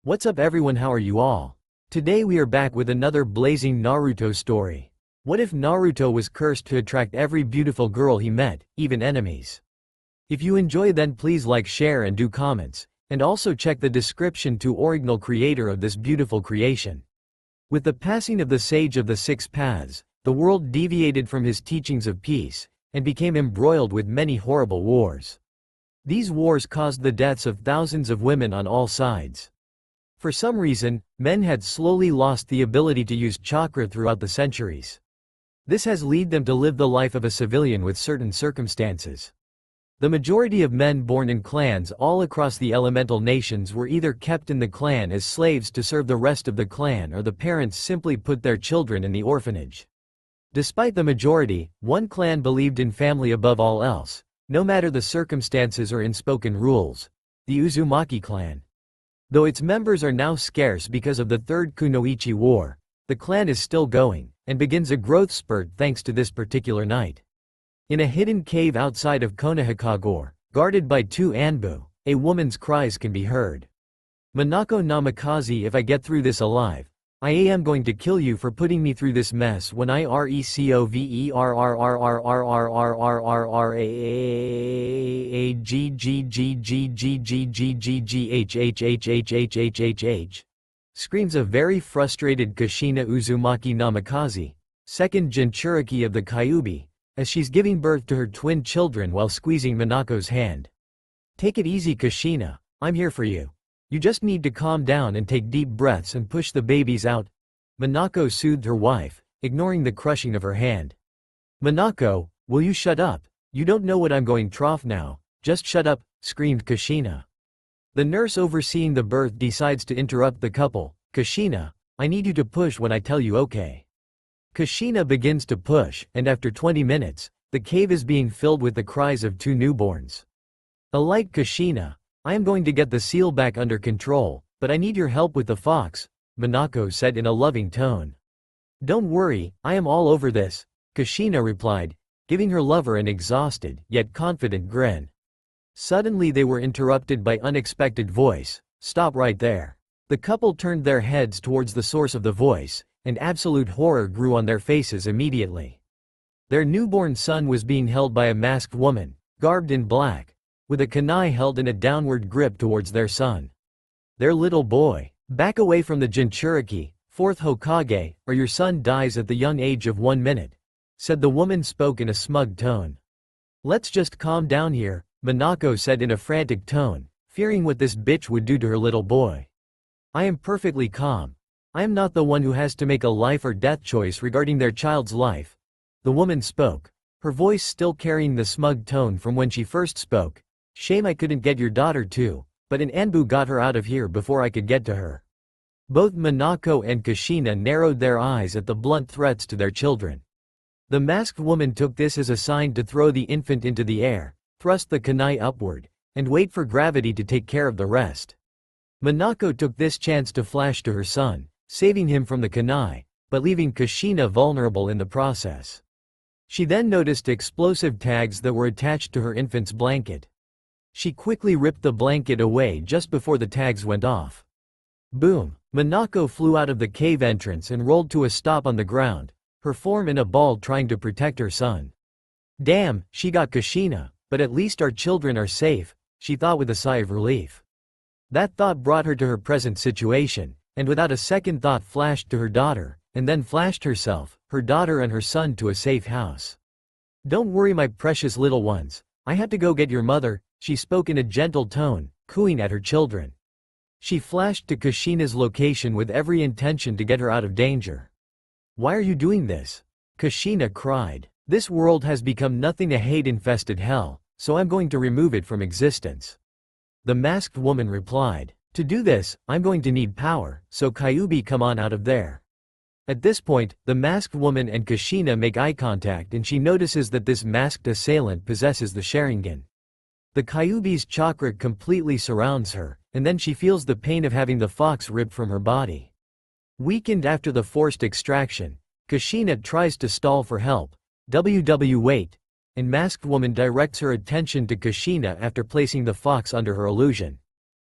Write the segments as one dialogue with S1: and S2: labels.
S1: What's up everyone, how are you all? Today we are back with another blazing Naruto story. What if Naruto was cursed to attract every beautiful girl he met, even enemies? If you enjoy then please like, share and do comments, and also check the description to original creator of this beautiful creation. With the passing of the Sage of the Six Paths, the world deviated from his teachings of peace, and became embroiled with many horrible wars. These wars caused the deaths of thousands of women on all sides. For some reason, men had slowly lost the ability to use chakra throughout the centuries. This has led them to live the life of a civilian with certain circumstances. The majority of men born in clans all across the elemental nations were either kept in the clan as slaves to serve the rest of the clan, or the parents simply put their children in the orphanage. Despite the majority, one clan believed in family above all else, no matter the circumstances or unspoken rules: the Uzumaki clan. Though its members are now scarce because of the Third Kunoichi War, the clan is still going, and begins a growth spurt thanks to this particular night. In a hidden cave outside of Konohakagore, guarded by two Anbu, a woman's cries can be heard. "Minako Namikaze, if I get through this alive, I am going to kill you for putting me through this mess when I recovgggggggggggggh," screams a very frustrated Kushina Uzumaki Namikaze, second Jinchuriki of the Kyuubi, as she's giving birth to her twin children while squeezing Minako's hand. "Take it easy Kushina, I'm here for you. You just need to calm down and take deep breaths and push the babies out," Minako soothed her wife, ignoring the crushing of her hand. "Minako, will you shut up? You don't know what I'm going through now, just shut up," screamed Kushina. The nurse overseeing the birth decides to interrupt the couple. "Kushina, I need you to push when I tell you, okay?" Kushina begins to push, and after 20 minutes, the cave is being filled with the cries of two newborns. "Alike Kushina, I am going to get the seal back under control, but I need your help with the fox," Minako said in a loving tone. "Don't worry, I am all over this," Kushina replied, giving her lover an exhausted, yet confident grin. Suddenly they were interrupted by unexpected voice. "Stop right there." The couple turned their heads towards the source of the voice, and absolute horror grew on their faces immediately. Their newborn son was being held by a masked woman, garbed in black, with a kunai held in a downward grip towards their son. "Their little boy. Back away from the Jinchuriki, 4th Hokage, or your son dies at the young age of 1 minute," said the woman, spoke in a smug tone. "Let's just calm down here," Minako said in a frantic tone, fearing what this bitch would do to her little boy. "I am perfectly calm. I am not the one who has to make a life or death choice regarding their child's life," the woman spoke, her voice still carrying the smug tone from when she first spoke. "Shame I couldn't get your daughter too, but an Anbu got her out of here before I could get to her." Both Minako and Kushina narrowed their eyes at the blunt threats to their children. The masked woman took this as a sign to throw the infant into the air, thrust the kunai upward, and wait for gravity to take care of the rest. Minako took this chance to flash to her son, saving him from the kunai, but leaving Kushina vulnerable in the process. She then noticed explosive tags that were attached to her infant's blanket. She quickly ripped the blanket away just before the tags went off. Boom! Minako flew out of the cave entrance and rolled to a stop on the ground, her form in a ball trying to protect her son. "Damn, she got Kushina, but at least our children are safe," she thought with a sigh of relief. That thought brought her to her present situation, and without a second thought flashed to her daughter, and then flashed herself, her daughter and her son to a safe house. "Don't worry my precious little ones, I had to go get your mother," she spoke in a gentle tone, cooing at her children. She flashed to Kushina's location with every intention to get her out of danger. "Why are you doing this?" Kushina cried. "This world has become nothing a hate-infested hell, so I'm going to remove it from existence." The masked woman replied, "To do this, I'm going to need power, so Kyuubi, come on out of there." At this point, the masked woman and Kushina make eye contact and she notices that this masked assailant possesses the Sharingan. The Kyuubi's chakra completely surrounds her, and then she feels the pain of having the fox ripped from her body. Weakened after the forced extraction, Kushina tries to stall for help. Wait! And masked woman directs her attention to Kushina after placing the fox under her illusion.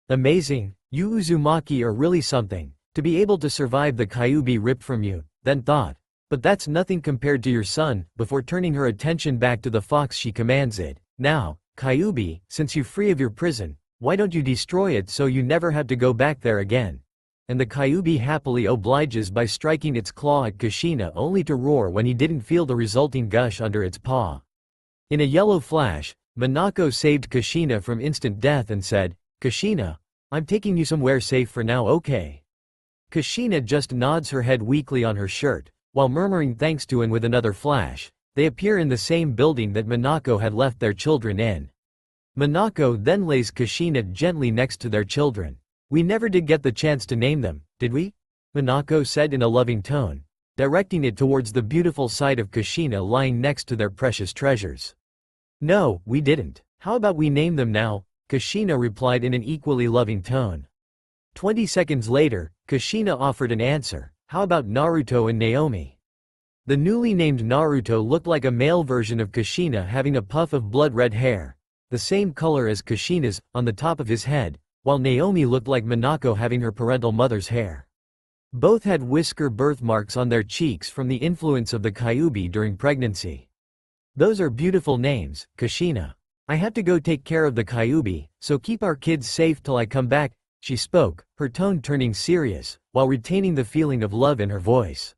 S1: "Amazing, You Uzumaki are really something, to be able to survive the Kyuubi ripped from you, then thought. But that's nothing compared to your son. Before turning her attention back to the fox she commands it. Now, Kyuubi, since you're free of your prison, why don't you destroy it so you never have to go back there again? And the Kyuubi happily obliges by striking its claw at Kushina only to roar when he didn't feel the resulting gush under its paw. In a yellow flash, Minako saved Kushina from instant death and said, "Kushina, I'm taking you somewhere safe for now, okay?" Kushina just nods her head weakly on her shirt, while murmuring thanks to and with another flash, they appear in the same building that Minako had left their children in. Minako then lays Kushina gently next to their children. "We never did get the chance to name them, did we?" Minako said in a loving tone, directing it towards the beautiful sight of Kushina lying next to their precious treasures. "No, we didn't. How about we name them now?" Kushina replied in an equally loving tone. 20 seconds later, Kushina offered an answer. "How about Naruto and Naomi?" The newly named Naruto looked like a male version of Kushina, having a puff of blood-red hair, the same color as Kushina's, on the top of his head, while Naomi looked like Minako having her parental mother's hair. Both had whisker birthmarks on their cheeks from the influence of the Kyuubi during pregnancy. "Those are beautiful names, Kushina. I have to go take care of the Kyuubi, so keep our kids safe till I come back," she spoke, her tone turning serious, while retaining the feeling of love in her voice.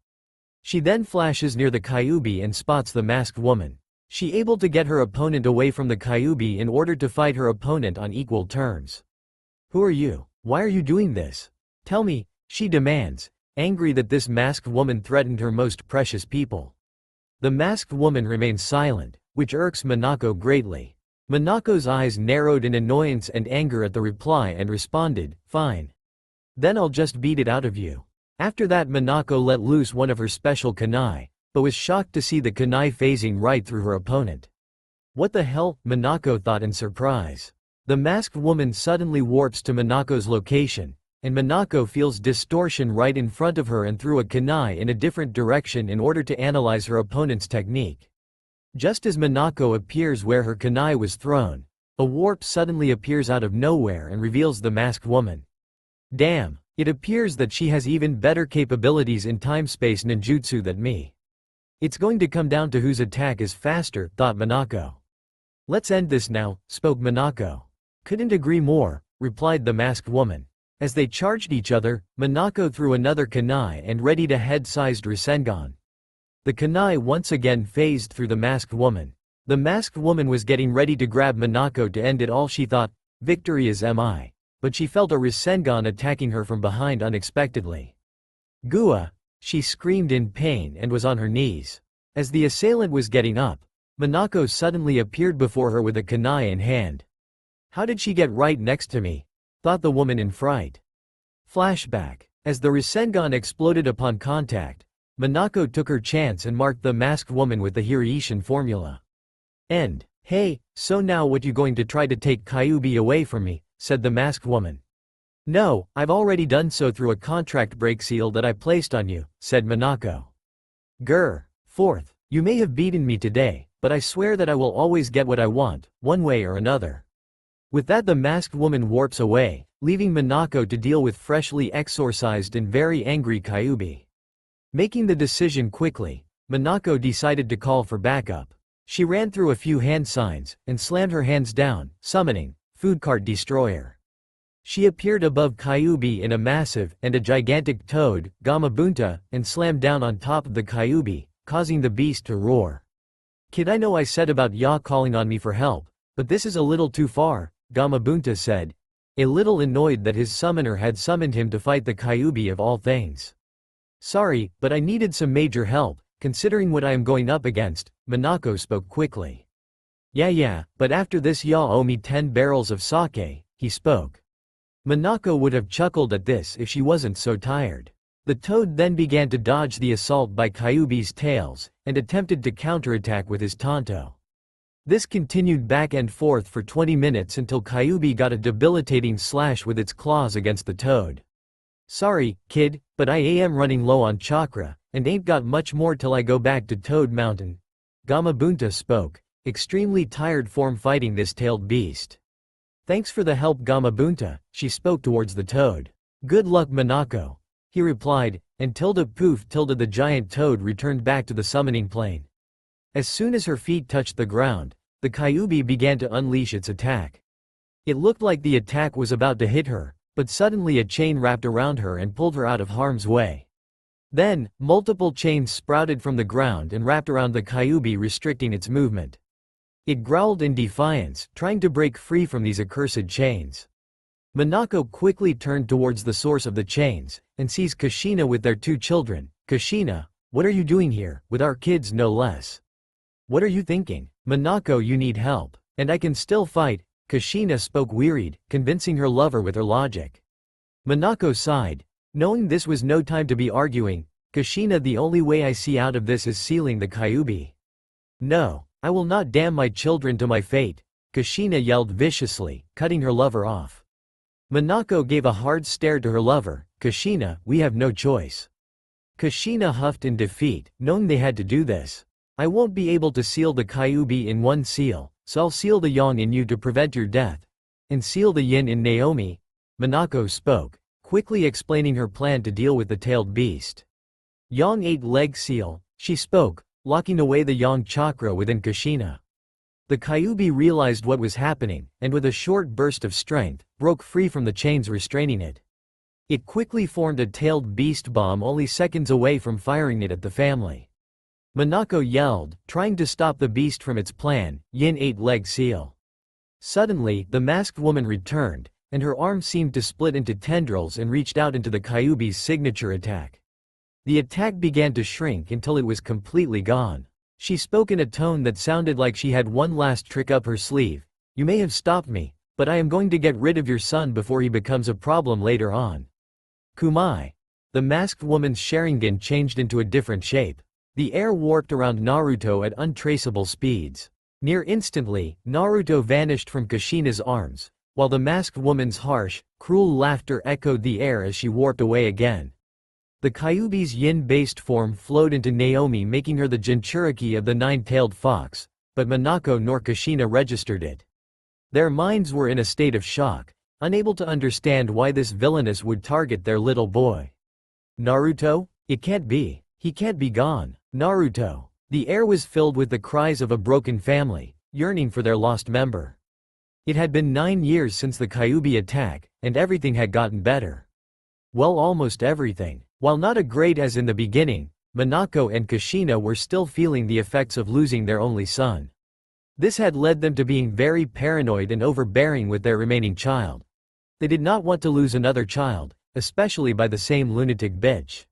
S1: She then flashes near the Kyuubi and spots the masked woman. She able to get her opponent away from the Kyuubi in order to fight her opponent on equal terms. "Who are you? Why are you doing this? Tell me," she demands, angry that this masked woman threatened her most precious people. The masked woman remains silent, which irks Minako greatly. Minako's eyes narrowed in annoyance and anger at the reply and responded, "Fine. Then I'll just beat it out of you." After that, Minako let loose one of her special kunai, but was shocked to see the kunai phasing right through her opponent. "What the hell?" Minako thought in surprise. The masked woman suddenly warps to Minako's location, and Minako feels distortion right in front of her and threw a kunai in a different direction in order to analyze her opponent's technique. Just as Minako appears where her kunai was thrown, a warp suddenly appears out of nowhere and reveals the masked woman. Damn, it appears that she has even better capabilities in time-space ninjutsu than me. It's going to come down to whose attack is faster, thought Minako. "Let's end this now," spoke Minako. "Couldn't agree more," replied the masked woman. As they charged each other, Minako threw another kunai and readied a head-sized Rasengan. The kunai once again phased through the masked woman. The masked woman was getting ready to grab Minako to end it all. She thought, "Victory is mine." But she felt a Rasengan attacking her from behind unexpectedly. "Gua!" she screamed in pain and was on her knees. As the assailant was getting up, Minako suddenly appeared before her with a kunai in hand. "How did she get right next to me?" thought the woman in fright. Flashback. As the Rasengan exploded upon contact, Minako took her chance and marked the masked woman with the Hiraishin formula. "End. Hey, so now what you going to try to take Kyuubi away from me?" said the masked woman. "No, I've already done so through a contract break seal that I placed on you," said Minako. "Grr. Fourth, you may have beaten me today, but I swear that I will always get what I want, one way or another." With that, the masked woman warps away, leaving Minako to deal with freshly exorcised and very angry Kyuubi. Making the decision quickly, Minako decided to call for backup. She ran through a few hand signs, and slammed her hands down, summoning Food Cart Destroyer. She appeared above Kyuubi in a massive and a gigantic toad, Gamabunta, and slammed down on top of the Kyuubi, causing the beast to roar. "Kid, I know I said about Ya calling on me for help, but this is a little too far," Gamabunta said, a little annoyed that his summoner had summoned him to fight the Kyuubi of all things. "Sorry, but I needed some major help, considering what I am going up against," Minako spoke quickly. Yeah, but after this ya owe me 10 barrels of sake," he spoke. Minako would have chuckled at this if she wasn't so tired. The toad then began to dodge the assault by Kyuubi's tails, and attempted to counterattack with his tanto. This continued back and forth for 20 minutes until Kyuubi got a debilitating slash with its claws against the toad. "Sorry, kid, but I am running low on chakra, and ain't got much more till I go back to Toad Mountain," Gamabunta spoke, extremely tired from fighting this tailed beast. "Thanks for the help Gamabunta," she spoke towards the toad. "Good luck Minako," he replied, and the giant toad returned back to the summoning plane. As soon as her feet touched the ground, the Kyuubi began to unleash its attack. It looked like the attack was about to hit her, but suddenly a chain wrapped around her and pulled her out of harm's way. Then, multiple chains sprouted from the ground and wrapped around the Kyuubi, restricting its movement. It growled in defiance, trying to break free from these accursed chains. Minako quickly turned towards the source of the chains, and sees Kushina with their 2 children. "Kushina, what are you doing here, with our kids no less? What are you thinking? Minako, you need help. And I can still fight." Kushina spoke wearied, convincing her lover with her logic. Minako sighed. Knowing this was no time to be arguing, "Kushina, the only way I see out of this is sealing the Kyuubi. No, I will not damn my children to my fate," Kushina yelled viciously, cutting her lover off. Minako gave a hard stare to her lover. "Kushina, we have no choice." Kushina huffed in defeat, knowing they had to do this. "I won't be able to seal the Kyuubi in one seal, so I'll seal the yang in you to prevent your death. And seal the yin in Naomi," Minako spoke, quickly explaining her plan to deal with the tailed beast. "Yang 8-leg seal," she spoke, locking away the yang chakra within Kushina. The Kyuubi realized what was happening, and with a short burst of strength, broke free from the chains restraining it. It quickly formed a tailed beast bomb, only seconds away from firing it at the family. Minako yelled, trying to stop the beast from its plan, Yin 8-leg seal. Suddenly, the masked woman returned, and her arm seemed to split into tendrils and reached out into the Kyuubi's signature attack. The attack began to shrink until it was completely gone. She spoke in a tone that sounded like she had one last trick up her sleeve. "You may have stopped me, but I am going to get rid of your son before he becomes a problem later on." Kumai. The masked woman's Sharingan changed into a different shape. The air warped around Naruto at untraceable speeds. Near instantly, Naruto vanished from Kushina's arms, while the masked woman's harsh, cruel laughter echoed the air as she warped away again. The Kyuubi's yin-based form flowed into Naomi, making her the Jinchuriki of the 9-tailed fox, but Minako nor Kushina registered it. Their minds were in a state of shock, unable to understand why this villainess would target their little boy. "Naruto? It can't be. He can't be gone. Naruto." The air was filled with the cries of a broken family, yearning for their lost member. It had been 9 years since the Kyuubi attack, and everything had gotten better. Well, almost everything. While not as great as in the beginning, Minako and Kushina were still feeling the effects of losing their only son. This had led them to being very paranoid and overbearing with their remaining child. They did not want to lose another child, especially by the same lunatic bitch.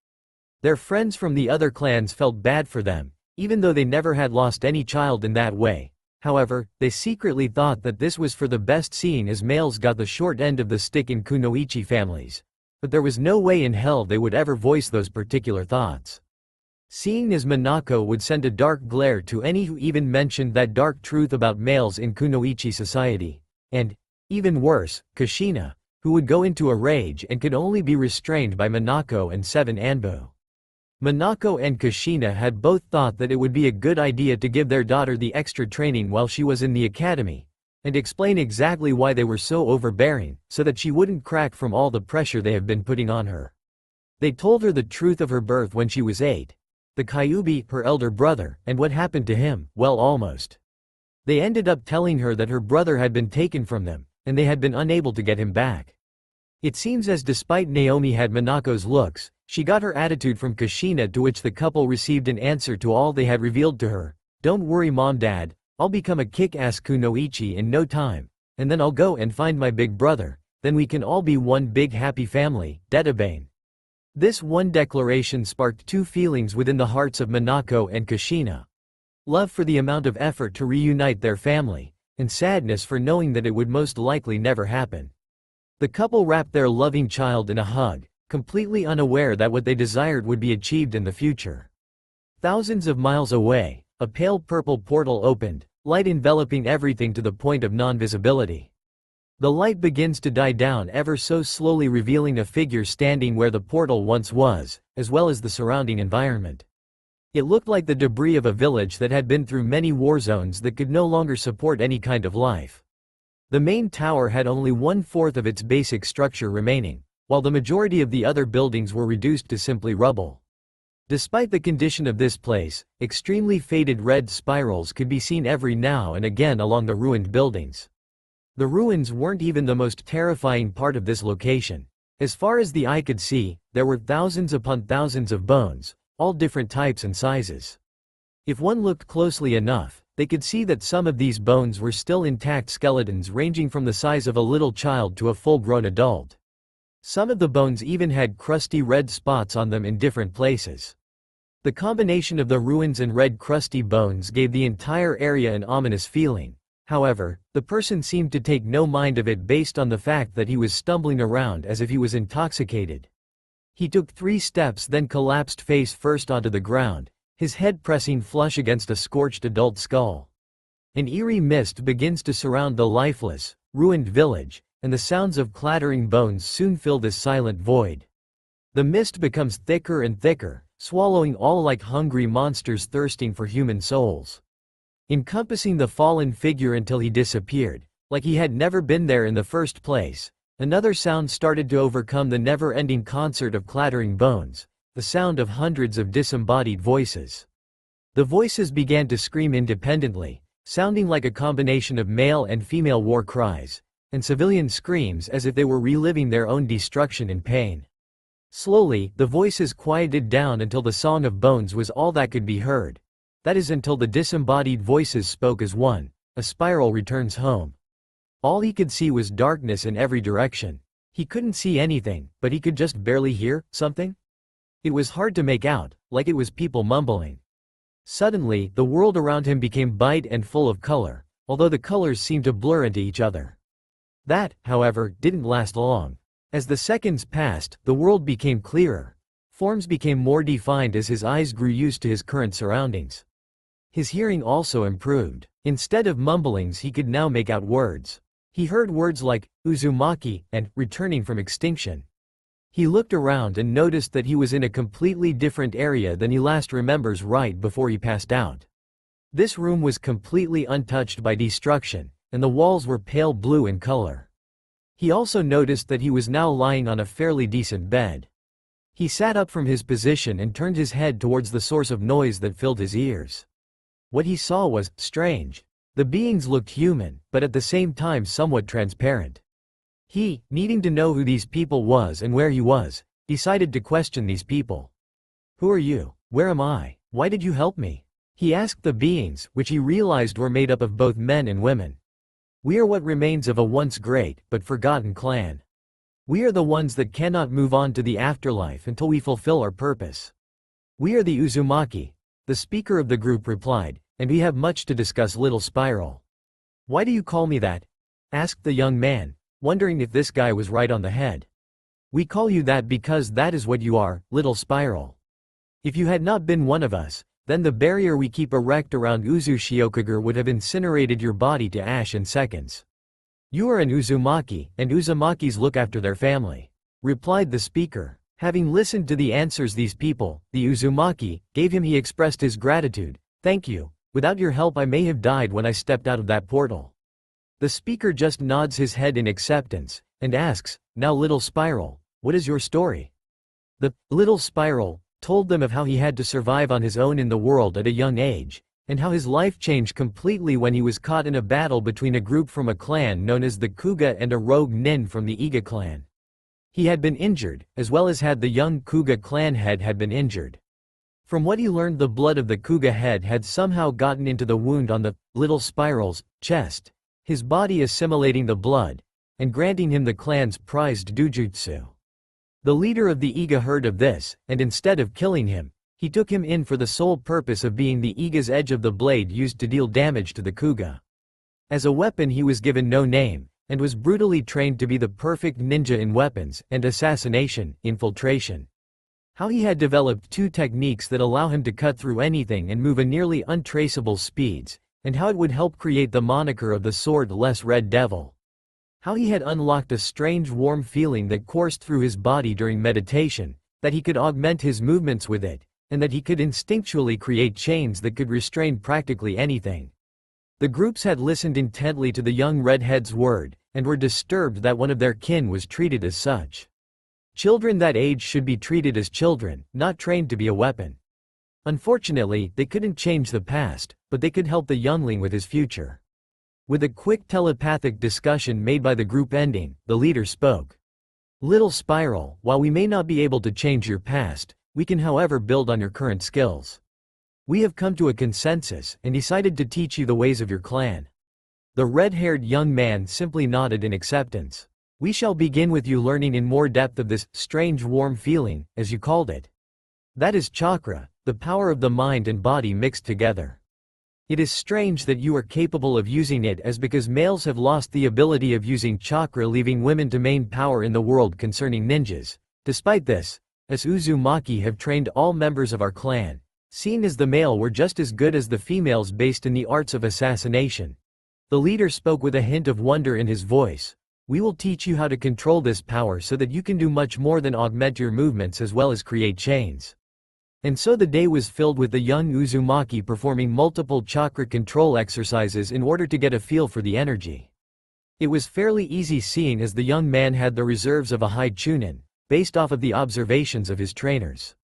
S1: Their friends from the other clans felt bad for them, even though they never had lost any child in that way. However, they secretly thought that this was for the best, seeing as males got the short end of the stick in kunoichi families. But there was no way in hell they would ever voice those particular thoughts. Seeing as Minako would send a dark glare to any who even mentioned that dark truth about males in kunoichi society. And, even worse, Kushina, who would go into a rage and could only be restrained by Minako and 7 Anbu. Minako and Kushina had both thought that it would be a good idea to give their daughter the extra training while she was in the academy, and explain exactly why they were so overbearing, so that she wouldn't crack from all the pressure they have been putting on her. They told her the truth of her birth when she was 8. The Kyuubi, her elder brother, and what happened to him, well, almost. They ended up telling her that her brother had been taken from them, and they had been unable to get him back. It seems as despite Naomi had Minako's looks, she got her attitude from Kushina, to which the couple received an answer to all they had revealed to her. "Don't worry Mom, Dad, I'll become a kick-ass kunoichi in no time, and then I'll go and find my big brother, then we can all be one big happy family, Detabane." This one declaration sparked two feelings within the hearts of Minako and Kushina. Love for the amount of effort to reunite their family, and sadness for knowing that it would most likely never happen. The couple wrapped their loving child in a hug, completely unaware that what they desired would be achieved in the future. Thousands of miles away, a pale purple portal opened, light enveloping everything to the point of non-visibility. The light begins to die down ever so slowly, revealing a figure standing where the portal once was, as well as the surrounding environment. It looked like the debris of a village that had been through many war zones that could no longer support any kind of life. The main tower had only 1/4 of its basic structure remaining, while the majority of the other buildings were reduced to simply rubble. Despite the condition of this place, extremely faded red spirals could be seen every now and again along the ruined buildings. The ruins weren't even the most terrifying part of this location. As far as the eye could see, there were thousands upon thousands of bones, all different types and sizes. If one looked closely enough, they could see that some of these bones were still intact skeletons ranging from the size of a little child to a full-grown adult. Some of the bones even had crusty red spots on them in different places. The combination of the ruins and red crusty bones gave the entire area an ominous feeling. However, the person seemed to take no mind of it based on the fact that he was stumbling around as if he was intoxicated. He took 3 steps, then collapsed face first onto the ground, his head pressing flush against a scorched adult skull. An eerie mist begins to surround the lifeless, ruined village, and the sounds of clattering bones soon fill this silent void. The mist becomes thicker and thicker, swallowing all like hungry monsters thirsting for human souls. Encompassing the fallen figure until he disappeared, like he had never been there in the first place, another sound started to overcome the never-ending concert of clattering bones, the sound of hundreds of disembodied voices. The voices began to scream independently, sounding like a combination of male and female war cries, and civilian screams as if they were reliving their own destruction and pain. Slowly, the voices quieted down until the song of bones was all that could be heard. That is, until the disembodied voices spoke as one. A spiral returns home. All he could see was darkness in every direction. He couldn't see anything, but he could just barely hear something. It was hard to make out, like it was people mumbling. Suddenly, the world around him became bright and full of color, although the colors seemed to blur into each other. That, however, didn't last long. As the seconds passed, the world became clearer. Forms became more defined as his eyes grew used to his current surroundings. His hearing also improved. Instead of mumblings, he could now make out words. He heard words like Uzumaki and returning from extinction. He looked around and noticed that he was in a completely different area than he last remembers right before he passed out. This room was completely untouched by destruction, and the walls were pale blue in color. He also noticed that he was now lying on a fairly decent bed. He sat up from his position and turned his head towards the source of noise that filled his ears. What he saw was strange. The beings looked human, but at the same time somewhat transparent. He, needing to know who these people was and where he was, decided to question these people. "Who are you? Where am I? Why did you help me?" he asked the beings, which he realized were made up of both men and women. "We are what remains of a once great, but forgotten clan. We are the ones that cannot move on to the afterlife until we fulfill our purpose. We are the Uzumaki," the speaker of the group replied, "and we have much to discuss, little Spiral." "Why do you call me that?" asked the young man, wondering if this guy was right on the head. "We call you that because that is what you are, little Spiral. If you had not been one of us, then the barrier we keep erect around Uzushiokager would have incinerated your body to ash in seconds. You are an Uzumaki, and Uzumakis look after their family," replied the speaker. Having listened to the answers these people, the Uzumaki, gave him, he expressed his gratitude. "Thank you. Without your help I may have died when I stepped out of that portal." The speaker just nods his head in acceptance, and asks, "Now little Spiral, what is your story?" The little Spiral told them of how he had to survive on his own in the world at a young age, and how his life changed completely when he was caught in a battle between a group from a clan known as the Kuga and a rogue nin from the Iga clan. He had been injured, as well as had the young Kuga clan head had been injured. From what he learned, the blood of the Kuga head had somehow gotten into the wound on the little Spiral's chest, his body assimilating the blood, and granting him the clan's prized dujutsu. The leader of the Iga heard of this, and instead of killing him, he took him in for the sole purpose of being the Iga's edge of the blade used to deal damage to the Kuga. As a weapon he was given no name, and was brutally trained to be the perfect ninja in weapons and assassination, infiltration. How he had developed 2 techniques that allow him to cut through anything and move at nearly untraceable speeds, and how it would help create the moniker of the swordless Red Devil. How he had unlocked a strange warm feeling that coursed through his body during meditation, that he could augment his movements with it, and that he could instinctually create chains that could restrain practically anything. The groups had listened intently to the young redhead's word, and were disturbed that one of their kin was treated as such. Children that age should be treated as children, not trained to be a weapon. Unfortunately, they couldn't change the past, but they could help the youngling with his future. With a quick telepathic discussion made by the group ending, the leader spoke. Little Spiral, while we may not be able to change your past, we can however build on your current skills. We have come to a consensus and decided to teach you the ways of your clan. The red-haired young man simply nodded in acceptance. We shall begin with you learning in more depth of this strange warm feeling, as you called it. That is chakra, the power of the mind and body mixed together. It is strange that you are capable of using it, as because males have lost the ability of using chakra, leaving women to main power in the world concerning ninjas. Despite this, us Uzumaki have trained all members of our clan, seeing as the male were just as good as the females based in the arts of assassination. The leader spoke with a hint of wonder in his voice. We will teach you how to control this power so that you can do much more than augment your movements as well as create chains. And so the day was filled with the young Uzumaki performing multiple chakra control exercises in order to get a feel for the energy. It was fairly easy seeing as the young man had the reserves of a high chunin, based off of the observations of his trainers.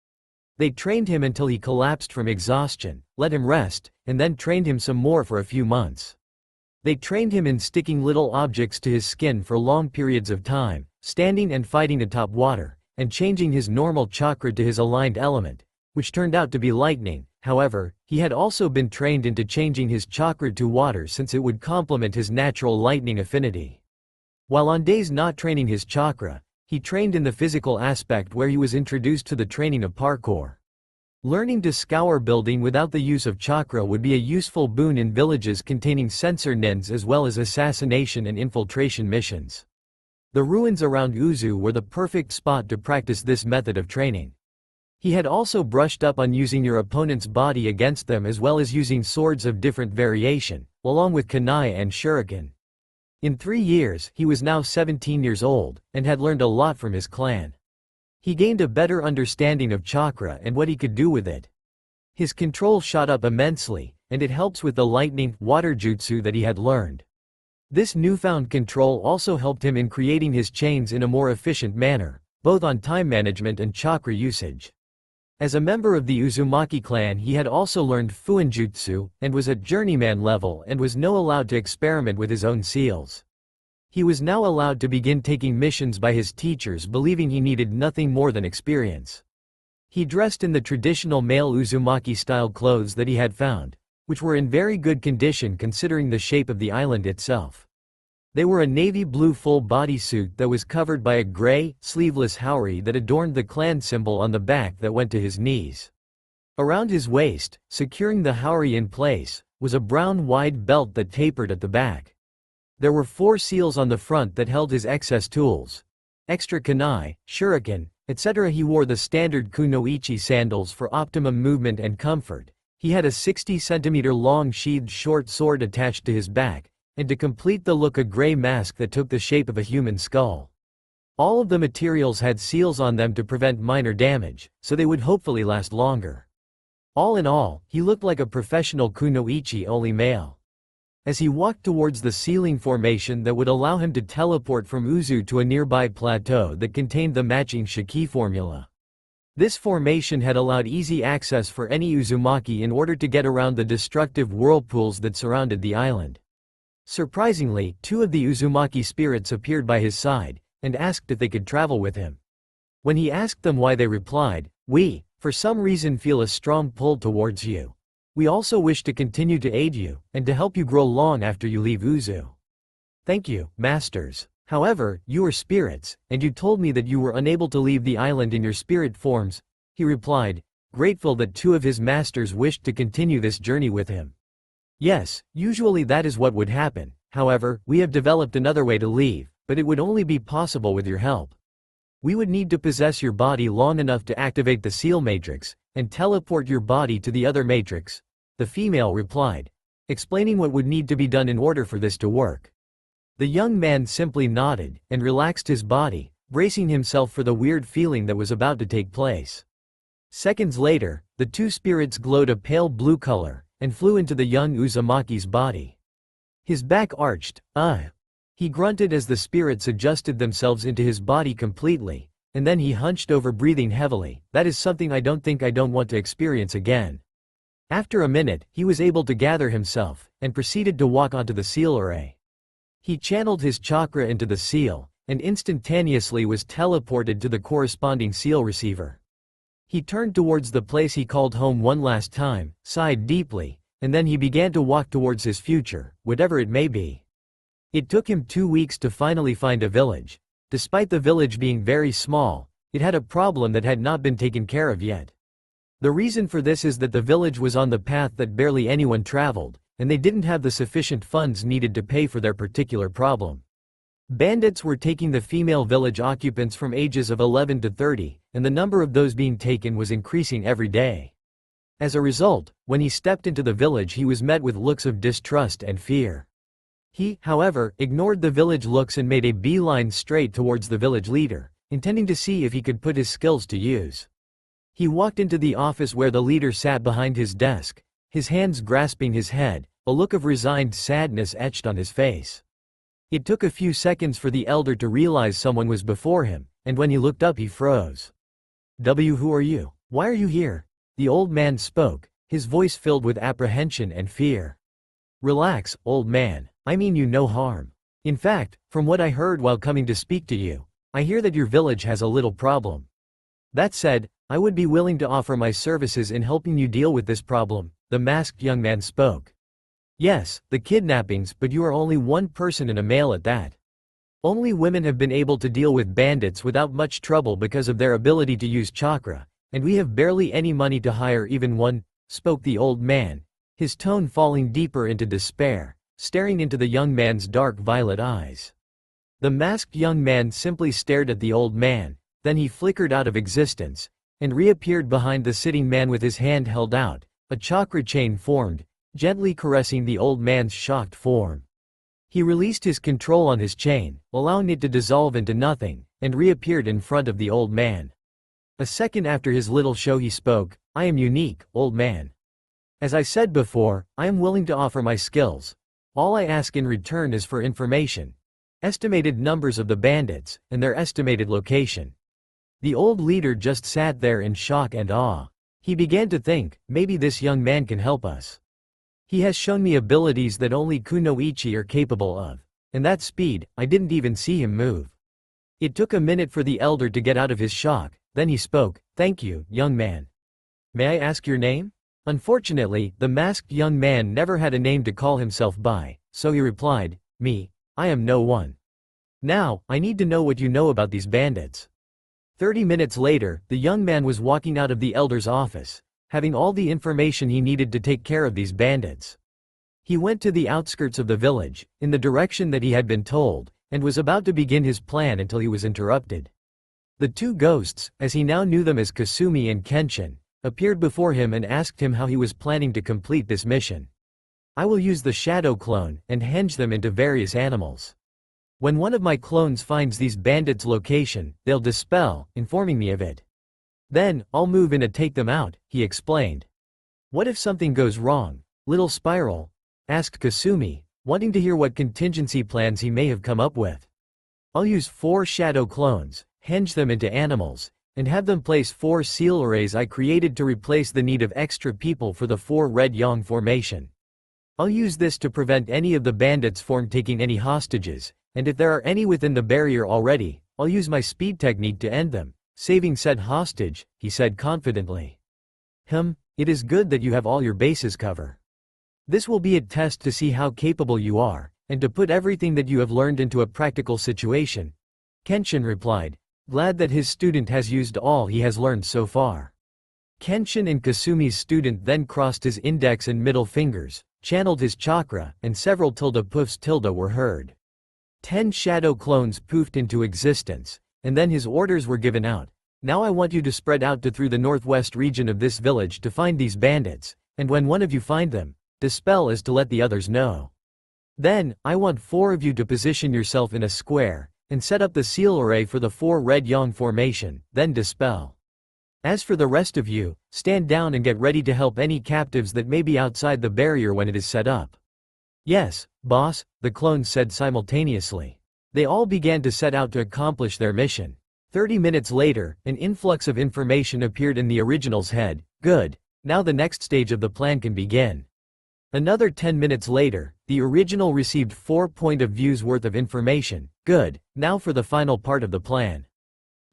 S1: They trained him until he collapsed from exhaustion, let him rest, and then trained him some more for a few months. They trained him in sticking little objects to his skin for long periods of time, standing and fighting atop water, and changing his normal chakra to his aligned element, which turned out to be lightning. However, he had also been trained into changing his chakra to water since it would complement his natural lightning affinity. While on days not training his chakra, he trained in the physical aspect where he was introduced to the training of parkour. Learning to scour building without the use of chakra would be a useful boon in villages containing censor nins as well as assassination and infiltration missions. The ruins around Uzu were the perfect spot to practice this method of training. He had also brushed up on using your opponent's body against them as well as using swords of different variation, along with kunai and shuriken. In 3 years, he was now 17 years old, and had learned a lot from his clan. He gained a better understanding of chakra and what he could do with it. His control shot up immensely, and it helps with the lightning, water jutsu that he had learned. This newfound control also helped him in creating his chains in a more efficient manner, both on time management and chakra usage. As a member of the Uzumaki clan, he had also learned Fuinjutsu, and was at journeyman level and was now allowed to experiment with his own seals. He was now allowed to begin taking missions by his teachers, believing he needed nothing more than experience. He dressed in the traditional male Uzumaki-style clothes that he had found, which were in very good condition considering the shape of the island itself. They were a navy blue full bodysuit that was covered by a gray, sleeveless haori that adorned the clan symbol on the back that went to his knees. Around his waist, securing the haori in place, was a brown wide belt that tapered at the back. There were 4 seals on the front that held his excess tools. Extra kunai, shuriken, etc. He wore the standard kunoichi sandals for optimum movement and comfort. He had a 60-centimeter long sheathed short sword attached to his back, and to complete the look a gray mask that took the shape of a human skull. All of the materials had seals on them to prevent minor damage, so they would hopefully last longer. All in all, he looked like a professional kunoichi-only male. As he walked towards the ceiling formation that would allow him to teleport from Uzu to a nearby plateau that contained the matching Shiki formula. This formation had allowed easy access for any Uzumaki in order to get around the destructive whirlpools that surrounded the island. Surprisingly, 2 of the Uzumaki spirits appeared by his side, and asked if they could travel with him. When he asked them why, they replied, "We, for some reason, feel a strong pull towards you. We also wish to continue to aid you, and to help you grow long after you leave Uzu." "Thank you, masters. However, you are spirits, and you told me that you were unable to leave the island in your spirit forms," he replied, grateful that 2 of his masters wished to continue this journey with him. "Yes, usually that is what would happen. However, we have developed another way to leave, but it would only be possible with your help. We would need to possess your body long enough to activate the seal matrix, and teleport your body to the other matrix," the female replied, explaining what would need to be done in order for this to work. The young man simply nodded, and relaxed his body, bracing himself for the weird feeling that was about to take place. Seconds later, the 2 spirits glowed a pale blue color, and flew into the young Uzumaki's body. His back arched. He grunted as the spirits adjusted themselves into his body completely, and then he hunched over, breathing heavily. That is something I don't want to experience again. After a minute, he was able to gather himself, and proceeded to walk onto the seal array. He channeled his chakra into the seal, and instantaneously was teleported to the corresponding seal receiver. He turned towards the place he called home one last time, sighed deeply, and then he began to walk towards his future, whatever it may be. It took him 2 weeks to finally find a village. Despite the village being very small, it had a problem that had not been taken care of yet. The reason for this is that the village was on the path that barely anyone traveled, and they didn't have the sufficient funds needed to pay for their particular problem. Bandits were taking the female village occupants from ages of 11 to 30, and the number of those being taken was increasing every day. As a result, when he stepped into the village, he was met with looks of distrust and fear. He, however, ignored the village looks and made a beeline straight towards the village leader, intending to see if he could put his skills to use. He walked into the office where the leader sat behind his desk, his hands grasping his head, a look of resigned sadness etched on his face. It took a few seconds for the elder to realize someone was before him, and when he looked up he froze. Who are you? Why are you here? The old man spoke, his voice filled with apprehension and fear. Relax, old man, I mean you no harm. In fact, from what I heard while coming to speak to you, I hear that your village has a little problem. That said, I would be willing to offer my services in helping you deal with this problem, the masked young man spoke. Yes, the kidnappings, but you are only one person and a male at that. Only women have been able to deal with bandits without much trouble because of their ability to use chakra, and we have barely any money to hire even one, spoke the old man, his tone falling deeper into despair, staring into the young man's dark violet eyes. The masked young man simply stared at the old man, then he flickered out of existence, and reappeared behind the sitting man with his hand held out. A chakra chain formed, gently caressing the old man's shocked form. He released his control on his chain, allowing it to dissolve into nothing, and reappeared in front of the old man. A second after his little show he spoke, I am unique, old man. As I said before, I am willing to offer my skills. All I ask in return is for information. Estimated numbers of the bandits, and their estimated location. The old leader just sat there in shock and awe. He began to think, maybe this young man can help us. He has shown me abilities that only Kunoichi are capable of. And that speed, I didn't even see him move. It took a minute for the elder to get out of his shock, then he spoke, thank you, young man. May I ask your name? Unfortunately, the masked young man never had a name to call himself by, so he replied, me, I am no one. Now, I need to know what you know about these bandits. 30 minutes later, the young man was walking out of the elder's office, having all the information he needed to take care of these bandits. He went to the outskirts of the village, in the direction that he had been told, and was about to begin his plan until he was interrupted. The two ghosts, as he now knew them as Kasumi and Kenshin, appeared before him and asked him how he was planning to complete this mission. I will use the shadow clone, and henge them into various animals. When one of my clones finds these bandits' location, they'll dispel, informing me of it. Then, I'll move in and take them out, he explained. What if something goes wrong, little spiral? Asked Kasumi, wanting to hear what contingency plans he may have come up with. I'll use 4 shadow clones, henge them into animals, and have them place 4 seal arrays I created to replace the need of extra people for the 4 red yang formation. I'll use this to prevent any of the bandits from taking any hostages, and if there are any within the barrier already, I'll use my speed technique to end them, saving said hostage, he said confidently. It is good that you have all your bases covered. This will be a test to see how capable you are, and to put everything that you have learned into a practical situation. Kenshin replied, glad that his student has used all he has learned so far. Kenshin and Kasumi's student then crossed his index and middle fingers, channeled his chakra, and several poofs were heard. 10 shadow clones poofed into existence, and then his orders were given out. Now I want you to spread out through the northwest region of this village to find these bandits, and when one of you find them, dispel as to let the others know. Then, I want 4 of you to position yourself in a square, and set up the seal array for the 4 red yang formation, then dispel. As for the rest of you, stand down and get ready to help any captives that may be outside the barrier when it is set up. Yes, boss, the clones said simultaneously. They all began to set out to accomplish their mission. 30 minutes later, an influx of information appeared in the original's head. Good. Now the next stage of the plan can begin. Another 10 minutes later, the original received 4 point of views worth of information. Good. Now for the final part of the plan.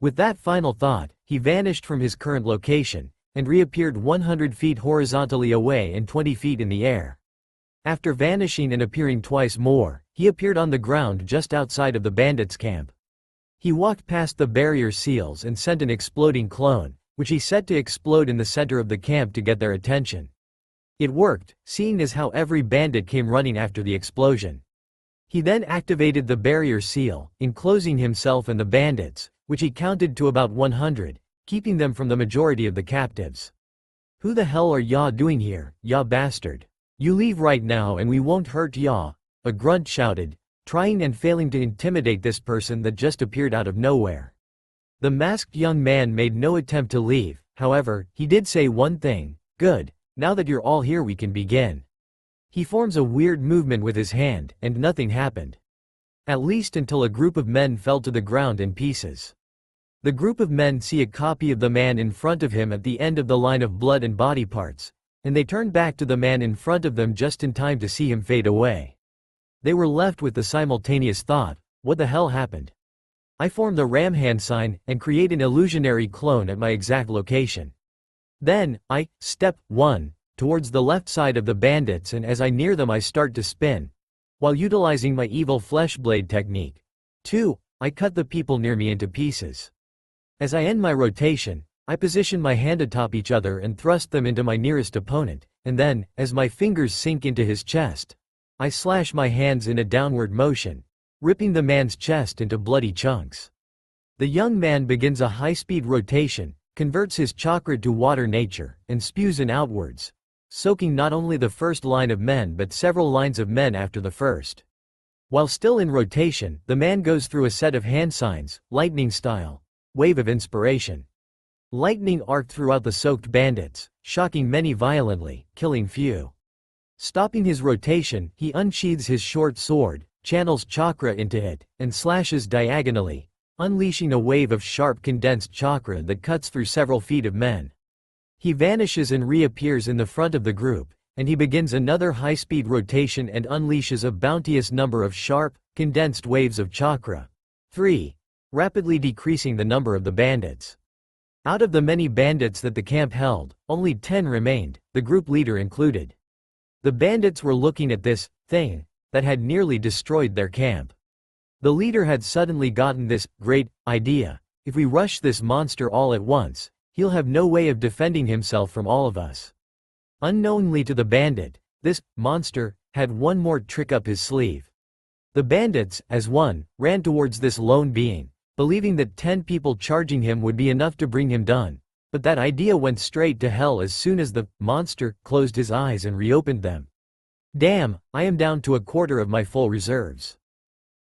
S1: With that final thought, he vanished from his current location, and reappeared 100 feet horizontally away and 20 feet in the air. After vanishing and appearing twice more, he appeared on the ground just outside of the bandits' camp. He walked past the barrier seals and sent an exploding clone, which he set to explode in the center of the camp to get their attention. It worked, seeing as how every bandit came running after the explosion. He then activated the barrier seal, enclosing himself and the bandits, which he counted to about 100, keeping them from the majority of the captives. "Who the hell are ya doing here, ya bastard? You leave right now and we won't hurt ya," a grunt shouted, trying and failing to intimidate this person that just appeared out of nowhere. The masked young man made no attempt to leave, however, he did say one thing: "Good, now that you're all here we can begin." He forms a weird movement with his hand, and nothing happened. At least until a group of men fell to the ground in pieces. The group of men see a copy of the man in front of him at the end of the line of blood and body parts, and they turn back to the man in front of them just in time to see him fade away. They were left with the simultaneous thought, what the hell happened? I form the ram hand sign and create an illusionary clone at my exact location. Then, I step 1 towards the left side of the bandits, and as I near them I start to spin, while utilizing my evil flesh blade technique. 2. I cut the people near me into pieces. As I end my rotation, I position my hand atop each other and thrust them into my nearest opponent, and then, as my fingers sink into his chest, I slash my hands in a downward motion, ripping the man's chest into bloody chunks. The young man begins a high-speed rotation, converts his chakra to water nature, and spews in outwards, soaking not only the first line of men but several lines of men after the first. While still in rotation, the man goes through a set of hand signs, lightning style, wave of inspiration. Lightning arced throughout the soaked bandits, shocking many violently, killing few. Stopping his rotation, he unsheathes his short sword, channels chakra into it, and slashes diagonally, unleashing a wave of sharp condensed chakra that cuts through several feet of men. He vanishes and reappears in the front of the group, and he begins another high-speed rotation and unleashes a bounteous number of sharp, condensed waves of chakra. 3. Rapidly decreasing the number of the bandits. Out of the many bandits that the camp held, only 10 remained, the group leader included. The bandits were looking at this thing that had nearly destroyed their camp. The leader had suddenly gotten this great idea: if we rush this monster all at once, he'll have no way of defending himself from all of us. Unknowingly to the bandit, this monster had one more trick up his sleeve. The bandits, as one, ran towards this lone being, believing that 10 people charging him would be enough to bring him down. But that idea went straight to hell as soon as the monster closed his eyes and reopened them. Damn, I am down to a quarter of my full reserves.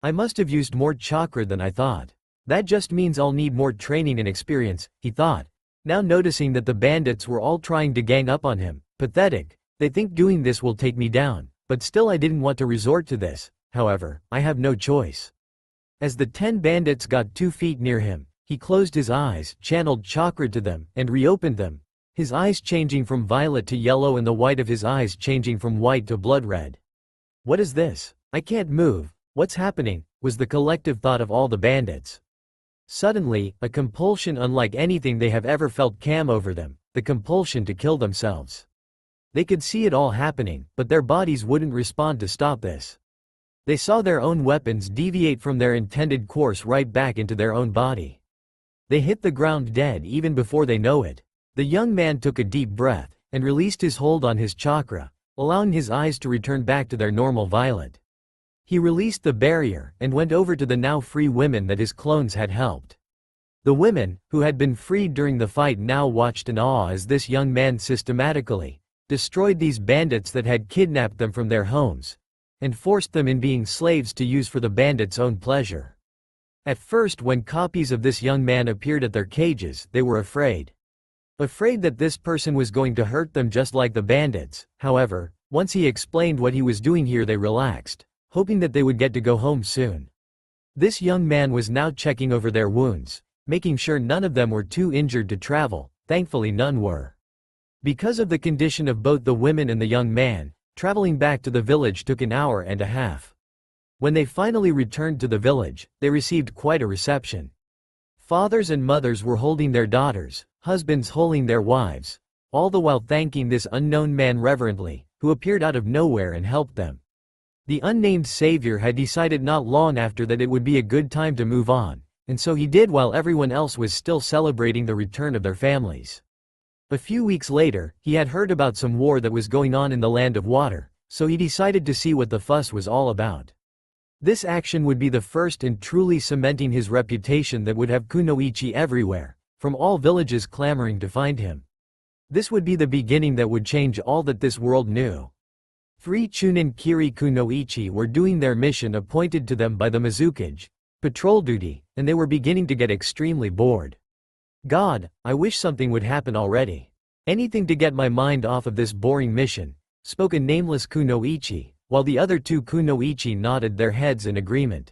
S1: I must have used more chakra than I thought. That just means I'll need more training and experience, he thought, now noticing that the bandits were all trying to gang up on him. Pathetic, they think doing this will take me down, but still I didn't want to resort to this, however, I have no choice. As the 10 bandits got 2 feet near him, he closed his eyes, channeled chakra to them, and reopened them, his eyes changing from violet to yellow and the white of his eyes changing from white to blood red. What is this? I can't move, what's happening? Was the collective thought of all the bandits. Suddenly, a compulsion unlike anything they have ever felt came over them, the compulsion to kill themselves. They could see it all happening, but their bodies wouldn't respond to stop this. They saw their own weapons deviate from their intended course right back into their own body. They hit the ground dead even before they know it. The young man took a deep breath, and released his hold on his chakra, allowing his eyes to return back to their normal violet. He released the barrier, and went over to the now free women that his clones had helped. The women, who had been freed during the fight, now watched in awe as this young man systematically destroyed these bandits that had kidnapped them from their homes, and forced them in being slaves to use for the bandits' own pleasure. At first, when copies of this young man appeared at their cages, they were afraid. Afraid that this person was going to hurt them just like the bandits. However, Once he explained what he was doing here, they relaxed, hoping that they would get to go home soon. This young man was now checking over their wounds, making sure none of them were too injured to travel. Thankfully none were. Because of the condition of both the women and the young man, traveling back to the village took an hour and a half. When they finally returned to the village, they received quite a reception. Fathers and mothers were holding their daughters, husbands holding their wives, all the while thanking this unknown man reverently, who appeared out of nowhere and helped them. The unnamed Saviour had decided not long after that it would be a good time to move on, and so he did while everyone else was still celebrating the return of their families. A few weeks later, he had heard about some war that was going on in the Land of Water, so he decided to see what the fuss was all about. This action would be the first in truly cementing his reputation that would have kunoichi everywhere, from all villages clamoring to find him. This would be the beginning that would change all that this world knew. 3 Chunin Kiri kunoichi were doing their mission appointed to them by the Mizukage, patrol duty, and they were beginning to get extremely bored. God, I wish something would happen already. Anything to get my mind off of this boring mission, spoke a nameless kunoichi, while the other 2 kunoichi nodded their heads in agreement.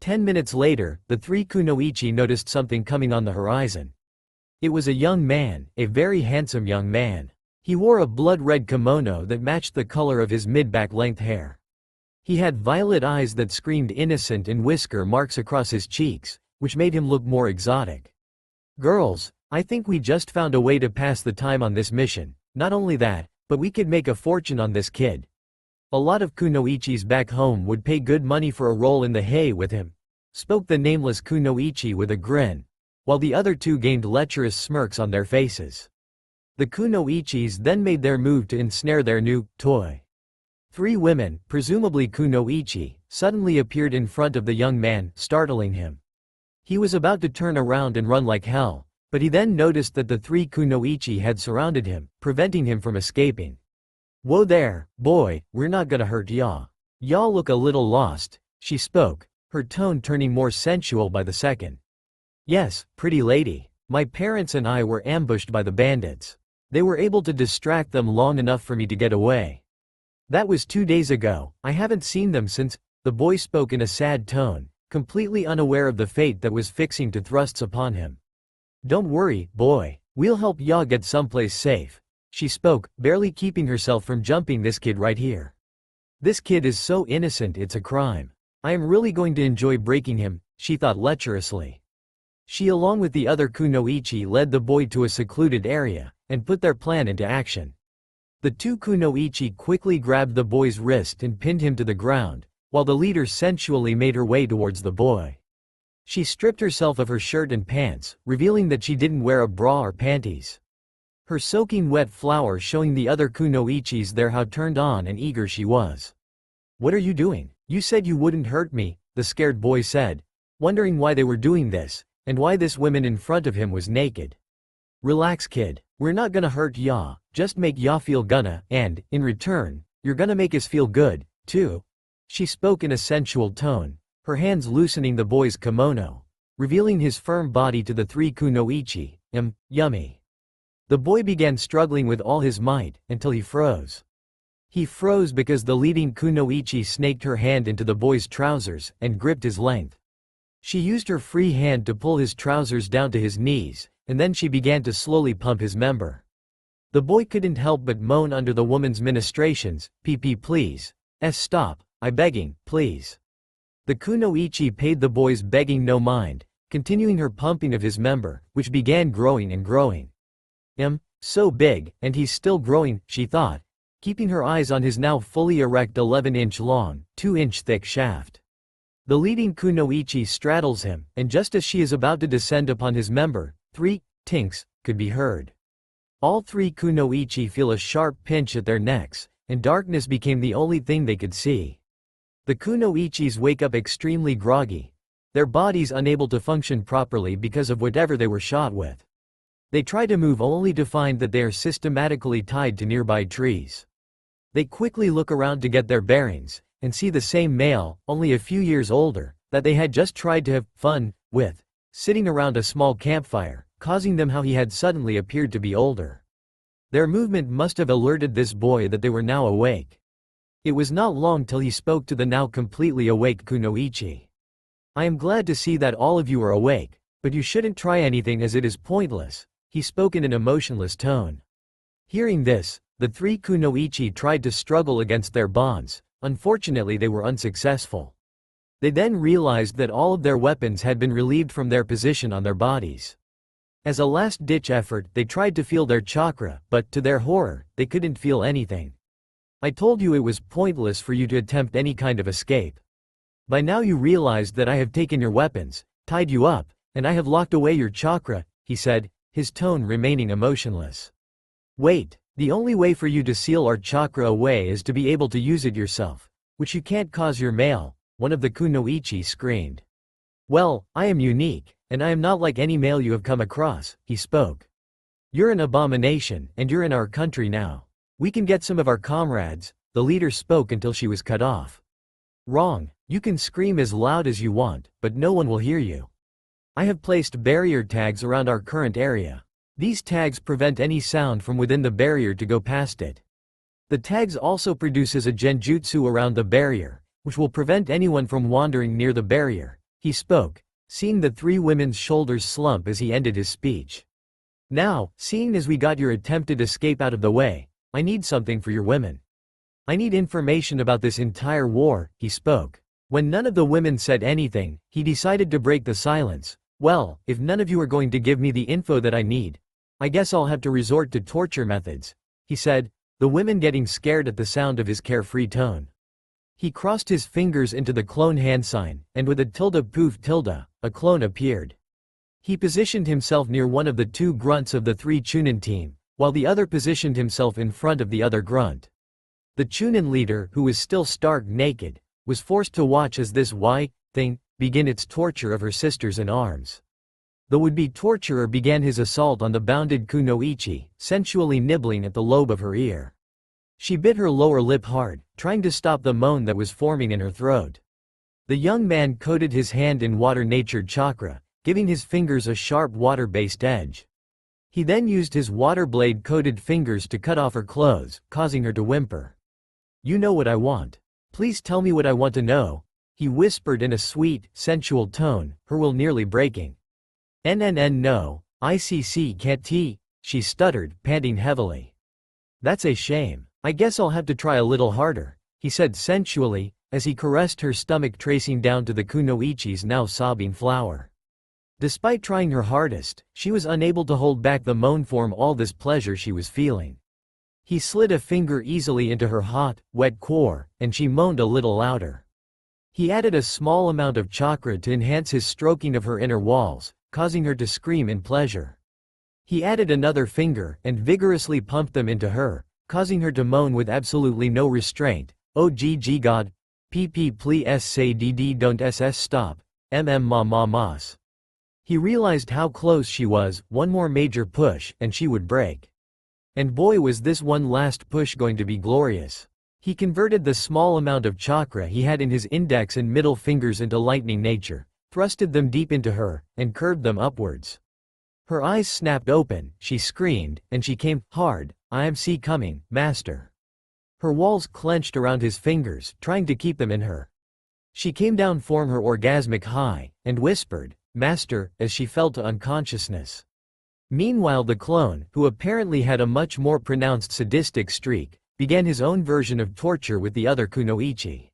S1: 10 minutes later, the 3 kunoichi noticed something coming on the horizon. It was a young man, a very handsome young man. He wore a blood-red kimono that matched the color of his mid-back length hair. He had violet eyes that screamed innocent and whisker marks across his cheeks, which made him look more exotic. Girls, I think we just found a way to pass the time on this mission. Not only that, but we could make a fortune on this kid. A lot of kunoichis back home would pay good money for a roll in the hay with him, spoke the nameless kunoichi with a grin, while the other 2 gained lecherous smirks on their faces. The kunoichis then made their move to ensnare their new toy. 3 women, presumably kunoichi, suddenly appeared in front of the young man, startling him. He was about to turn around and run like hell, but he then noticed that the 3 kunoichi had surrounded him, preventing him from escaping. Whoa there, boy, we're not gonna hurt ya. Y'all look a little lost, she spoke, her tone turning more sensual by the second. Yes, pretty lady. My parents and I were ambushed by the bandits. They were able to distract them long enough for me to get away. That was 2 days ago. I haven't seen them since. The boy spoke in a sad tone, completely unaware of the fate that was fixing to thrust upon him. Don't worry, boy. We'll help ya get someplace safe. She spoke, barely keeping herself from jumping this kid right here. This kid is so innocent it's a crime. I am really going to enjoy breaking him, she thought lecherously. She along with the other kunoichi led the boy to a secluded area, and put their plan into action. The 2 kunoichi quickly grabbed the boy's wrist and pinned him to the ground, while the leader sensually made her way towards the boy. She stripped herself of her shirt and pants, revealing that she didn't wear a bra or panties. Her soaking wet flower showing the other kunoichis there how turned on and eager she was. What are you doing? You said you wouldn't hurt me, the scared boy said, wondering why they were doing this, and why this woman in front of him was naked. Relax kid, we're not gonna hurt ya, just make ya feel gonna, and, in return, you're gonna make us feel good, too. She spoke in a sensual tone, her hands loosening the boy's kimono, revealing his firm body to the 3 kunoichi. Yummy. The boy began struggling with all his might, until he froze. He froze because the leading kunoichi snaked her hand into the boy's trousers, and gripped his length. She used her free hand to pull his trousers down to his knees, and then she began to slowly pump his member. The boy couldn't help but moan under the woman's ministrations, "Pee please. Stop, I begging, please." The kunoichi paid the boy's begging no mind, continuing her pumping of his member, which began growing and growing. So big, and he's still growing, she thought, keeping her eyes on his now fully erect 11-inch long, 2-inch thick shaft. The leading kunoichi straddles him, and just as she is about to descend upon his member, 3 tinks could be heard. All 3 kunoichi feel a sharp pinch at their necks, and darkness became the only thing they could see. The kunoichis wake up extremely groggy, their bodies unable to function properly because of whatever they were shot with. They try to move only to find that they are systematically tied to nearby trees. They quickly look around to get their bearings, and see the same male, only a few years older, that they had just tried to have fun with, sitting around a small campfire, causing them how he had suddenly appeared to be older. Their movement must have alerted this boy that they were now awake. It was not long till he spoke to the now completely awake Kunoichi. I am glad to see that all of you are awake, but you shouldn't try anything as it is pointless, he spoke in an emotionless tone. Hearing this, the three Kunoichi tried to struggle against their bonds. Unfortunately they were unsuccessful. They then realized that all of their weapons had been relieved from their position on their bodies. As a last-ditch effort, they tried to feel their chakra, but to their horror, they couldn't feel anything. I told you it was pointless for you to attempt any kind of escape. By now you realized that I have taken your weapons, tied you up, and I have locked away your chakra, he said, his tone remaining emotionless. Wait, the only way for you to seal our chakra away is to be able to use it yourself, which you can't cause your male, one of the Kunoichi screamed. Well, I am unique, and I am not like any male you have come across, he spoke. You're an abomination, and you're in our country now. We can get some of our comrades, the leader spoke until she was cut off. Wrong, you can scream as loud as you want, but no one will hear you. I have placed barrier tags around our current area. These tags prevent any sound from within the barrier to go past it. The tags also produces a genjutsu around the barrier, which will prevent anyone from wandering near the barrier, he spoke, seeing the three women's shoulders slump as he ended his speech. Now, seeing as we got your attempted escape out of the way, I need something for your women. I need information about this entire war, he spoke. When none of the women said anything, he decided to break the silence. Well, if none of you are going to give me the info that I need, I guess I'll have to resort to torture methods, he said, the women getting scared at the sound of his carefree tone. He crossed his fingers into the clone hand sign, and with a tilde, a clone appeared. He positioned himself near one of the two grunts of the three Chunin team, while the other positioned himself in front of the other grunt. The Chunin leader, who was still stark naked, was forced to watch as this thing begin its torture of her sisters in arms. The would-be torturer began his assault on the bounded Kunoichi, sensually nibbling at the lobe of her ear. She bit her lower lip hard, trying to stop the moan that was forming in her throat. The young man coated his hand in water-natured chakra, giving his fingers a sharp water-based edge. He then used his water blade-coated fingers to cut off her clothes, causing her to whimper. You know what I want. Please tell me what I want to know, he whispered in a sweet, sensual tone, her will nearly breaking. No, ICC can't t, she stuttered, panting heavily. That's a shame. I guess I'll have to try a little harder, he said sensually, as he caressed her stomach tracing down to the Kunoichi's now sobbing flower. Despite trying her hardest, she was unable to hold back the moan from all this pleasure she was feeling. He slid a finger easily into her hot, wet core, and she moaned a little louder. He added a small amount of chakra to enhance his stroking of her inner walls, causing her to scream in pleasure. He added another finger and vigorously pumped them into her, causing her to moan with absolutely no restraint. Oh gg god, pp please say dd don't ss stop, ma mas. He realized how close she was, one more major push, and she would break. And boy was this one last push going to be glorious. He converted the small amount of chakra he had in his index and middle fingers into lightning nature, thrusted them deep into her, and curved them upwards. Her eyes snapped open, she screamed, and she came hard. I am coming, master. Her walls clenched around his fingers, trying to keep them in her. She came down from her orgasmic high, and whispered, master, as she fell to unconsciousness. Meanwhile the clone, who apparently had a much more pronounced sadistic streak, began his own version of torture with the other Kunoichi.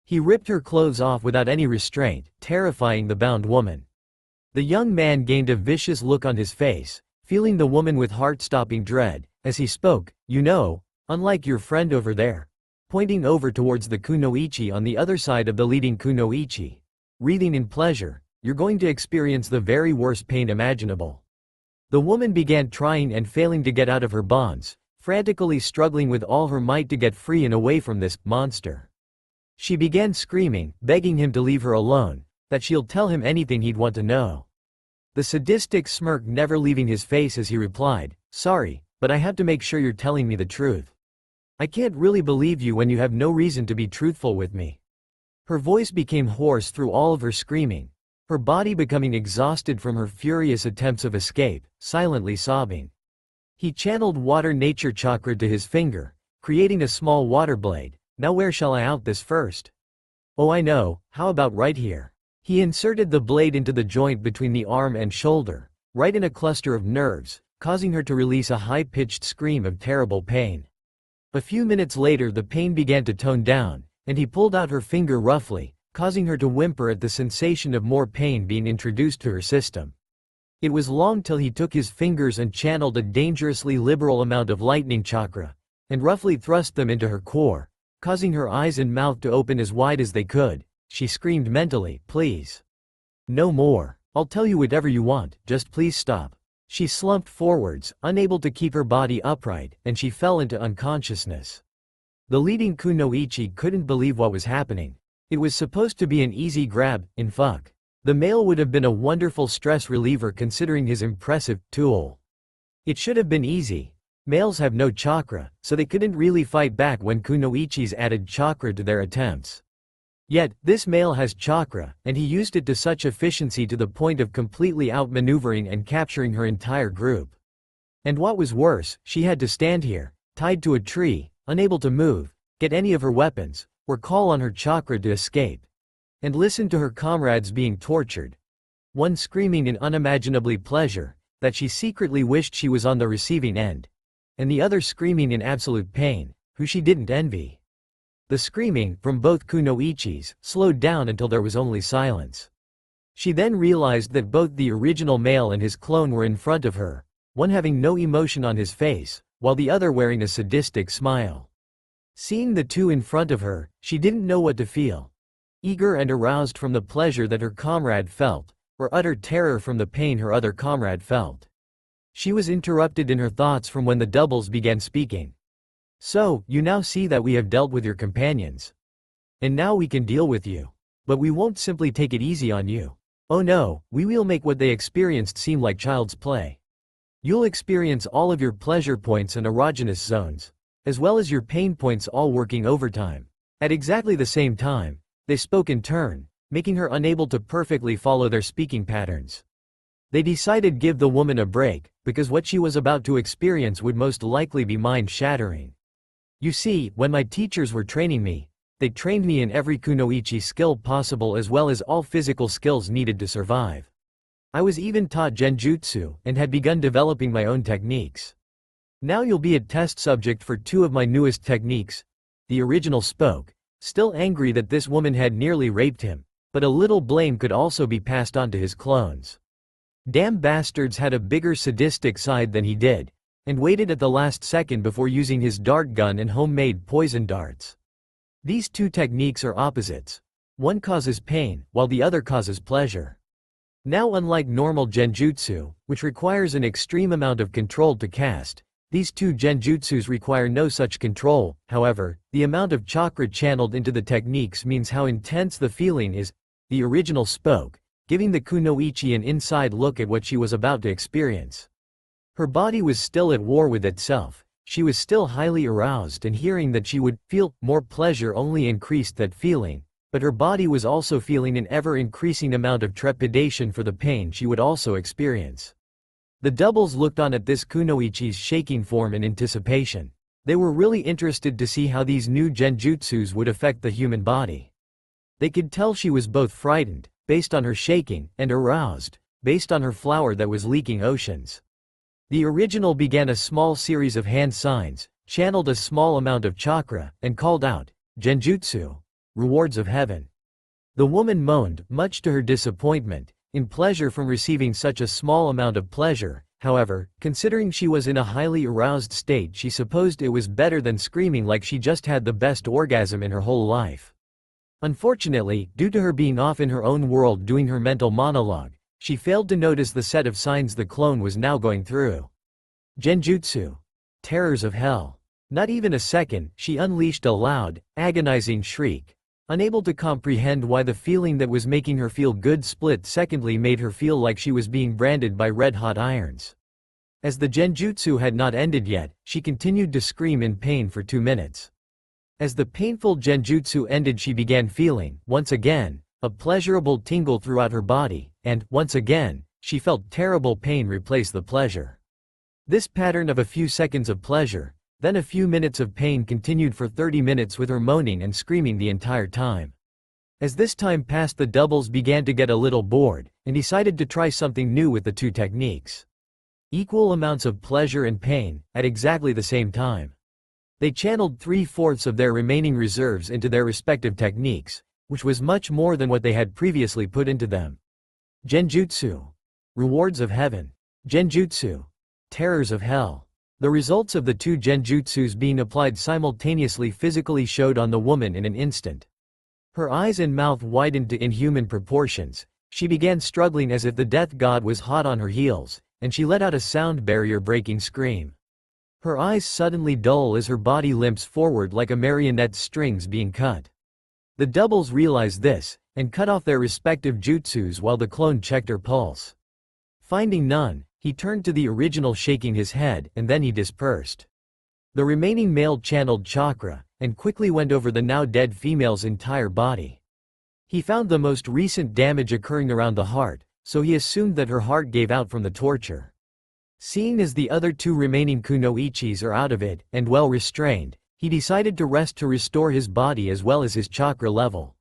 S1: He ripped her clothes off without any restraint, terrifying the bound woman. The young man gained a vicious look on his face, feeling the woman with heart-stopping dread, as he spoke, you know, unlike your friend over there, pointing over towards the Kunoichi on the other side of the leading Kunoichi. Wreathing in pleasure, you're going to experience the very worst pain imaginable. The woman began trying and failing to get out of her bonds, frantically struggling with all her might to get free and away from this monster. She began screaming, begging him to leave her alone, that she'll tell him anything he'd want to know. The sadistic smirk never leaving his face as he replied, sorry, but I have to make sure you're telling me the truth. I can't really believe you when you have no reason to be truthful with me. Her voice became hoarse through all of her screaming, her body becoming exhausted from her furious attempts of escape, silently sobbing. He channeled water nature chakra to his finger, creating a small water blade. Now where shall I out this first? Oh, I know, how about right here? He inserted the blade into the joint between the arm and shoulder, right in a cluster of nerves, causing her to release a high-pitched scream of terrible pain. A few minutes later the pain began to tone down, and he pulled out her finger roughly, causing her to whimper at the sensation of more pain being introduced to her system. It was long till he took his fingers and channeled a dangerously liberal amount of lightning chakra, and roughly thrust them into her core, causing her eyes and mouth to open as wide as they could. She screamed mentally, "Please. No more. I'll tell you whatever you want, just please stop." She slumped forwards, unable to keep her body upright, and she fell into unconsciousness. The leading kunoichi couldn't believe what was happening. It was supposed to be an easy grab, in fuck. The male would have been a wonderful stress reliever considering his impressive tool. It should have been easy. Males have no chakra, so they couldn't really fight back when kunoichis added chakra to their attempts. Yet, this male has chakra, and he used it to such efficiency to the point of completely outmaneuvering and capturing her entire group. And what was worse, she had to stand here, tied to a tree, unable to move, get any of her weapons, or call on her chakra to escape. And listen to her comrades being tortured. One screaming in unimaginably pleasure, that she secretly wished she was on the receiving end. And the other screaming in absolute pain, who she didn't envy. The screaming, from both kunoichis, slowed down until there was only silence. She then realized that both the original male and his clone were in front of her, one having no emotion on his face, while the other wearing a sadistic smile. Seeing the two in front of her, she didn't know what to feel. Eager and aroused from the pleasure that her comrade felt, or utter terror from the pain her other comrade felt. She was interrupted in her thoughts from when the doubles began speaking. "So, you now see that we have dealt with your companions. And now we can deal with you. But we won't simply take it easy on you. Oh no, we will make what they experienced seem like child's play. You'll experience all of your pleasure points and erogenous zones, as well as your pain points all working overtime." At exactly the same time, they spoke in turn, making her unable to perfectly follow their speaking patterns. They decided give the woman a break, because what she was about to experience would most likely be mind-shattering. "You see, when my teachers were training me, they trained me in every kunoichi skill possible as well as all physical skills needed to survive. I was even taught genjutsu and had begun developing my own techniques. Now you'll be a test subject for two of my newest techniques." The original spoke, still angry that this woman had nearly raped him, but a little blame could also be passed on to his clones. Damn bastards had a bigger sadistic side than he did, and waited at the last second before using his dart gun and homemade poison darts. These two techniques are opposites. One causes pain, while the other causes pleasure. Now, unlike normal genjutsu, which requires an extreme amount of control to cast, these two genjutsus require no such control. However, the amount of chakra channeled into the techniques means how intense the feeling is. The original spoke, giving the kunoichi an inside look at what she was about to experience. Her body was still at war with itself. She was still highly aroused, and hearing that she would feel more pleasure only increased that feeling, but her body was also feeling an ever-increasing amount of trepidation for the pain she would also experience. The doubles looked on at this kunoichi's shaking form in anticipation. They were really interested to see how these new genjutsus would affect the human body. They could tell she was both frightened, based on her shaking, and aroused, based on her flower that was leaking oceans. The original began a small series of hand signs, channeled a small amount of chakra, and called out, "Genjutsu, rewards of heaven." The woman moaned, much to her disappointment, in pleasure from receiving such a small amount of pleasure. However, considering she was in a highly aroused state, she supposed it was better than screaming like she just had the best orgasm in her whole life. Unfortunately, due to her being off in her own world doing her mental monologue, she failed to notice the set of signs the clone was now going through. Genjutsu. Terrors of hell. Not even a second, she unleashed a loud, agonizing shriek, unable to comprehend why the feeling that was making her feel good split-secondly made her feel like she was being branded by red-hot irons. As the genjutsu had not ended yet, she continued to scream in pain for 2 minutes. As the painful genjutsu ended, she began feeling, once again, a pleasurable tingle throughout her body, and, once again, she felt terrible pain replace the pleasure. This pattern of a few seconds of pleasure, then a few minutes of pain continued for 30 minutes with her moaning and screaming the entire time. As this time passed, the doubles began to get a little bored, and decided to try something new with the two techniques. Equal amounts of pleasure and pain, at exactly the same time. They channeled 3/4 of their remaining reserves into their respective techniques, which was much more than what they had previously put into them. Genjutsu. Rewards of heaven. Genjutsu. Terrors of hell. The results of the two genjutsus being applied simultaneously physically showed on the woman in an instant. Her eyes and mouth widened to inhuman proportions. She began struggling as if the death god was hot on her heels, and she let out a sound barrier-breaking scream. Her eyes suddenly dull as her body limps forward like a marionette's strings being cut. The doubles realized this, and cut off their respective jutsus while the clone checked her pulse. Finding none, he turned to the original, shaking his head, and then he dispersed. The remaining male channeled chakra, and quickly went over the now dead female's entire body. He found the most recent damage occurring around the heart, so he assumed that her heart gave out from the torture. Seeing as the other two remaining kunoichis are out of it, and well restrained, he decided to rest to restore his body as well as his chakra level.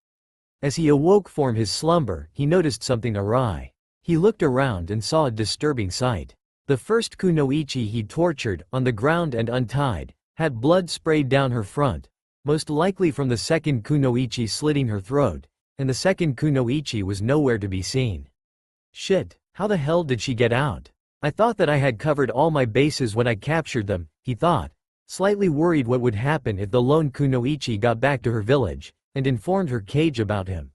S1: As he awoke from his slumber, he noticed something awry. He looked around and saw a disturbing sight. The first kunoichi he tortured, on the ground and untied, had blood sprayed down her front, most likely from the second kunoichi slitting her throat, and the second kunoichi was nowhere to be seen. Shit, how the hell did she get out? I thought that I had covered all my bases when I captured them, he thought, slightly worried what would happen if the lone kunoichi got back to her village, and informed her cage about him.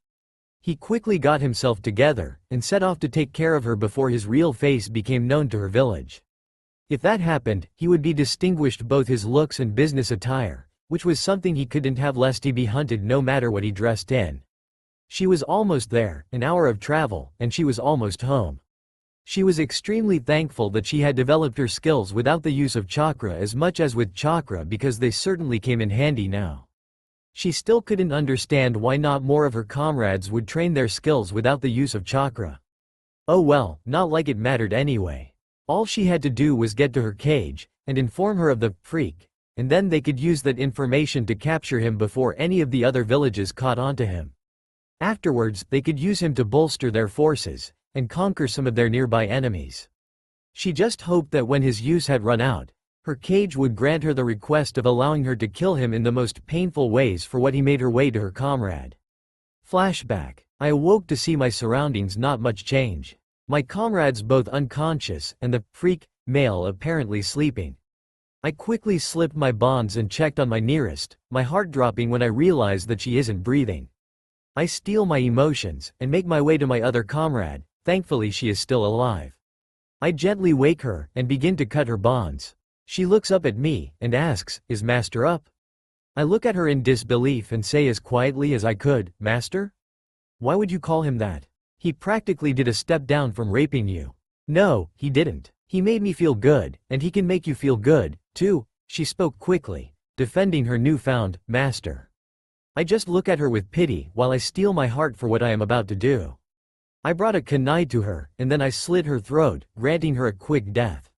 S1: He quickly got himself together, and set off to take care of her before his real face became known to her village. If that happened, he would be distinguished both his looks and business attire, which was something he couldn't have lest he be hunted no matter what he dressed in. She was almost there, an hour of travel, and she was almost home. She was extremely thankful that she had developed her skills without the use of chakra as much as with chakra, because they certainly came in handy now. She still couldn't understand why not more of her comrades would train their skills without the use of chakra. Oh well, not like it mattered anyway. All she had to do was get to her cage, and inform her of the freak, and then they could use that information to capture him before any of the other villages caught on to him. Afterwards, they could use him to bolster their forces, and conquer some of their nearby enemies. She just hoped that when his use had run out, her cage would grant her the request of allowing her to kill him in the most painful ways for what he made her way to her comrade. Flashback. I awoke to see my surroundings not much change. My comrades both unconscious, and the freak male apparently sleeping. I quickly slipped my bonds and checked on my nearest, my heart dropping when I realized that she isn't breathing. I steel my emotions, and make my way to my other comrade. Thankfully she is still alive. I gently wake her, and begin to cut her bonds. She looks up at me, and asks, "Is Master up?" I look at her in disbelief and say as quietly as I could, "Master? Why would you call him that? He practically did a step down from raping you." "No, he didn't. He made me feel good, and he can make you feel good, too," she spoke quickly, defending her newfound master. I just look at her with pity while I steel my heart for what I am about to do. I brought a kunai to her, and then I slit her throat, granting her a quick death.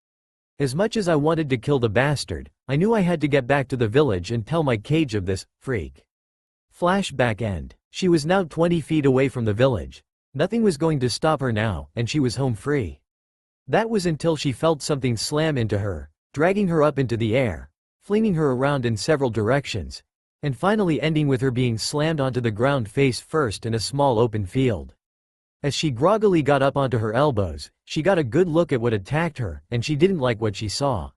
S1: As much as I wanted to kill the bastard, I knew I had to get back to the village and tell my cage of this freak. Flashback end. She was now 20 feet away from the village. Nothing was going to stop her now, and she was home free. That was until she felt something slam into her, dragging her up into the air, flinging her around in several directions, and finally ending with her being slammed onto the ground face first in a small open field. As she groggily got up onto her elbows, she got a good look at what attacked her, and she didn't like what she saw.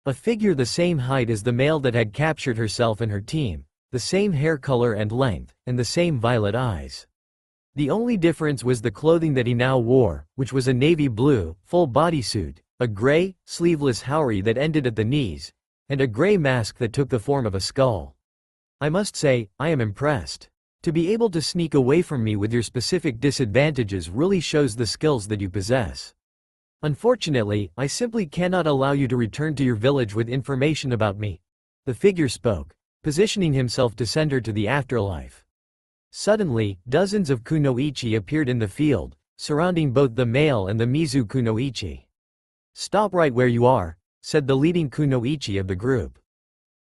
S1: A figure the same height as the male that had captured herself and her team, the same hair color and length, and the same violet eyes. The only difference was the clothing that he now wore, which was a navy blue, full bodysuit, a gray, sleeveless haori that ended at the knees, and a gray mask that took the form of a skull. I must say, I am impressed. To be able to sneak away from me with your specific disadvantages really shows the skills that you possess. Unfortunately, I simply cannot allow you to return to your village with information about me. The figure spoke, positioning himself to send her to the afterlife. Suddenly, dozens of kunoichi appeared in the field, surrounding both the male and the Mizu kunoichi. "Stop right where you are," said the leading kunoichi of the group.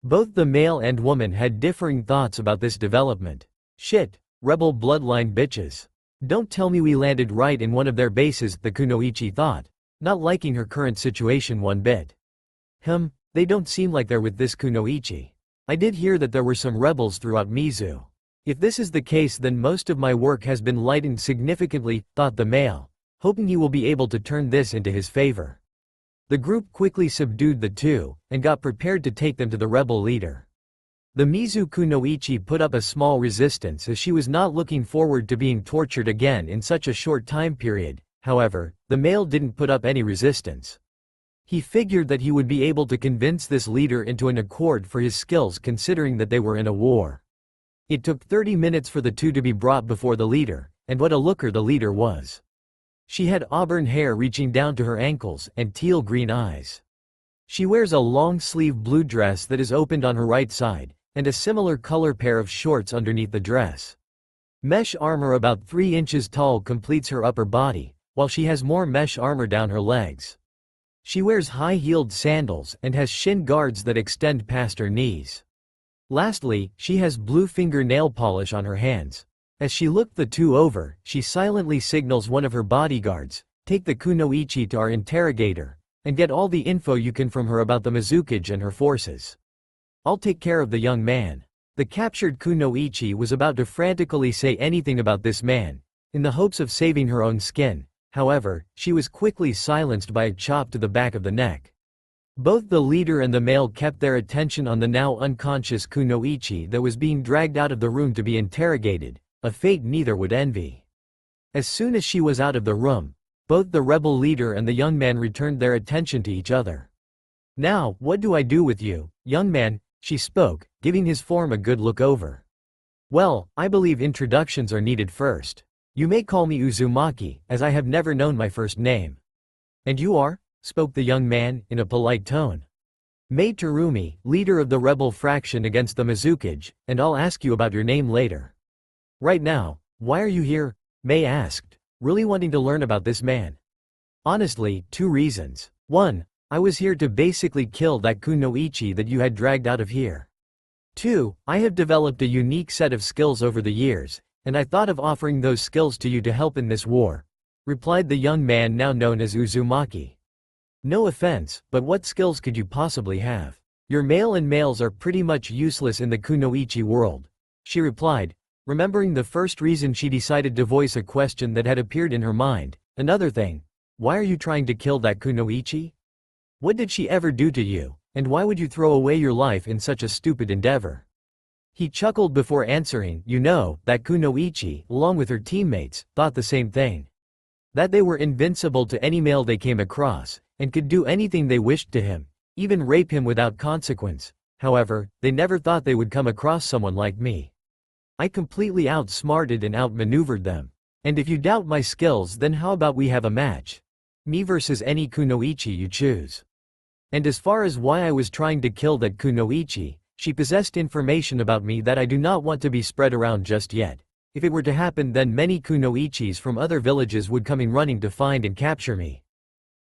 S1: Both the male and woman had differing thoughts about this development. Shit, rebel bloodline bitches. Don't tell me we landed right in one of their bases, the kunoichi thought, not liking her current situation one bit. They don't seem like they're with this kunoichi. I did hear that there were some rebels throughout Mizu. If this is the case, then most of my work has been lightened significantly, thought the male, hoping he will be able to turn this into his favor. The group quickly subdued the two, and got prepared to take them to the rebel leader. The Mizu kunoichi put up a small resistance as she was not looking forward to being tortured again in such a short time period. However, the male didn't put up any resistance. He figured that he would be able to convince this leader into an accord for his skills, considering that they were in a war. It took 30 minutes for the two to be brought before the leader, and what a looker the leader was. She had auburn hair reaching down to her ankles and teal-green eyes. She wears a long-sleeve blue dress that is opened on her right side, and a similar color pair of shorts underneath the dress. Mesh armor about 3 inches tall completes her upper body, while she has more mesh armor down her legs. She wears high-heeled sandals and has shin guards that extend past her knees. Lastly, she has blue fingernail polish on her hands. As she looked the two over, she silently signals one of her bodyguards, "Take the kunoichi to our interrogator, and get all the info you can from her about the Mizukage and her forces. I'll take care of the young man." The captured kunoichi was about to frantically say anything about this man, in the hopes of saving her own skin. However, she was quickly silenced by a chop to the back of the neck. Both the leader and the male kept their attention on the now unconscious kunoichi that was being dragged out of the room to be interrogated, a fate neither would envy. As soon as she was out of the room, both the rebel leader and the young man returned their attention to each other. "Now, what do I do with you, young man?" she spoke, giving his form a good look over. "Well, I believe introductions are needed first. You may call me Uzumaki, as I have never known my first name." "And you are?" spoke the young man, in a polite tone. "Mei Terumi, leader of the rebel fraction against the Mizukage, and I'll ask you about your name later." "Right now, why are you here?" Mei asked, really wanting to learn about this man. "Honestly, 2 reasons. 1. I was here to basically kill that kunoichi that you had dragged out of here. 2. I have developed a unique set of skills over the years, and I thought of offering those skills to you to help in this war," replied the young man now known as Uzumaki. "No offense, but what skills could you possibly have? Your male and males are pretty much useless in the kunoichi world," she replied, remembering the first reason she decided to voice a question that had appeared in her mind. "Another thing, why are you trying to kill that kunoichi? What did she ever do to you, and why would you throw away your life in such a stupid endeavor?" He chuckled before answering. "You know, that kunoichi, along with her teammates, thought the same thing. That they were invincible to any male they came across, and could do anything they wished to him, even rape him without consequence. However, they never thought they would come across someone like me. I completely outsmarted and outmaneuvered them. And if you doubt my skills, then how about we have a match? Me versus any kunoichi you choose. And as far as why I was trying to kill that kunoichi, she possessed information about me that I do not want to be spread around just yet. If it were to happen, then many kunoichis from other villages would come in running to find and capture me.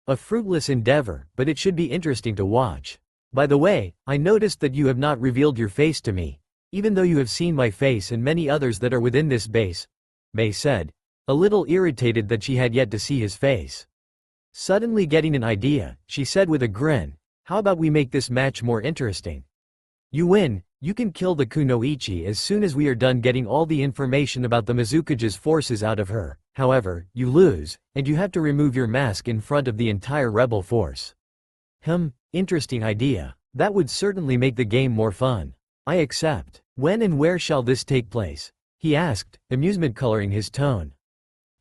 S1: A fruitless endeavor, but it should be interesting to watch. By the way, I noticed that you have not revealed your face to me, even though you have seen my face and many others that are within this base," Mei said, a little irritated that she had yet to see his face. Suddenly getting an idea, she said with a grin, "How about we make this match more interesting? You win, you can kill the kunoichi as soon as we are done getting all the information about the Mizukage's forces out of her. However, you lose, and you have to remove your mask in front of the entire rebel force." Interesting idea. That would certainly make the game more fun. I accept. "When and where shall this take place?" he asked, amusement coloring his tone.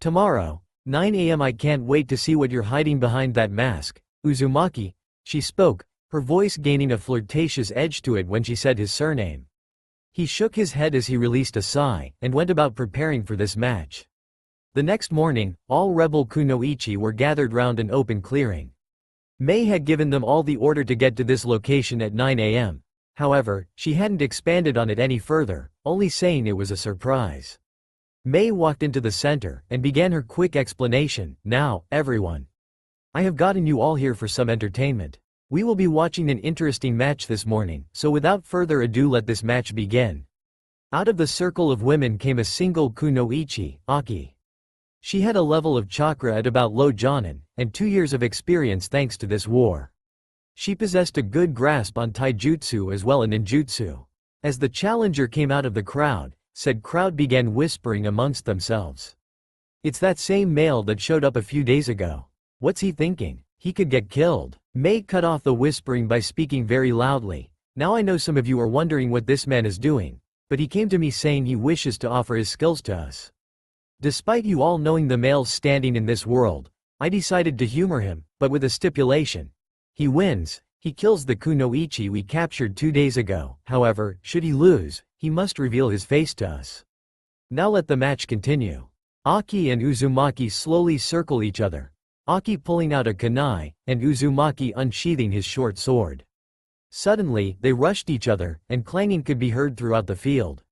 S1: "Tomorrow, 9 a.m. I can't wait to see what you're hiding behind that mask, Uzumaki," she spoke, her voice gaining a flirtatious edge to it when she said his surname. He shook his head as he released a sigh, and went about preparing for this match. The next morning, all rebel kunoichi were gathered round an open clearing. Mei had given them all the order to get to this location at 9 a.m. However, she hadn't expanded on it any further, only saying it was a surprise. Mei walked into the center, and began her quick explanation. "Now, everyone. I have gotten you all here for some entertainment. We will be watching an interesting match this morning, so without further ado let this match begin. Out of the circle of women came a single kunoichi, Aki. She had a level of chakra at about low Jonin, and 2 years of experience thanks to this war. She possessed a good grasp on taijutsu as well as ninjutsu. As the challenger came out of the crowd, said crowd began whispering amongst themselves. It's that same male that showed up a few days ago. What's he thinking? He could get killed. Mei cut off the whispering by speaking very loudly. Now I know some of you are wondering what this man is doing, but he came to me saying he wishes to offer his skills to us. Despite you all knowing the males standing in this world, I decided to humor him, but with a stipulation. He wins, he kills the kunoichi we captured 2 days ago. However, should he lose, he must reveal his face to us. Now let the match continue. Aki and Uzumaki slowly circle each other. Aki pulling out a kunai, and Uzumaki unsheathing his short sword. Suddenly, they rushed each other, and clanging could be heard throughout the field.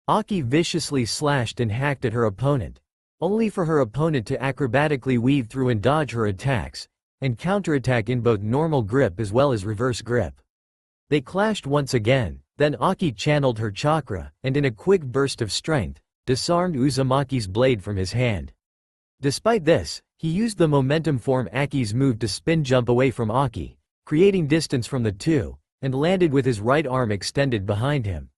S1: Aki viciously slashed and hacked at her opponent, only for her opponent to acrobatically weave through and dodge her attacks, and counterattack in both normal grip as well as reverse grip. They clashed once again, then Aki channeled her chakra, and in a quick burst of strength, disarmed Uzumaki's blade from his hand. Despite this, he used the momentum form Aki's move to spin jump away from Aki, creating distance from the two, and landed with his right arm extended behind him.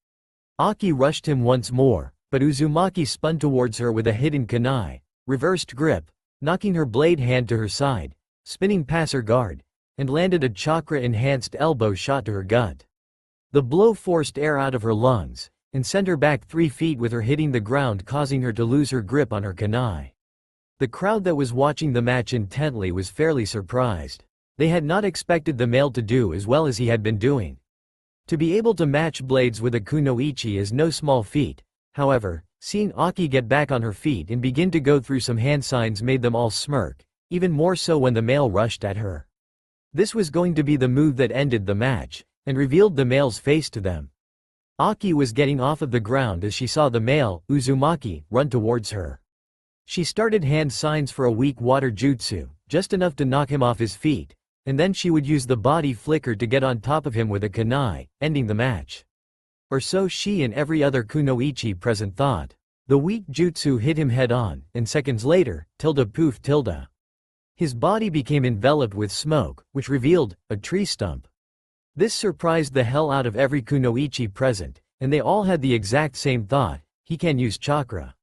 S1: Aki rushed him once more, but Uzumaki spun towards her with a hidden kunai, reversed grip, knocking her blade hand to her side, spinning past her guard, and landed a chakra-enhanced elbow shot to her gut. The blow forced air out of her lungs, and sent her back 3 feet with her hitting the ground causing her to lose her grip on her kunai. The crowd that was watching the match intently was fairly surprised. They had not expected the male to do as well as he had been doing. To be able to match blades with a kunoichi is no small feat. However, seeing Aki get back on her feet and begin to go through some hand signs made them all smirk, even more so when the male rushed at her. This was going to be the move that ended the match, and revealed the male's face to them. Aki was getting off of the ground as she saw the male, Uzumaki, run towards her. She started hand signs for a weak water jutsu, just enough to knock him off his feet, and then she would use the body flicker to get on top of him with a kunai, ending the match. Or so she and every other kunoichi present thought. The weak jutsu hit him head on, and seconds later, poof. His body became enveloped with smoke, which revealed a tree stump. This surprised the hell out of every kunoichi present, and they all had the exact same thought: he can use chakra.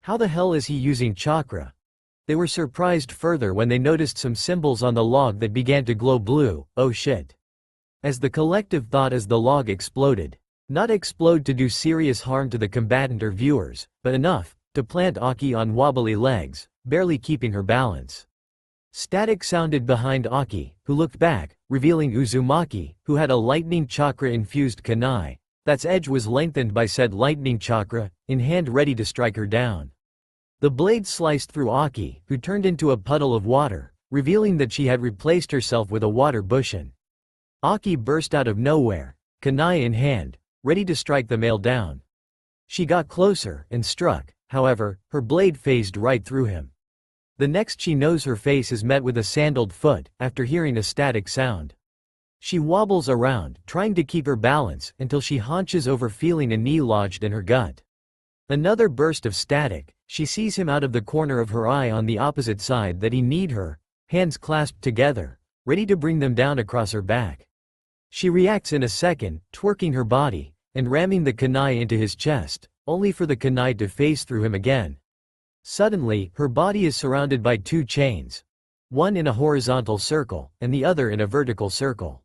S1: How the hell is he using chakra? They were surprised further when they noticed some symbols on the log that began to glow blue. Oh shit. As the collective thought as the log exploded. Not explode to do serious harm to the combatant or viewers, but enough to plant Aki on wobbly legs, barely keeping her balance. Static sounded behind Aki, who looked back, revealing Uzumaki, who had a lightning chakra-infused kunai. That's edge was lengthened by said lightning chakra, in hand ready to strike her down. The blade sliced through Aki, who turned into a puddle of water, revealing that she had replaced herself with a water bushin. Aki burst out of nowhere, kunai in hand, ready to strike the male down. She got closer, and struck, however, her blade phased right through him. The next she knows her face is met with a sandaled foot, after hearing a static sound. She wobbles around, trying to keep her balance, until she hunches over feeling a knee lodged in her gut. Another burst of static, she sees him out of the corner of her eye on the opposite side that he kneed her, hands clasped together, ready to bring them down across her back. She reacts in a second, twerking her body, and ramming the kunai into his chest, only for the kunai to phase through him again. Suddenly, her body is surrounded by 2 chains. One in a horizontal circle, and the other in a vertical circle.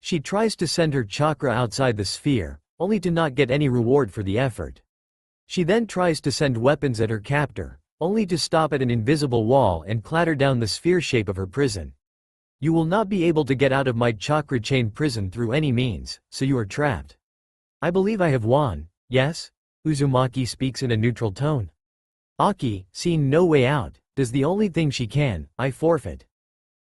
S1: She tries to send her chakra outside the sphere, only to not get any reward for the effort. She then tries to send weapons at her captor, only to stop at an invisible wall and clatter down the sphere shape of her prison. You will not be able to get out of my chakra chain prison through any means, so you are trapped. I believe I have won, yes? Uzumaki speaks in a neutral tone. Aki, seeing no way out, does the only thing she can: I forfeit.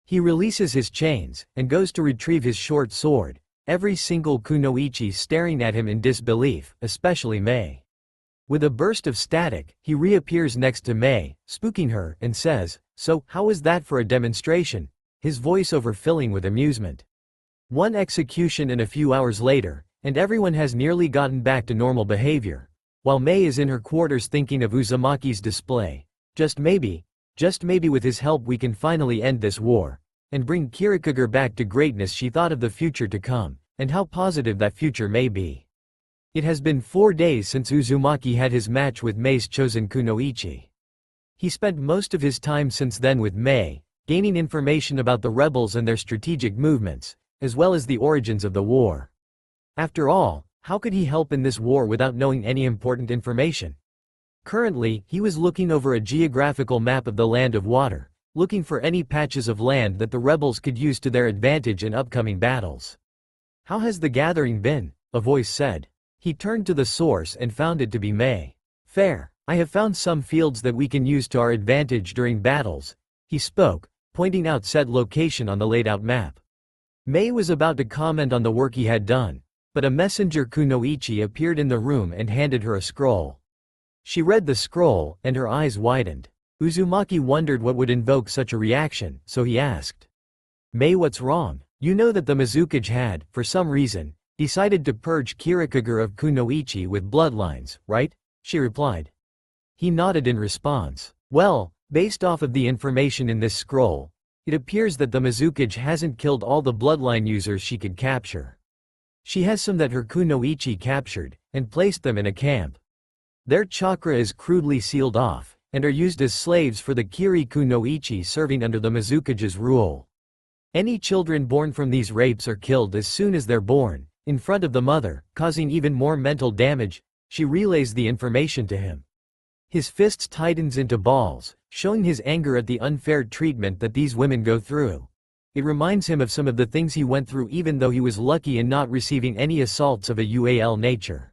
S1: He releases his chains, and goes to retrieve his short sword, every single kunoichi staring at him in disbelief, especially Mei. With a burst of static, he reappears next to Mei, spooking her, and says, "So, how was that for a demonstration?" His voice overfilling with amusement. One execution and a few hours later, and everyone has nearly gotten back to normal behavior. While Mei is in her quarters thinking of Uzumaki's display. Just maybe with his help we can finally end this war, and bring Kirikuger back to greatness. She thought of the future to come, and how positive that future may be. It has been 4 days since Uzumaki had his match with Mei's chosen kunoichi. He spent most of his time since then with Mei, gaining information about the rebels and their strategic movements, as well as the origins of the war. After all, how could he help in this war without knowing any important information? Currently, he was looking over a geographical map of the Land of Water, looking for any patches of land that the rebels could use to their advantage in upcoming battles. "How has the gathering been?" a voice said. He turned to the source and found it to be Mei. "Fair. I have found some fields that we can use to our advantage during battles," he spoke, pointing out said location on the laid-out map. Mei was about to comment on the work he had done, but a messenger kunoichi appeared in the room and handed her a scroll. She read the scroll, and her eyes widened. Uzumaki wondered what would invoke such a reaction, so he asked, "Mei, what's wrong? You know that the Mizukage had, for some reason, decided to purge Kirikuger of kunoichi with bloodlines, right?" she replied. He nodded in response. "Well, based off of the information in this scroll, it appears that the Mizukage hasn't killed all the bloodline users she could capture. She has some that her kunoichi captured, and placed them in a camp. Their chakra is crudely sealed off, and are used as slaves for the Kiri kunoichi serving under the Mizukage's rule. Any children born from these rapes are killed as soon as they're born, in front of the mother, causing even more mental damage." She relays the information to him. His fists tightens into balls, showing his anger at the unfair treatment that these women go through. It reminds him of some of the things he went through even though he was lucky in not receiving any assaults of a UAL nature.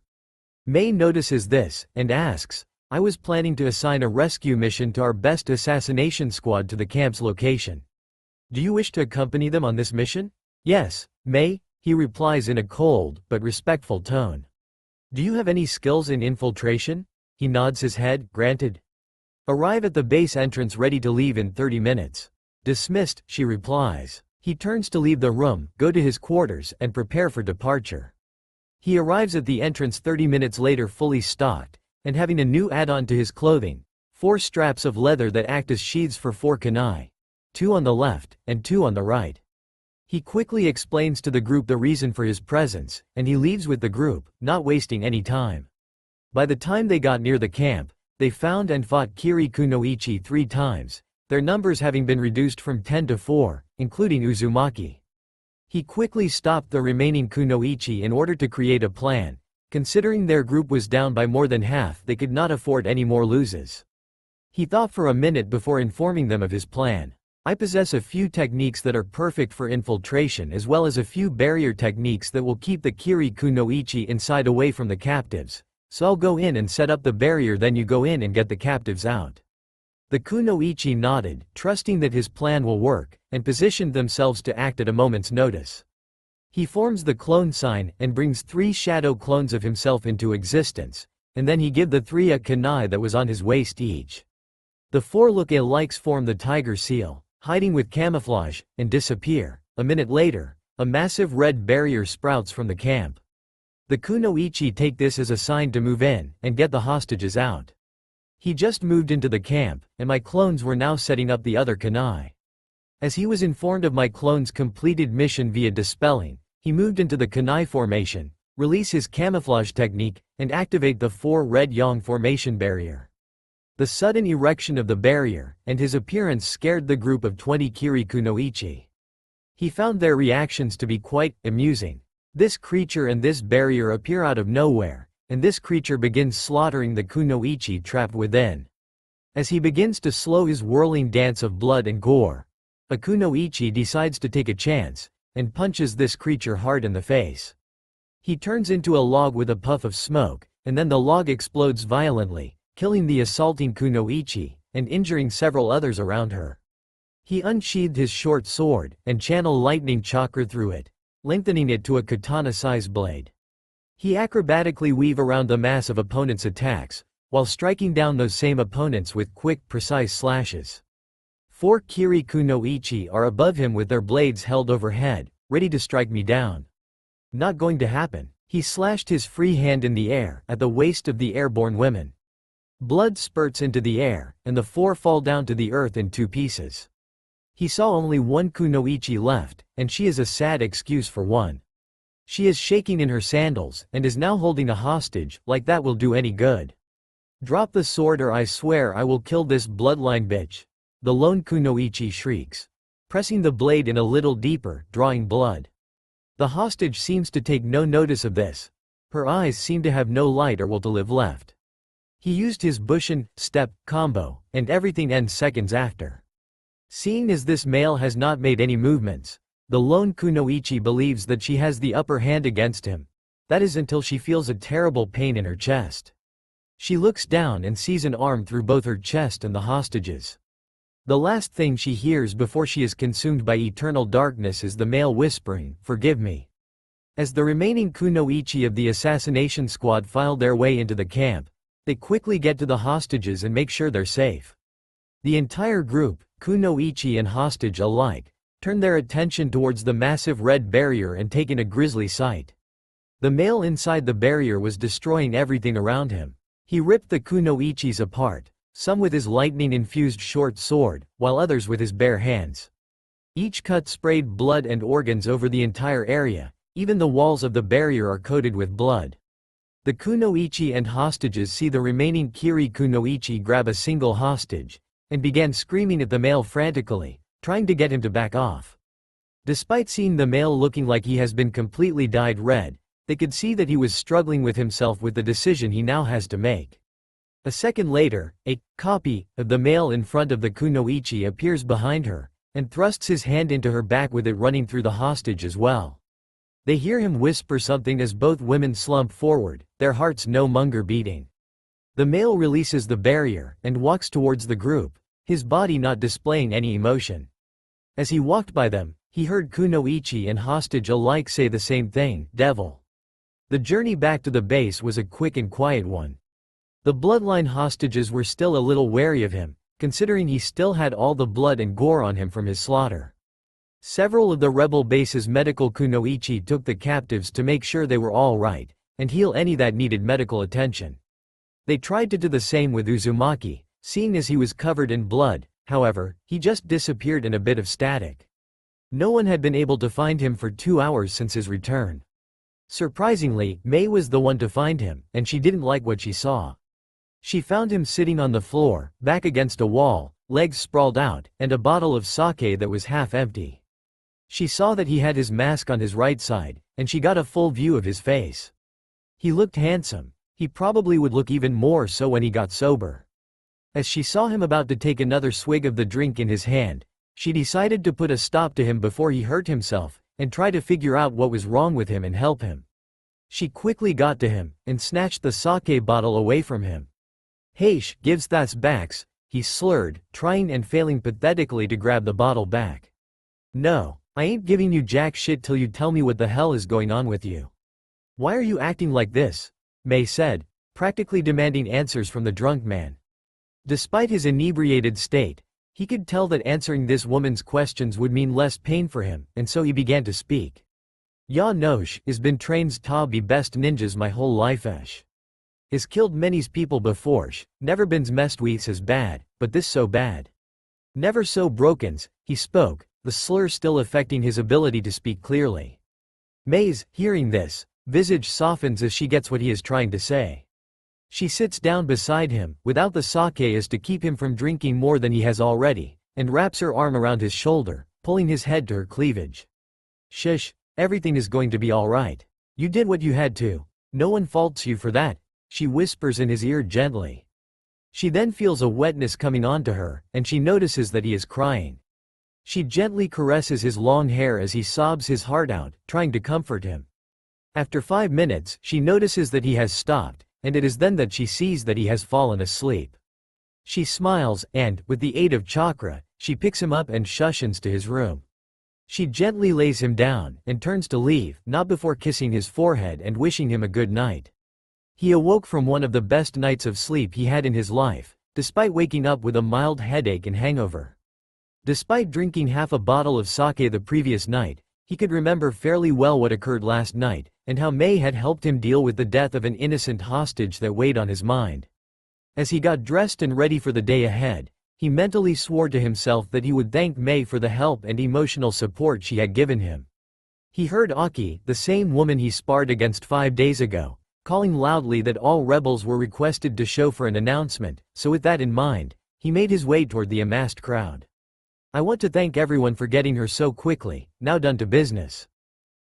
S1: Mei notices this, and asks, "I was planning to assign a rescue mission to our best assassination squad to the camp's location. Do you wish to accompany them on this mission?" "Yes, Mei," he replies in a cold, but respectful tone. "Do you have any skills in infiltration?" He nods his head, "Granted." "Arrive at the base entrance ready to leave in 30 minutes. "Dismissed," she replies. He turns to leave the room, go to his quarters, and prepare for departure. He arrives at the entrance 30 minutes later fully stocked, and having a new add-on to his clothing, 4 straps of leather that act as sheaths for 4 kunai. 2 on the left, and 2 on the right. He quickly explains to the group the reason for his presence, and he leaves with the group, not wasting any time. By the time they got near the camp, they found and fought Kiri kunoichi 3 times, their numbers having been reduced from 10 to 4, including Uzumaki. He quickly stopped the remaining kunoichi in order to create a plan. Considering their group was down by more than half, they could not afford any more losses. He thought for a minute before informing them of his plan. "I possess a few techniques that are perfect for infiltration as well as a few barrier techniques that will keep the Kiri kunoichi inside away from the captives. So I'll go in and set up the barrier, then you go in and get the captives out." The kunoichi nodded, trusting that his plan will work, and positioned themselves to act at a moment's notice. He forms the clone sign and brings 3 shadow clones of himself into existence, and then he give the 3 a kunai that was on his waist each. The 4 look-alikes form the tiger seal, hiding with camouflage, and disappear. A minute later, a massive red barrier sprouts from the camp. The kunoichi take this as a sign to move in and get the hostages out. He just moved into the camp, and my clones were now setting up the other kunai. As he was informed of my clone's completed mission via dispelling, he moved into the kunai formation, release his camouflage technique, and activate the 4 red yang formation barrier. The sudden erection of the barrier, and his appearance scared the group of 20 Kiri kunoichi. He found their reactions to be quite amusing. This creature and this barrier appear out of nowhere, and this creature begins slaughtering the kunoichi trapped within. As he begins to slow his whirling dance of blood and gore, a kunoichi decides to take a chance, and punches this creature hard in the face. He turns into a log with a puff of smoke, and then the log explodes violently, killing the assaulting kunoichi, and injuring several others around her. He unsheathed his short sword, and channeled lightning chakra through it, lengthening it to a katana-sized blade. He acrobatically weave around the mass of opponents' attacks, while striking down those same opponents with quick, precise slashes. 4 Kiri kunoichi are above him with their blades held overhead, ready to strike me down. Not going to happen. He slashed his free hand in the air at the waist of the airborne women. Blood spurts into the air, and the four fall down to the earth in 2 pieces. He saw only one kunoichi left, and she is a sad excuse for one. She is shaking in her sandals, and is now holding a hostage, like that will do any good. Drop the sword or I swear I will kill this bloodline bitch. The lone kunoichi shrieks, pressing the blade in a little deeper, drawing blood. The hostage seems to take no notice of this. Her eyes seem to have no light or will to live left. He used his Bushin step combo, and everything ends seconds after. Seeing as this male has not made any movements, the lone kunoichi believes that she has the upper hand against him. That is until she feels a terrible pain in her chest. She looks down and sees an arm through both her chest and the hostages. The last thing she hears before she is consumed by eternal darkness is the male whispering, "Forgive me." As the remaining kunoichi of the assassination squad file their way into the camp, they quickly get to the hostages and make sure they're safe. The entire group, kunoichi and hostage alike, turn their attention towards the massive red barrier and take in a grisly sight. The male inside the barrier was destroying everything around him. He ripped the kunoichis apart, some with his lightning-infused short sword, while others with his bare hands. Each cut sprayed blood and organs over the entire area. Even the walls of the barrier are coated with blood. The kunoichi and hostages see the remaining Kiri kunoichi grab a single hostage, and began screaming at the male frantically, trying to get him to back off. Despite seeing the male looking like he has been completely dyed red, they could see that he was struggling with himself with the decision he now has to make. A second later, a copy of the male in front of the kunoichi appears behind her, and thrusts his hand into her back with it running through the hostage as well. They hear him whisper something as both women slump forward, their hearts no longer beating. The male releases the barrier, and walks towards the group, his body not displaying any emotion. As he walked by them, he heard kunoichi and hostage alike say the same thing, "Devil." The journey back to the base was a quick and quiet one. The bloodline hostages were still a little wary of him, considering he still had all the blood and gore on him from his slaughter. Several of the rebel base's medical kunoichi took the captives to make sure they were all right, and heal any that needed medical attention. They tried to do the same with Uzumaki, seeing as he was covered in blood. However, he just disappeared in a bit of static. No one had been able to find him for 2 hours since his return. Surprisingly, Mei was the one to find him, and she didn't like what she saw. She found him sitting on the floor, back against a wall, legs sprawled out, and a bottle of sake that was half empty. She saw that he had his mask on his right side, and she got a full view of his face. He looked handsome. He probably would look even more so when he got sober. As she saw him about to take another swig of the drink in his hand, she decided to put a stop to him before he hurt himself, and try to figure out what was wrong with him and help him. She quickly got to him, and snatched the sake bottle away from him. "Heish, gives that's backs," he slurred, trying and failing pathetically to grab the bottle back. "No, I ain't giving you jack shit till you tell me what the hell is going on with you. Why are you acting like this?" Mei said, practically demanding answers from the drunk man. Despite his inebriated state, he could tell that answering this woman's questions would mean less pain for him, and so he began to speak. "Ya nosh, is been trained ta be best ninjas my whole life-esh. Is killed many's people beforesh, never been's messed weeths as bad, but this so bad. Never so brokens," he spoke, the slur still affecting his ability to speak clearly. Mei's, hearing this, visage softens as she gets what he is trying to say. She sits down beside him, without the sake as to keep him from drinking more than he has already, and wraps her arm around his shoulder, pulling his head to her cleavage. "Shush, everything is going to be alright. You did what you had to. No one faults you for that," she whispers in his ear gently. She then feels a wetness coming onto her, and she notices that he is crying. She gently caresses his long hair as he sobs his heart out, trying to comfort him. After 5 minutes, she notices that he has stopped, and it is then that she sees that he has fallen asleep. She smiles, and, with the aid of chakra, she picks him up and shushens to his room. She gently lays him down, and turns to leave, not before kissing his forehead and wishing him a good night. He awoke from one of the best nights of sleep he had in his life, despite waking up with a mild headache and hangover. Despite drinking half a bottle of sake the previous night, He could remember fairly well what occurred last night, and how Mei had helped him deal with the death of an innocent hostage that weighed on his mind. As he got dressed and ready for the day ahead, he mentally swore to himself that he would thank Mei for the help and emotional support she had given him. He heard Aki, the same woman he sparred against 5 days ago, calling loudly that all rebels were requested to show for an announcement, so with that in mind, he made his way toward the amassed crowd. I want to thank everyone for getting her so quickly, now done to business.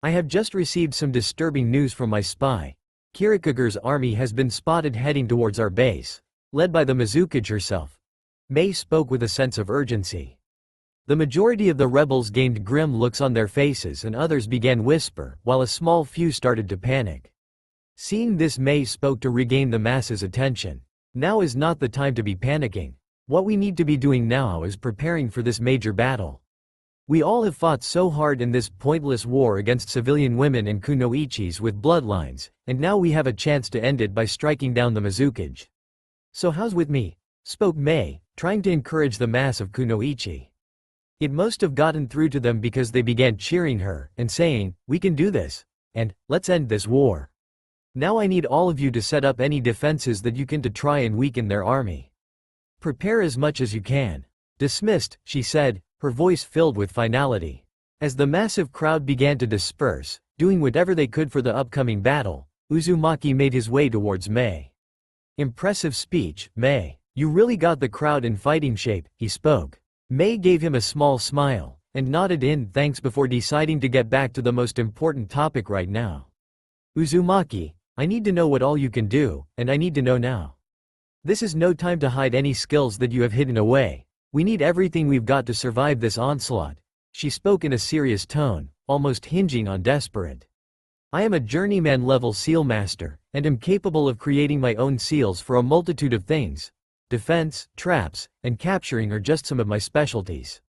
S1: I have just received some disturbing news from my spy. Kirikuger's army has been spotted heading towards our base, led by the Mizukage herself. Mei spoke with a sense of urgency. The majority of the rebels gained grim looks on their faces and others began whisper, while a small few started to panic. Seeing this, Mei spoke to regain the masses' attention. Now is not the time to be panicking. What we need to be doing now is preparing for this major battle. We all have fought so hard in this pointless war against civilian women and kunoichis with bloodlines, and now we have a chance to end it by striking down the Mizukage. So how's with me? Spoke Mei, trying to encourage the mass of kunoichi. It must have gotten through to them because they began cheering her and saying, "We can do this," and "Let's end this war." Now I need all of you to set up any defenses that you can to try and weaken their army. Prepare as much as you can. Dismissed, she said, her voice filled with finality. As the massive crowd began to disperse, doing whatever they could for the upcoming battle, Uzumaki made his way towards Mei. Impressive speech, Mei. You really got the crowd in fighting shape, he spoke. Mei gave him a small smile, and nodded in thanks before deciding to get back to the most important topic right now. Uzumaki, I need to know what all you can do, and I need to know now. This is no time to hide any skills that you have hidden away. We need everything we've got to survive this onslaught. She spoke in a serious tone, almost hinging on desperate. I am a journeyman-level seal master, and am capable of creating my own seals for a multitude of things. Defense, traps, and capturing are just some of my specialties.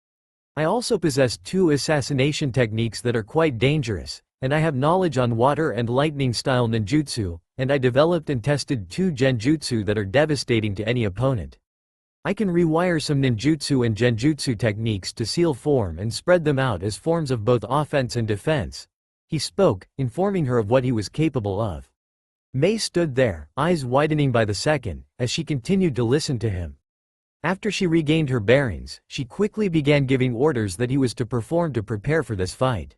S1: I also possess 2 assassination techniques that are quite dangerous, and I have knowledge on water and lightning-style ninjutsu, and I developed and tested 2 genjutsu that are devastating to any opponent. I can rewire some ninjutsu and genjutsu techniques to seal form and spread them out as forms of both offense and defense. He spoke, informing her of what he was capable of. Mei stood there, eyes widening by the second, as she continued to listen to him. After she regained her bearings, she quickly began giving orders that he was to perform to prepare for this fight.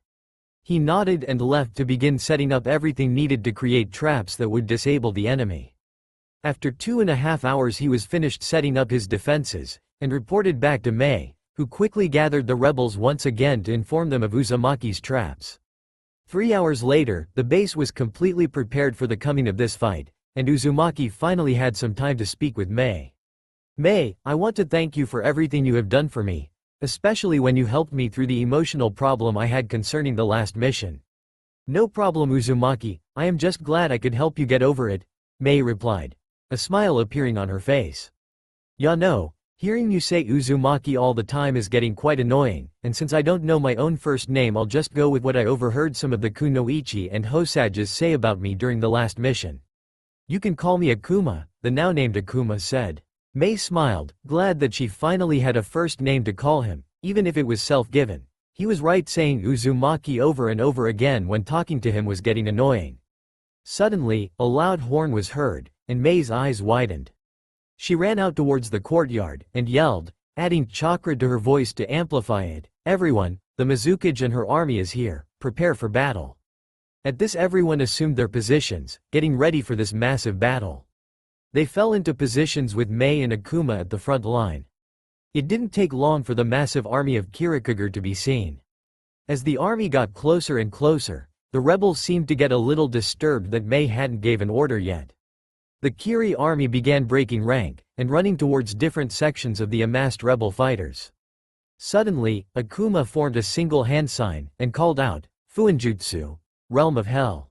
S1: He nodded and left to begin setting up everything needed to create traps that would disable the enemy. After 2.5 hours he was finished setting up his defenses, and reported back to Mei, who quickly gathered the rebels once again to inform them of Uzumaki's traps. 3 hours later, the base was completely prepared for the coming of this fight, and Uzumaki finally had some time to speak with Mei. Mei, I want to thank you for everything you have done for me, especially when you helped me through the emotional problem I had concerning the last mission. No problem, Uzumaki, I am just glad I could help you get over it, Mei replied, a smile appearing on her face. Ya no, hearing you say Uzumaki all the time is getting quite annoying, and since I don't know my own first name I'll just go with what I overheard some of the kunoichi and hosages say about me during the last mission. You can call me Akuma, the now named Akuma said. Mei smiled, glad that she finally had a first name to call him, even if it was self-given. He was right, saying Uzumaki over and over again when talking to him was getting annoying. Suddenly, a loud horn was heard, and Mei's eyes widened. She ran out towards the courtyard, and yelled, adding chakra to her voice to amplify it, "Everyone, the Mizukage and her army is here, prepare for battle." At this everyone assumed their positions, getting ready for this massive battle. They fell into positions with Mei and Akuma at the front line. It didn't take long for the massive army of Kirikuger to be seen. As the army got closer and closer, the rebels seemed to get a little disturbed that Mei hadn't gave an order yet. The Kiri army began breaking rank, and running towards different sections of the amassed rebel fighters. Suddenly, Akuma formed a single hand sign, and called out, "Fuinjutsu, realm of hell."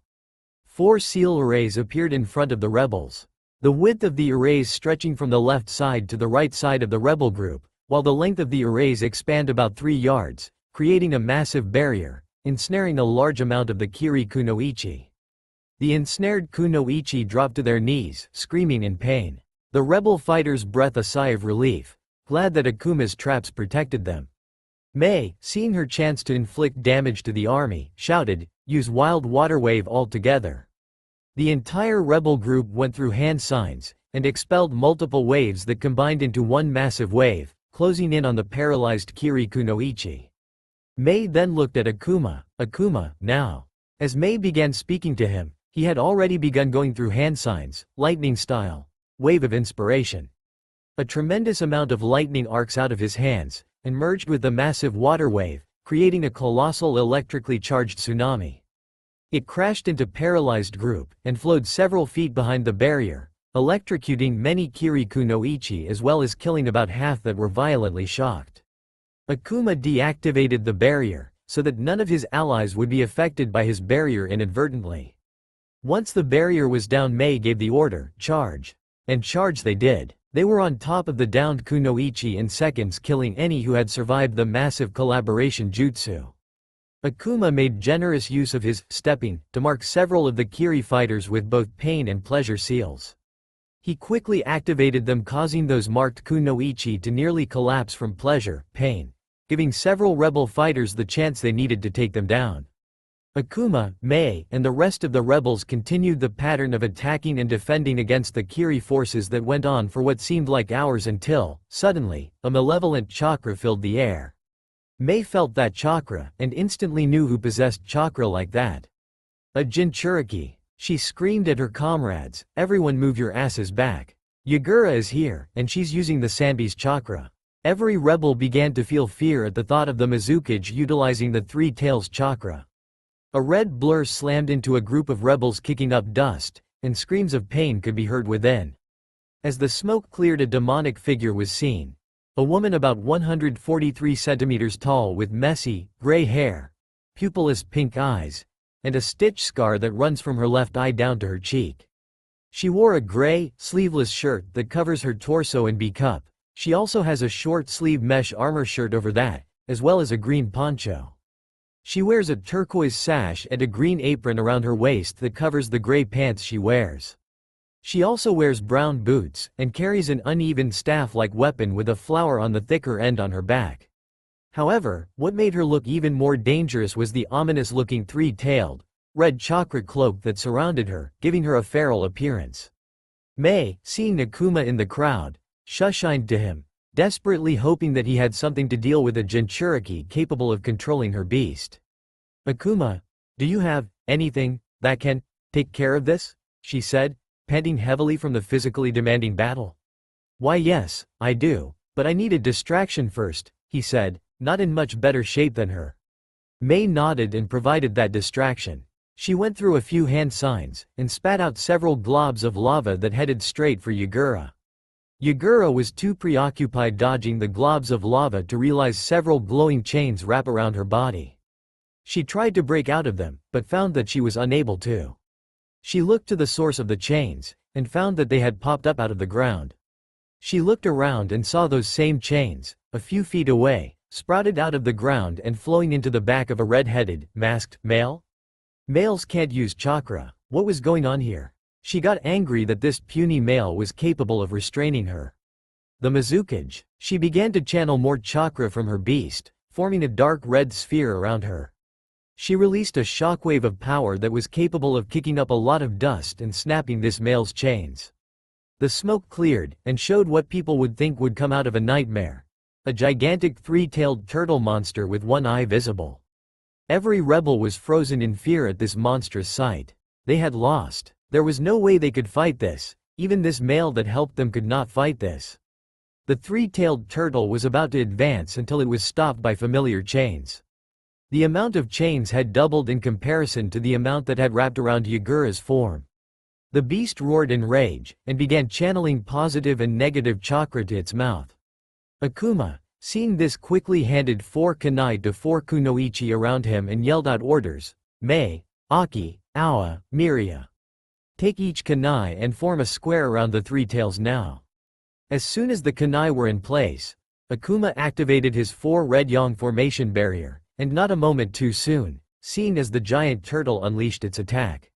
S1: 4 seal arrays appeared in front of the rebels. The width of the arrays stretching from the left side to the right side of the rebel group, while the length of the arrays expand about 3 yards, creating a massive barrier, ensnaring a large amount of the Kiri kunoichi. The ensnared kunoichi dropped to their knees, screaming in pain. The rebel fighters breathed a sigh of relief, glad that Akuma's traps protected them. Mei, seeing her chance to inflict damage to the army, shouted, "Use wild water wave altogether." The entire rebel group went through hand signs, and expelled multiple waves that combined into one massive wave, closing in on the paralyzed Kiri kunoichi. Mei then looked at Akuma. "Akuma, now." As Mei began speaking to him, he had already begun going through hand signs, lightning style. Wave of inspiration. A tremendous amount of lightning arcs out of his hands, and merged with the massive water wave, creating a colossal electrically charged tsunami. It crashed into paralyzed group, and flowed several feet behind the barrier, electrocuting many Kiri kunoichi as well as killing about half that were violently shocked. Akuma deactivated the barrier, so that none of his allies would be affected by his barrier inadvertently. Once the barrier was down, Mei gave the order, "Charge." And charge they did. They were on top of the downed kunoichi in seconds, killing any who had survived the massive collaboration jutsu. Akuma made generous use of his stepping to mark several of the Kiri fighters with both pain and pleasure seals. He quickly activated them, causing those marked kunoichi to nearly collapse from pleasure, pain, giving several rebel fighters the chance they needed to take them down. Akuma, Mei, and the rest of the rebels continued the pattern of attacking and defending against the Kiri forces that went on for what seemed like hours until, suddenly, a malevolent chakra filled the air. Mei felt that chakra, and instantly knew who possessed chakra like that. A Jinchuriki. She screamed at her comrades, "Everyone move your asses back. Yagura is here, and she's using the Sanbi's chakra." Every rebel began to feel fear at the thought of the Mizukage utilizing the Three Tails chakra. A red blur slammed into a group of rebels, kicking up dust, and screams of pain could be heard within. As the smoke cleared, a demonic figure was seen. A woman about 143 centimeters tall with messy, gray hair, pupilless pink eyes, and a stitch scar that runs from her left eye down to her cheek. She wore a gray, sleeveless shirt that covers her torso and B-cup. She also has a short-sleeve mesh armor shirt over that, as well as a green poncho. She wears a turquoise sash and a green apron around her waist that covers the gray pants she wears. She also wears brown boots, and carries an uneven staff-like weapon with a flower on the thicker end on her back. However, what made her look even more dangerous was the ominous-looking three-tailed, red chakra cloak that surrounded her, giving her a feral appearance. Mei, seeing Akuma in the crowd, shushined to him, desperately hoping that he had something to deal with a Jinchuriki capable of controlling her beast. "Akuma, do you have anything that can take care of this?" she said, panting heavily from the physically demanding battle. "Why yes, I do, but I need a distraction first," he said, not in much better shape than her. Mei nodded and provided that distraction. She went through a few hand signs, and spat out several globs of lava that headed straight for Yagura. Yagura was too preoccupied dodging the globs of lava to realize several glowing chains wrap around her body. She tried to break out of them, but found that she was unable to. She looked to the source of the chains, and found that they had popped up out of the ground. She looked around and saw those same chains, a few feet away, sprouted out of the ground and flowing into the back of a red-headed, masked male. Males can't use chakra. What was going on here? She got angry that this puny male was capable of restraining her. The Mizukage. She began to channel more chakra from her beast, forming a dark red sphere around her. She released a shockwave of power that was capable of kicking up a lot of dust and snapping this male's chains. The smoke cleared, and showed what people would think would come out of a nightmare. A gigantic three-tailed turtle monster with one eye visible. Every rebel was frozen in fear at this monstrous sight. They had lost. There was no way they could fight this. Even this male that helped them could not fight this. The three-tailed turtle was about to advance until it was stopped by familiar chains. The amount of chains had doubled in comparison to the amount that had wrapped around Yagura's form. The beast roared in rage, and began channeling positive and negative chakra to its mouth. Akuma, seeing this, quickly handed 4 kunai to 4 kunoichi around him and yelled out orders: "Mei, Aki, Awa, Miria. Take each kunai and form a square around the three tails now." As soon as the kunai were in place, Akuma activated his 4 red yang formation barrier, and not a moment too soon, seeing as the giant turtle unleashed its attack.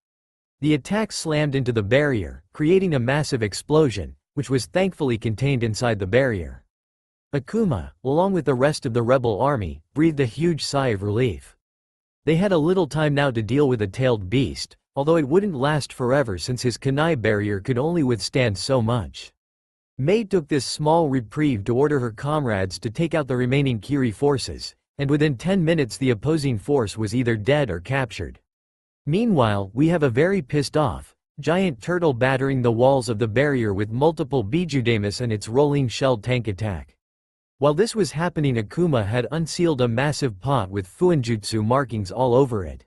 S1: The attack slammed into the barrier, creating a massive explosion, which was thankfully contained inside the barrier. Akuma, along with the rest of the rebel army, breathed a huge sigh of relief. They had a little time now to deal with a tailed beast, although it wouldn't last forever since his kunai barrier could only withstand so much. Mei took this small reprieve to order her comrades to take out the remaining Kiri forces, and within 10 minutes the opposing force was either dead or captured. Meanwhile, we have a very pissed off giant turtle battering the walls of the barrier with multiple Bijudamus and its rolling shell tank attack. While this was happening, Akuma had unsealed a massive pot with fuinjutsu markings all over it.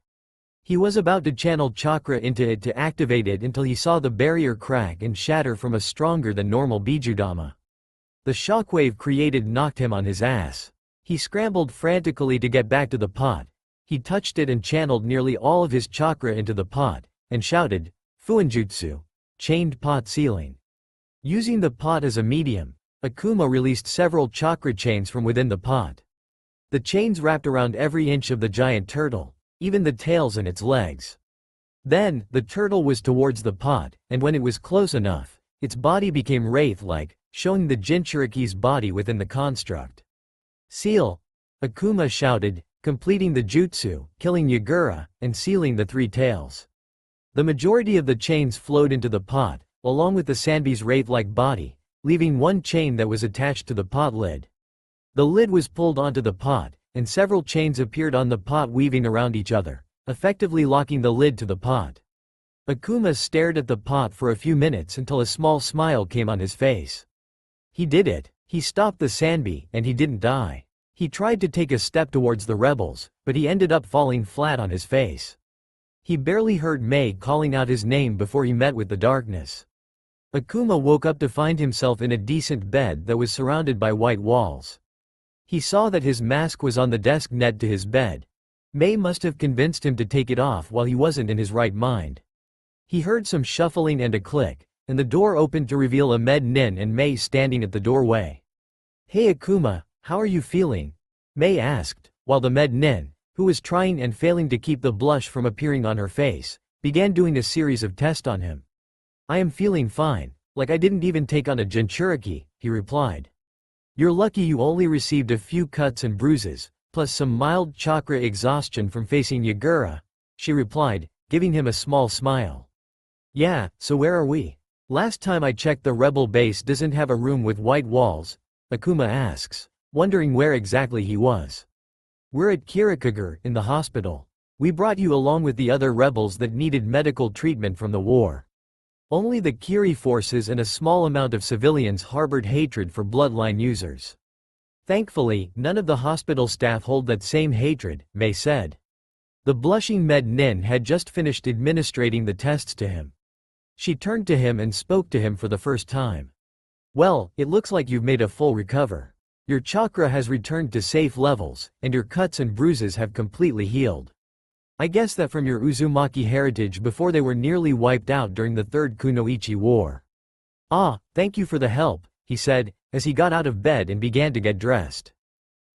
S1: He was about to channel chakra into it to activate it until he saw the barrier crack and shatter from a stronger than normal Bijudama. The shockwave created knocked him on his ass. He scrambled frantically to get back to the pot. He touched it and channeled nearly all of his chakra into the pot, and shouted, "Fuinjutsu! Chained pot sealing." Using the pot as a medium, Akuma released several chakra chains from within the pot. The chains wrapped around every inch of the giant turtle, even the tails and its legs. Then, the turtle was towards the pot, and when it was close enough, its body became wraith-like, showing the Jinchuriki's body within the construct. "Seal!" Akuma shouted, completing the jutsu, killing Yagura, and sealing the three tails. The majority of the chains flowed into the pot, along with the Sanbi's wraith-like body, leaving one chain that was attached to the pot lid. The lid was pulled onto the pot, and several chains appeared on the pot weaving around each other, effectively locking the lid to the pot. Akuma stared at the pot for a few minutes until a small smile came on his face. He did it. He stopped the Sanbi, and he didn't die. He tried to take a step towards the rebels, but he ended up falling flat on his face. He barely heard Mei calling out his name before he met with the darkness. Akuma woke up to find himself in a decent bed that was surrounded by white walls. He saw that his mask was on the desk next to his bed. Mei must have convinced him to take it off while he wasn't in his right mind. He heard some shuffling and a click, and the door opened to reveal Ahmed Nin and Mei standing at the doorway. "Hey Akuma, how are you feeling?" Mei asked, while the Med Nin, who was trying and failing to keep the blush from appearing on her face, began doing a series of tests on him. "I am feeling fine, like I didn't even take on a Jinchuriki," he replied. "You're lucky you only received a few cuts and bruises, plus some mild chakra exhaustion from facing Yagura," she replied, giving him a small smile. "Yeah, so where are we? Last time I checked the rebel base doesn't have a room with white walls," Akuma asks, wondering where exactly he was. "We're at Kirikagure, in the hospital. We brought you along with the other rebels that needed medical treatment from the war. Only the Kiri forces and a small amount of civilians harbored hatred for bloodline users. Thankfully, none of the hospital staff hold that same hatred," Mei said. The blushing Med Nin had just finished administrating the tests to him. She turned to him and spoke to him for the first time. "Well, it looks like you've made a full recover. Your chakra has returned to safe levels, and your cuts and bruises have completely healed. I guess that from your Uzumaki heritage before they were nearly wiped out during the Third Kunoichi War." "Ah, thank you for the help," he said, as he got out of bed and began to get dressed.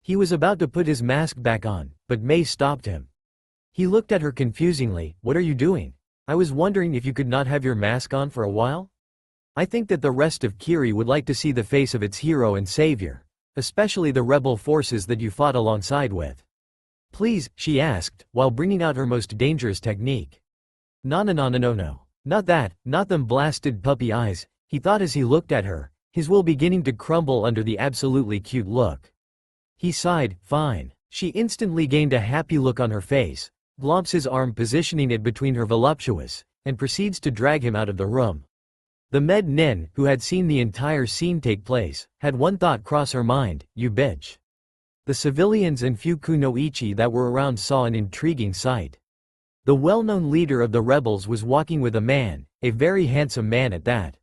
S1: He was about to put his mask back on, but Mei stopped him. He looked at her confusingly. "What are you doing? I was wondering if you could not have your mask on for a while? I think that the rest of Kiri would like to see the face of its hero and savior, especially the rebel forces that you fought alongside with. Please," she asked, while bringing out her most dangerous technique. No, not that, not them blasted puppy eyes," he thought as he looked at her, his will beginning to crumble under the absolutely cute look. He sighed, "Fine." She instantly gained a happy look on her face, glomps his arm positioning it between her voluptuous, and proceeds to drag him out of the room. The Med Nin, who had seen the entire scene take place, had one thought cross her mind: "You bitch." The civilians and few kunoichi that were around saw an intriguing sight. The well-known leader of the rebels was walking with a man, a very handsome man at that.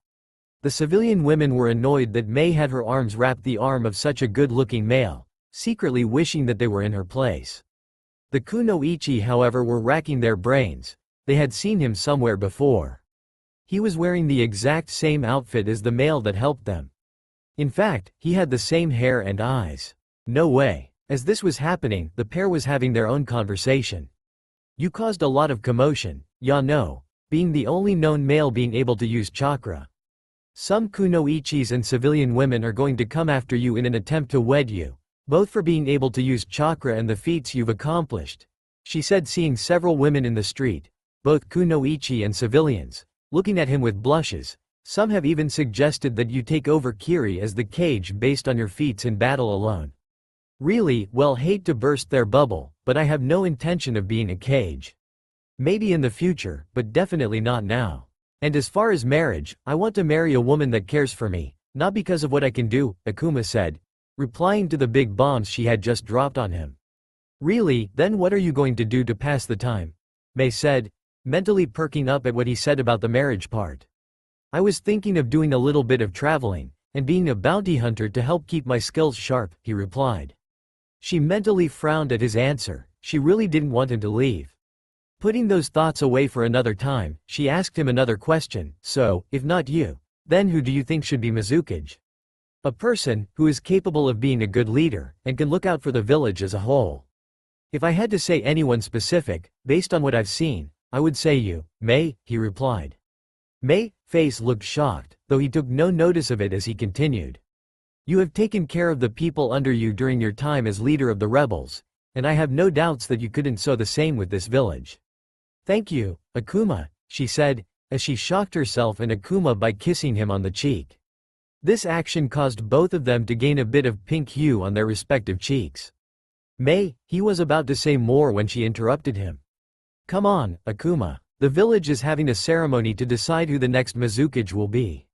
S1: The civilian women were annoyed that Mei had her arms wrap the arm of such a good-looking male, secretly wishing that they were in her place. The kunoichi, however, were racking their brains. They had seen him somewhere before. He was wearing the exact same outfit as the male that helped them. In fact, he had the same hair and eyes. No way. As this was happening, the pair was having their own conversation. "You caused a lot of commotion, ya no, being the only known male being able to use chakra. Some kunoichis and civilian women are going to come after you in an attempt to wed you, both for being able to use chakra and the feats you've accomplished," she said, seeing several women in the street, both kunoichi and civilians, looking at him with blushes. Some have even suggested that you take over Kiri as the cage based on your feats in battle alone. Really, well, hate to burst their bubble, but I have no intention of being a cage. Maybe in the future, but definitely not now. And as far as marriage, I want to marry a woman that cares for me, not because of what I can do, Akuma said, replying to the big bombs she had just dropped on him. Really, then what are you going to do to pass the time? Mei said, mentally perking up at what he said about the marriage part. I was thinking of doing a little bit of traveling, and being a bounty hunter to help keep my skills sharp, he replied. She mentally frowned at his answer. She really didn't want him to leave. Putting those thoughts away for another time, she asked him another question. So, if not you, then who do you think should be Mizukage? A person who is capable of being a good leader, and can look out for the village as a whole. If I had to say anyone specific, based on what I've seen, I would say you, Mei, he replied. Mei's face looked shocked, though he took no notice of it as he continued. You have taken care of the people under you during your time as leader of the rebels, and I have no doubts that you couldn't so the same with this village. Thank you, Akuma, she said, as she shocked herself and Akuma by kissing him on the cheek. This action caused both of them to gain a bit of pink hue on their respective cheeks. Mei, he was about to say more when she interrupted him. Come on, Akuma. The village is having a ceremony to decide who the next Mizukage will be.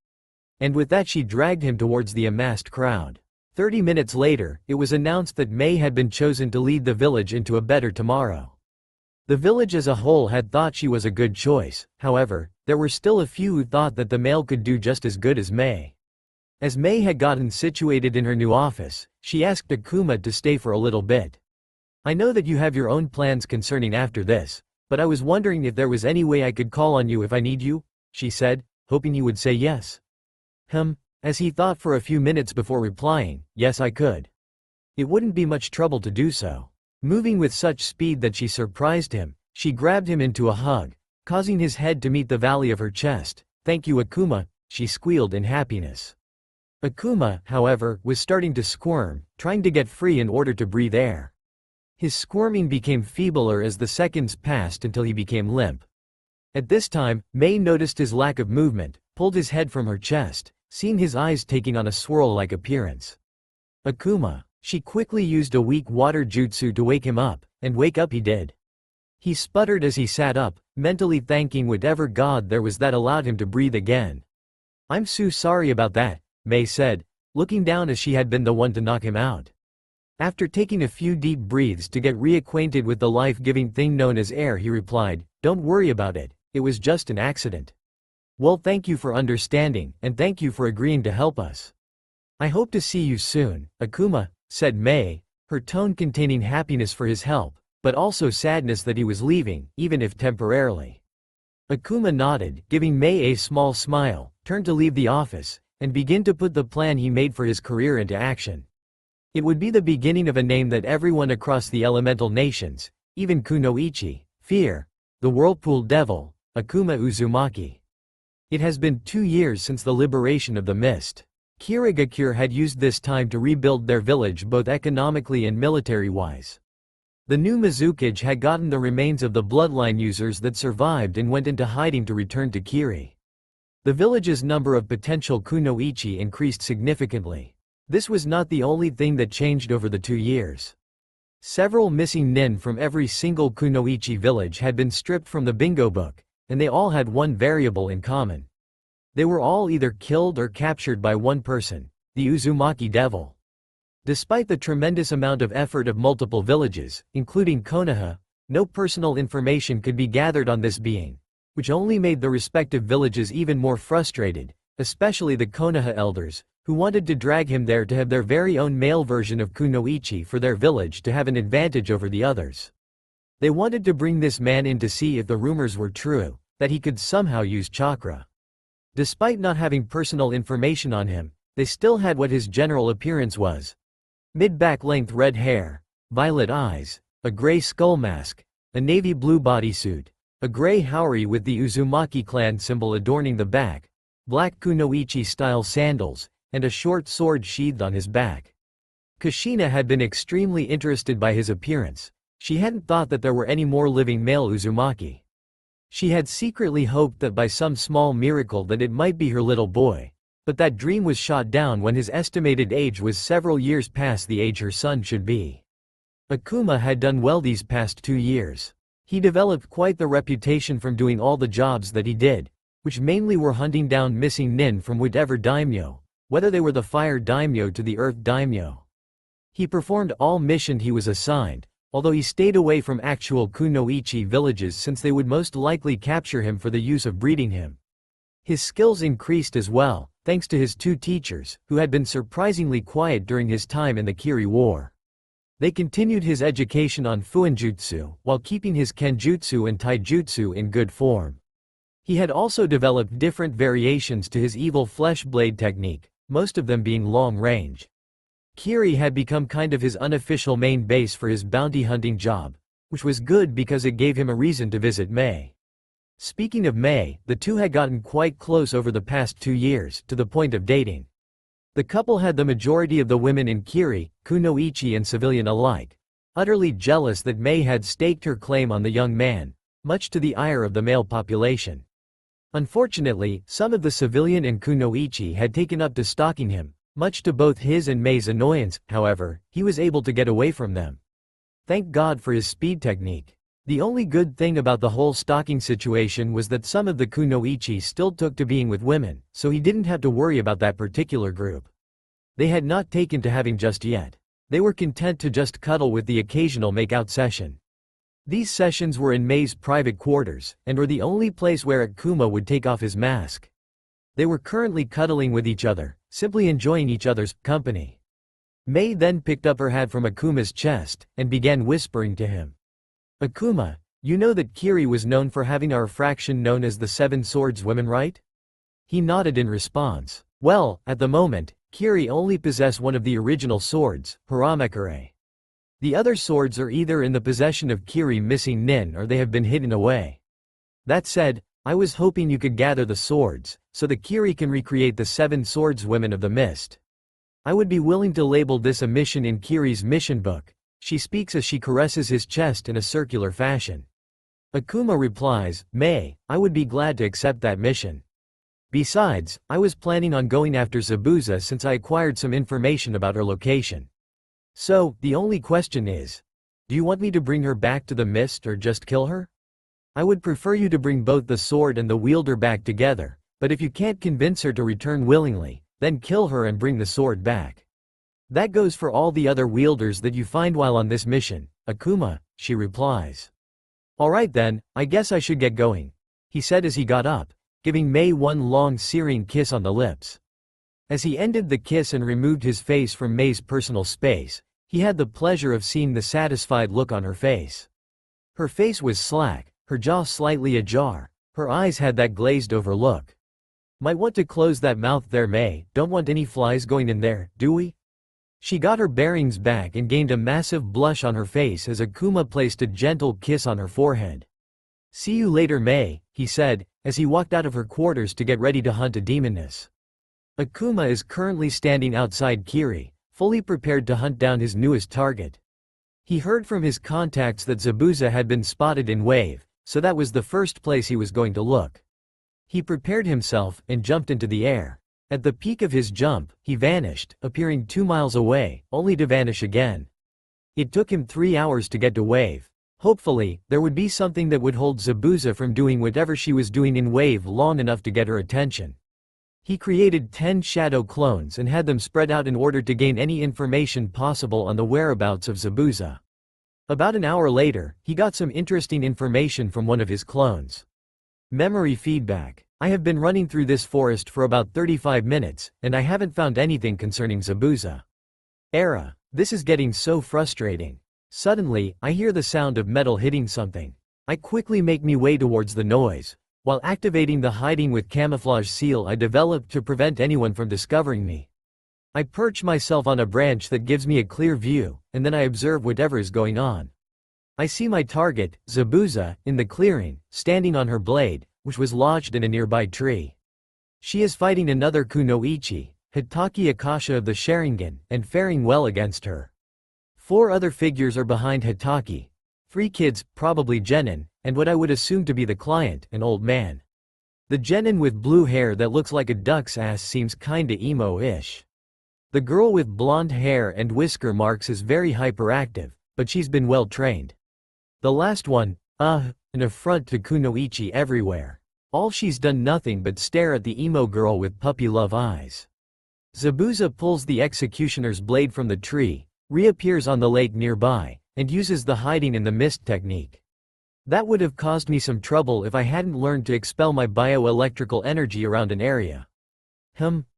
S1: And with that she dragged him towards the amassed crowd. 30 minutes later, it was announced that Mei had been chosen to lead the village into a better tomorrow. The village as a whole had thought she was a good choice, however, there were still a few who thought that the male could do just as good as Mei. As Mei had gotten situated in her new office, she asked Akuma to stay for a little bit. I know that you have your own plans concerning after this, but I was wondering if there was any way I could call on you if I need you, she said, hoping he would say yes. As he thought for a few minutes before replying, yes I could. It wouldn't be much trouble to do so. Moving with such speed that she surprised him, she grabbed him into a hug, causing his head to meet the valley of her chest. Thank you Akuma, she squealed in happiness. Akuma, however, was starting to squirm, trying to get free in order to breathe air. His squirming became feebler as the seconds passed until he became limp. At this time, Mei noticed his lack of movement, pulled his head from her chest, seeing his eyes taking on a swirl-like appearance. Akuma. She quickly used a weak water jutsu to wake him up, and wake up he did. He sputtered as he sat up, mentally thanking whatever god there was that allowed him to breathe again. I'm so sorry about that, Mei said, looking down as she had been the one to knock him out. After taking a few deep breaths to get reacquainted with the life-giving thing known as air, he replied, Don't worry about it, it was just an accident. Well, thank you for understanding, and thank you for agreeing to help us. I hope to see you soon, Akuma, said Mei, her tone containing happiness for his help, but also sadness that he was leaving, even if temporarily. Akuma nodded, giving Mei a small smile, turned to leave the office, and begin to put the plan he made for his career into action. It would be the beginning of a name that everyone across the elemental nations, even Kunoichi, fear, the Whirlpool Devil, Akuma Uzumaki. It has been 2 years since the liberation of the mist. Kirigakure had used this time to rebuild their village both economically and military-wise. The new Mizukage had gotten the remains of the bloodline users that survived and went into hiding to return to Kiri. The village's number of potential kunoichi increased significantly. This was not the only thing that changed over the 2 years. Several missing nin from every single kunoichi village had been stripped from the bingo book, and they all had one variable in common. They were all either killed or captured by one person, the Uzumaki Devil. Despite the tremendous amount of effort of multiple villages, including Konoha, no personal information could be gathered on this being, which only made the respective villages even more frustrated, especially the Konoha elders, who wanted to drag him there to have their very own male version of kunoichi for their village to have an advantage over the others. They wanted to bring this man in to see if the rumors were true, that he could somehow use chakra. Despite not having personal information on him, they still had what his general appearance was. Mid-back length red hair, violet eyes, a gray skull mask, a navy blue bodysuit, a gray haori with the Uzumaki clan symbol adorning the back, black kunoichi-style sandals, and a short sword sheathed on his back. Kushina had been extremely interested by his appearance. She hadn't thought that there were any more living male Uzumaki. She had secretly hoped that by some small miracle that it might be her little boy. But that dream was shot down when his estimated age was several years past the age her son should be. Akuma had done well these past 2 years. He developed quite the reputation from doing all the jobs that he did, which mainly were hunting down missing nin from whatever daimyo, whether they were the fire daimyo to the earth daimyo. He performed all missions he was assigned, although he stayed away from actual kunoichi villages since they would most likely capture him for the use of breeding him. His skills increased as well, thanks to his 2 teachers, who had been surprisingly quiet during his time in the Kiri War. They continued his education on fuinjutsu, while keeping his kenjutsu and taijutsu in good form. He had also developed different variations to his evil flesh blade technique, most of them being long range. Kiri had become kind of his unofficial main base for his bounty hunting job, which was good because it gave him a reason to visit Mei. Speaking of Mei, the two had gotten quite close over the past 2 years, to the point of dating. The couple had the majority of the women in Kiri, kunoichi and civilian alike, utterly jealous that Mei had staked her claim on the young man, much to the ire of the male population. Unfortunately, some of the civilian and kunoichi had taken up to stalking him. Much to both his and Mei's annoyance, however, he was able to get away from them. Thank God for his speed technique. The only good thing about the whole stalking situation was that some of the kunoichi still took to being with women, so he didn't have to worry about that particular group. They had not taken to having just yet. They were content to just cuddle with the occasional make-out session. These sessions were in Mei's private quarters, and were the only place where Akuma would take off his mask. They were currently cuddling with each other, simply enjoying each other's company. Mei then picked up her hat from Akuma's chest, and began whispering to him. Akuma, you know that Kiri was known for having our fraction known as the 7 Swordswomen, right? He nodded in response. Well, at the moment, Kiri only possess one of the original swords, Haramekure. The other swords are either in the possession of Kiri missing nin or they have been hidden away. That said, I was hoping you could gather the swords, so that Kiri can recreate the 7 swordswomen of the mist. I would be willing to label this a mission in Kiri's mission book. She speaks as she caresses his chest in a circular fashion. Akuma replies, Mei, I would be glad to accept that mission. Besides, I was planning on going after Zabuza since I acquired some information about her location. So, the only question is, do you want me to bring her back to the mist or just kill her? I would prefer you to bring both the sword and the wielder back together, but if you can't convince her to return willingly, then kill her and bring the sword back. That goes for all the other wielders that you find while on this mission, Akuma, she replies. Alright then, I guess I should get going, he said as he got up, giving Mei one long searing kiss on the lips. As he ended the kiss and removed his face from Mei's personal space, he had the pleasure of seeing the satisfied look on her face. Her face was slack, her jaw slightly ajar, her eyes had that glazed over look. Might want to close that mouth there, Mei, don't want any flies going in there, do we? She got her bearings back and gained a massive blush on her face as Akuma placed a gentle kiss on her forehead. See you later, Mei, he said, as he walked out of her quarters to get ready to hunt a demoness. Akuma is currently standing outside Kiri, fully prepared to hunt down his newest target. He heard from his contacts that Zabuza had been spotted in Wave, so that was the first place he was going to look. He prepared himself and jumped into the air. At the peak of his jump, he vanished, appearing 2 miles away, only to vanish again. It took him 3 hours to get to Wave. Hopefully, there would be something that would hold Zabuza from doing whatever she was doing in Wave long enough to get her attention. He created 10 shadow clones and had them spread out in order to gain any information possible on the whereabouts of Zabuza. About an hour later, he got some interesting information from one of his clones. Memory feedback. I have been running through this forest for about 35 minutes, and I haven't found anything concerning Zabuza. Era. This is getting so frustrating. Suddenly, I hear the sound of metal hitting something. I quickly make me way towards the noise, while activating the hiding with camouflage seal I developed to prevent anyone from discovering me. I perch myself on a branch that gives me a clear view, and then I observe whatever is going on. I see my target, Zabuza, in the clearing, standing on her blade, which was lodged in a nearby tree. She is fighting another kunoichi, Hitaki Akasha of the Sharingan, and faring well against her. 4 other figures are behind Hitaki. 3 kids, probably genin, and what I would assume to be the client, an old man. The genin with blue hair that looks like a duck's ass seems kinda emo-ish. The girl with blonde hair and whisker marks is very hyperactive, but she's been well trained. The last one, an affront to kunoichi everywhere. All she's done nothing but stare at the emo girl with puppy love eyes. Zabuza pulls the executioner's blade from the tree, reappears on the lake nearby, and uses the hiding in the mist technique. That would have caused me some trouble if I hadn't learned to expel my bioelectrical energy around an area.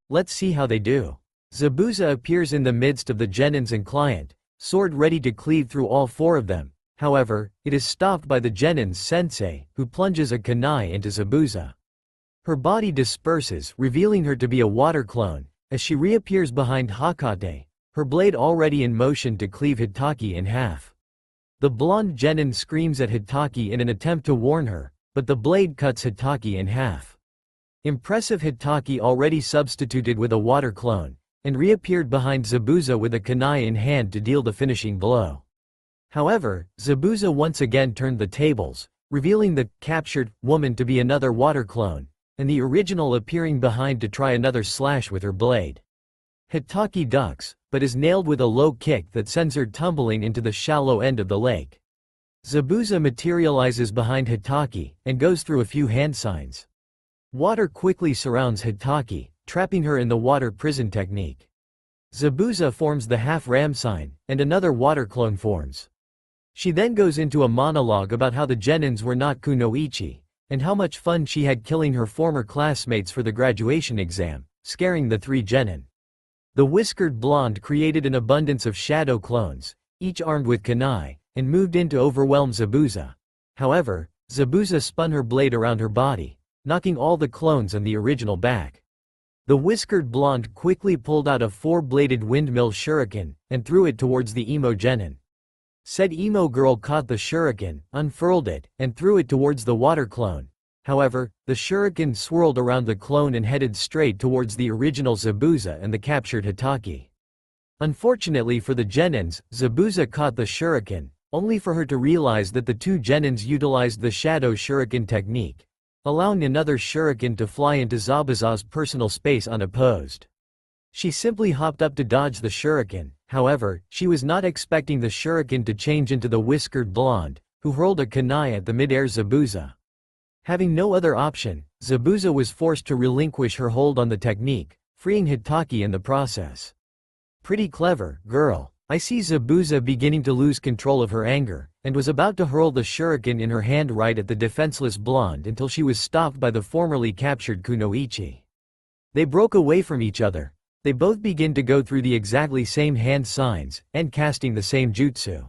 S1: Let's see how they do. Zabuza appears in the midst of the genins and client, sword ready to cleave through all 4 of them. However, it is stopped by the genin's sensei, who plunges a kunai into Zabuza. Her body disperses, revealing her to be a water clone, as she reappears behind Hakate, her blade already in motion to cleave Hitaki in half. The blonde genin screams at Hitaki in an attempt to warn her, but the blade cuts Hitaki in half. Impressive Hitaki already substituted with a water clone, and reappeared behind Zabuza with a kunai in hand to deal the finishing blow. However, Zabuza once again turned the tables, revealing the captured woman to be another water clone, and the original appearing behind to try another slash with her blade. Hitaki ducks, but is nailed with a low kick that sends her tumbling into the shallow end of the lake. Zabuza materializes behind Hitaki, and goes through a few hand signs. Water quickly surrounds Hitaki, trapping her in the water prison technique. Zabuza forms the half-ram sign, and another water clone forms. She then goes into a monologue about how the genins were not kunoichi, and how much fun she had killing her former classmates for the graduation exam, scaring the 3 genin. The whiskered blonde created an abundance of shadow clones, each armed with kunai, and moved in to overwhelm Zabuza. However, Zabuza spun her blade around her body, knocking all the clones and the original back. The whiskered blonde quickly pulled out a 4-bladed windmill shuriken, and threw it towards the emo genin. Said emo girl caught the shuriken, unfurled it, and threw it towards the water clone. However, the shuriken swirled around the clone and headed straight towards the original Zabuza and the captured Hitaki. Unfortunately for the genins, Zabuza caught the shuriken, only for her to realize that the 2 genins utilized the shadow shuriken technique, allowing another shuriken to fly into Zabuza's personal space unopposed. She simply hopped up to dodge the shuriken. However, she was not expecting the shuriken to change into the whiskered blonde, who hurled a kunai at the mid-air Zabuza. Having no other option, Zabuza was forced to relinquish her hold on the technique, freeing Hitaki in the process. Pretty clever, girl. I see Zabuza beginning to lose control of her anger, and was about to hurl the shuriken in her hand right at the defenseless blonde until she was stopped by the formerly captured kunoichi. They broke away from each other. They both begin to go through the exactly same hand signs, and casting the same jutsu.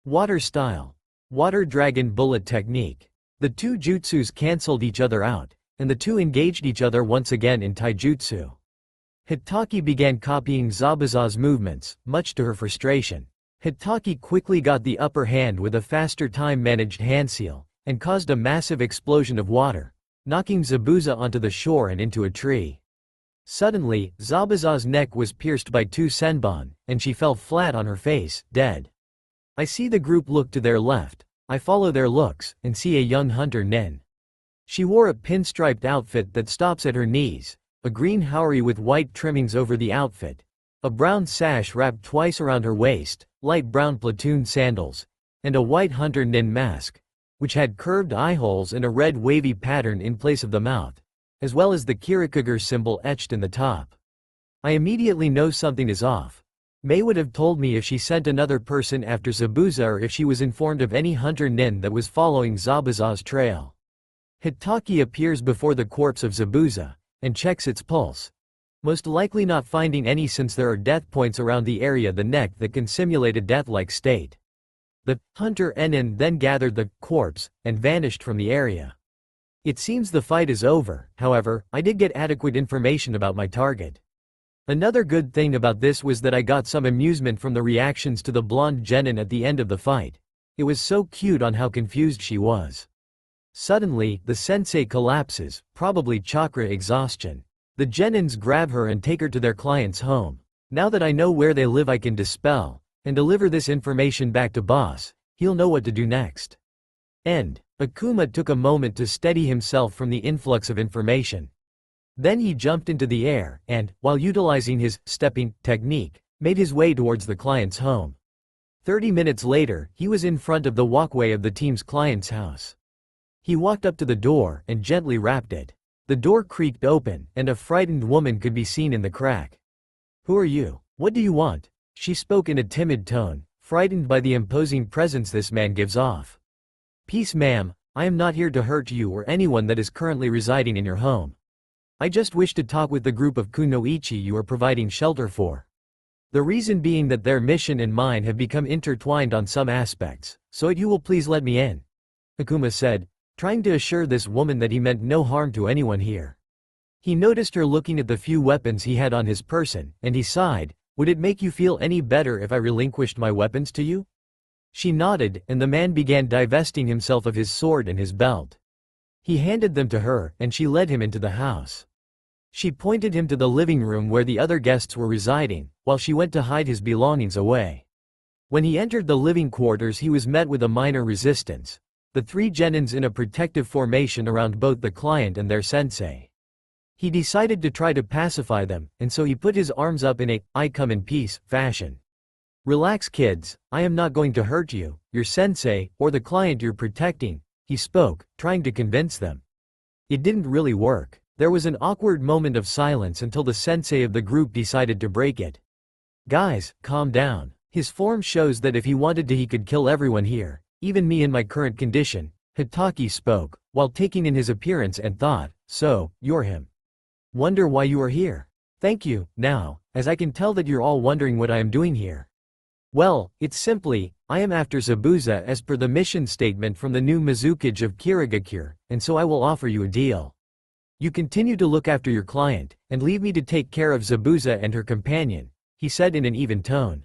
S1: Water style. Water dragon bullet technique. The 2 jutsus cancelled each other out, and the 2 engaged each other once again in taijutsu. Hitaki began copying Zabuza's movements, much to her frustration. Hitaki quickly got the upper hand with a faster time-managed hand seal, and caused a massive explosion of water, knocking Zabuza onto the shore and into a tree. Suddenly, Zabuza's neck was pierced by 2 senbon, and she fell flat on her face, dead. I see the group look to their left. I follow their looks, and see a young hunter nin. She wore a pinstriped outfit that stops at her knees, a green haori with white trimmings over the outfit, a brown sash wrapped twice around her waist, light brown platoon sandals, and a white hunter nin mask, which had curved eye holes and a red wavy pattern in place of the mouth, as well as the Kirikuger symbol etched in the top. I immediately know something is off. May would have told me if she sent another person after Zabuza or if she was informed of any hunter nin that was following Zabuza's trail. Hitaki appears before the corpse of Zabuza, and checks its pulse. Most likely not finding any since there are death points around the area the neck that can simulate a death-like state. The hunter nin then gathered the corpse, and vanished from the area. It seems the fight is over. However, I did get adequate information about my target. Another good thing about this was that I got some amusement from the reactions to the blonde genin at the end of the fight. It was so cute on how confused she was. Suddenly, the sensei collapses, probably chakra exhaustion. The genins grab her and take her to their client's home. Now that I know where they live, I can dispel and deliver this information back to boss. He'll know what to do next. End. Akuma took a moment to steady himself from the influx of information. Then he jumped into the air and, while utilizing his stepping technique, made his way towards the client's home. 30 minutes later, he was in front of the walkway of the team's client's house. He walked up to the door and gently rapped it. The door creaked open, and a frightened woman could be seen in the crack. "Who are you? What do you want?" She spoke in a timid tone, frightened by the imposing presence this man gives off. "Peace, ma'am. I am not here to hurt you or anyone that is currently residing in your home. I just wish to talk with the group of kunoichi you are providing shelter for. The reason being that their mission and mine have become intertwined on some aspects, so you will please let me in," Akuma said, trying to assure this woman that he meant no harm to anyone here. He noticed her looking at the few weapons he had on his person, and he sighed. "Would it make you feel any better if I relinquished my weapons to you?" She nodded, and the man began divesting himself of his sword and his belt. He handed them to her, and she led him into the house. She pointed him to the living room where the other guests were residing, while she went to hide his belongings away. When he entered the living quarters, he was met with a minor resistance. The three genins in a protective formation around both the client and their sensei. He decided to try to pacify them, and so he put his arms up in a "I come in peace" fashion. "Relax, kids, I am not going to hurt you, your sensei, or the client you're protecting," he spoke, trying to convince them. It didn't really work. There was an awkward moment of silence until the sensei of the group decided to break it. "Guys, calm down. His form shows that if he wanted to he could kill everyone here, even me in my current condition," Hitaki spoke, while taking in his appearance and thought, "So, you're him. Wonder why you are here. Thank you. Now, as I can tell that you're all wondering what I am doing here. Well, it's simply, I am after Zabuza as per the mission statement from the new Mizukage of Kirigakure, and so I will offer you a deal. You continue to look after your client, and leave me to take care of Zabuza and her companion," he said in an even tone.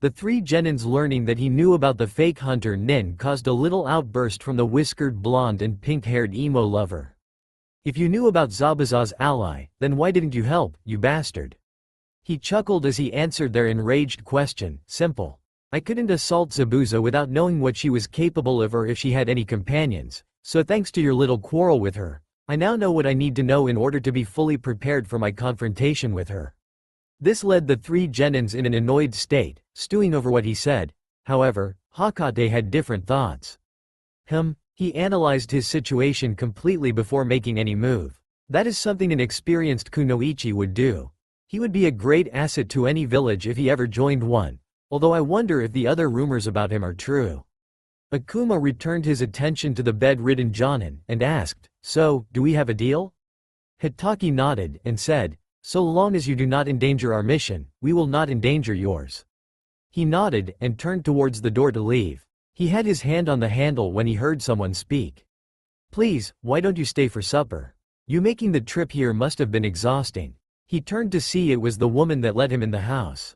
S1: The three genins, learning that he knew about the fake hunter Nin, caused a little outburst from the whiskered blonde and pink-haired emo lover. "If you knew about Zabuza's ally, then why didn't you help, you bastard?" He chuckled as he answered their enraged question. "Simple. I couldn't assault Zabuza without knowing what she was capable of or if she had any companions, so thanks to your little quarrel with her, I now know what I need to know in order to be fully prepared for my confrontation with her." This led the three genins in an annoyed state, stewing over what he said. However, Hakate had different thoughts. He analyzed his situation completely before making any move. That is something an experienced kunoichi would do. He would be a great asset to any village if he ever joined one, although I wonder if the other rumors about him are true. Akuma returned his attention to the bed-ridden Jonin, and asked, "So, do we have a deal?" Hitaki nodded, and said, "So long as you do not endanger our mission, we will not endanger yours." He nodded, and turned towards the door to leave. He had his hand on the handle when he heard someone speak. "Please, why don't you stay for supper? You making the trip here must have been exhausting." He turned to see it was the woman that let him in the house.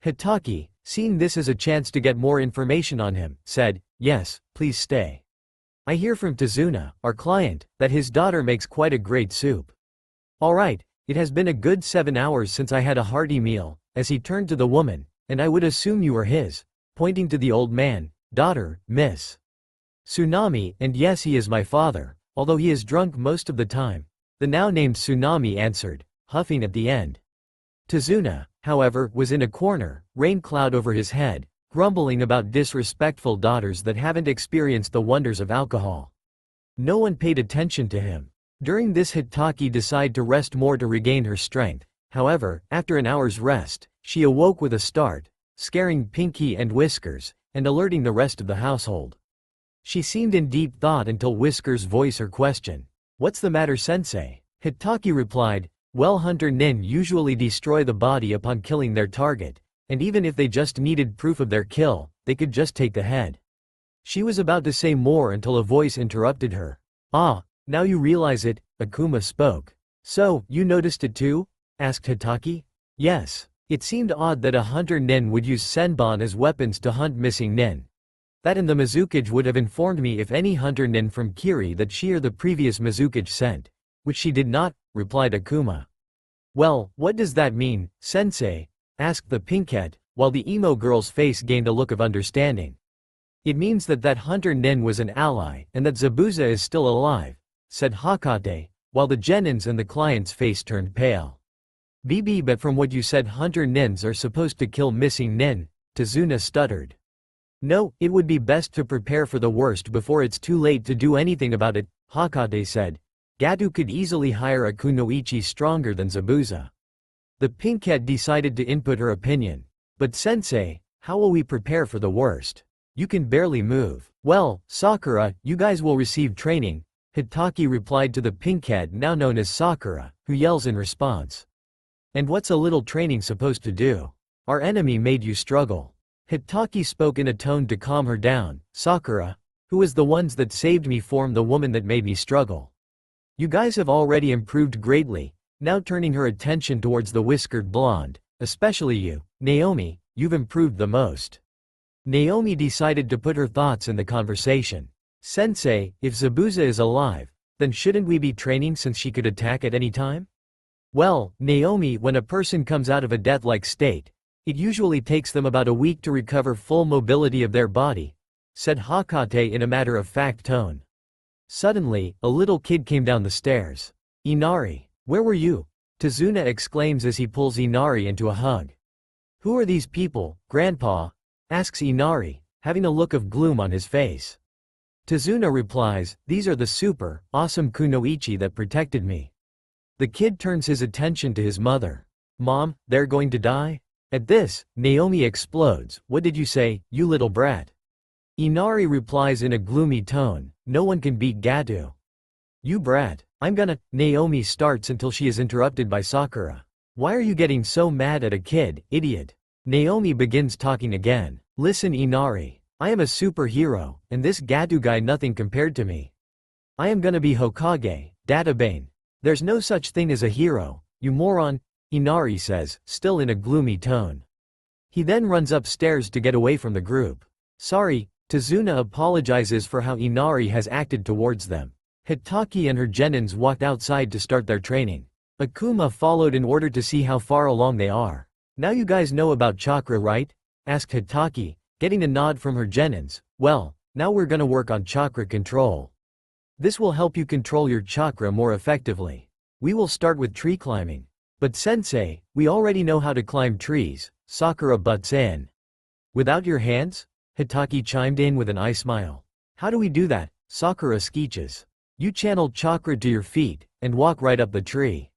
S1: Hitaki, seeing this as a chance to get more information on him, said, "Yes, please stay. I hear from Tazuna, our client, that his daughter makes quite a great soup." "All right, it has been a good 7 hours since I had a hearty meal," as he turned to the woman, "and I would assume you are his," pointing to the old man, "daughter, Miss Tsunami, and yes, he is my father, although he is drunk most of the time," the now named Tsunami answered, huffing at the end. Tazuna, however, was in a corner, rain cloud over his head, grumbling about disrespectful daughters that haven't experienced the wonders of alcohol. No one paid attention to him. During this, Hitaki decided to rest more to regain her strength. However, after an hour's rest, she awoke with a start, scaring Pinky and Whiskers, and alerting the rest of the household. She seemed in deep thought until Whiskers voiced her question. "What's the matter, sensei?" Hitaki replied, "Well, Hunter Nin usually destroy the body upon killing their target, and even if they just needed proof of their kill, they could just take the head." She was about to say more until a voice interrupted her. "Ah, now you realize it," Akuma spoke. "So, you noticed it too?" asked Hitaki. "Yes. It seemed odd that a hunter Nin would use senbon as weapons to hunt missing Nin. That and the Mizukage would have informed me if any hunter nin from Kiri that she or the previous Mizukage sent. Which she did not, replied Akuma. Well, what does that mean, sensei? Asked the pinkhead, while the emo girl's face gained a look of understanding. It means that hunter nin was an ally, and that Zabuza is still alive, said Hakate, while the genins and the client's face turned pale. BB, but from what you said, hunter nins are supposed to kill missing nin, Tazuna stuttered. No, it would be best to prepare for the worst before it's too late to do anything about it, Hakate said. Gadu could easily hire a kunoichi stronger than Zabuza. The pinkhead decided to input her opinion. But sensei, how will we prepare for the worst? You can barely move. Well, Sakura, you guys will receive training, Hitaki replied to the pinkhead now known as Sakura, who yells in response. And what's a little training supposed to do? Our enemy made you struggle. Hitaki spoke in a tone to calm her down. Sakura, who was the ones that saved me from the woman that made me struggle. You guys have already improved greatly, now turning her attention towards the whiskered blonde, especially you, Naomi, you've improved the most. Naomi decided to put her thoughts in the conversation. Sensei, if Zabuza is alive, then shouldn't we be training since she could attack at any time? Well, Naomi, when a person comes out of a death-like state, it usually takes them about a week to recover full mobility of their body, said Hakate in a matter-of-fact tone. Suddenly, a little kid came down the stairs. Inari, where were you? Tazuna exclaims as he pulls Inari into a hug. Who are these people, Grandpa? Asks Inari, having a look of gloom on his face. Tazuna replies, these are the super, awesome kunoichi that protected me. The kid turns his attention to his mother. Mom, they're going to die? At this, Naomi explodes. What did you say, you little brat? Inari replies in a gloomy tone, no one can beat Gadu. You brat, I'm gonna. Naomi starts until she is interrupted by Sakura. Why are you getting so mad at a kid, idiot? Naomi begins talking again. Listen Inari. I am a superhero, and this Gadu guy nothing compared to me. I am gonna be Hokage, Databane. There's no such thing as a hero, you moron, Inari says, still in a gloomy tone. He then runs upstairs to get away from the group. Sorry, Tazuna apologizes for how Inari has acted towards them. Hitaki and her genins walked outside to start their training. Akuma followed in order to see how far along they are. Now you guys know about chakra, right? Asked Hitaki, getting a nod from her genins. Well, now we're gonna work on chakra control. This will help you control your chakra more effectively. We will start with tree climbing. But sensei, we already know how to climb trees, Sakura butts in. Without your hands? Hitaki chimed in with an eye smile. How do we do that? Sakura skeeches. You channel chakra to your feet, and walk right up the tree.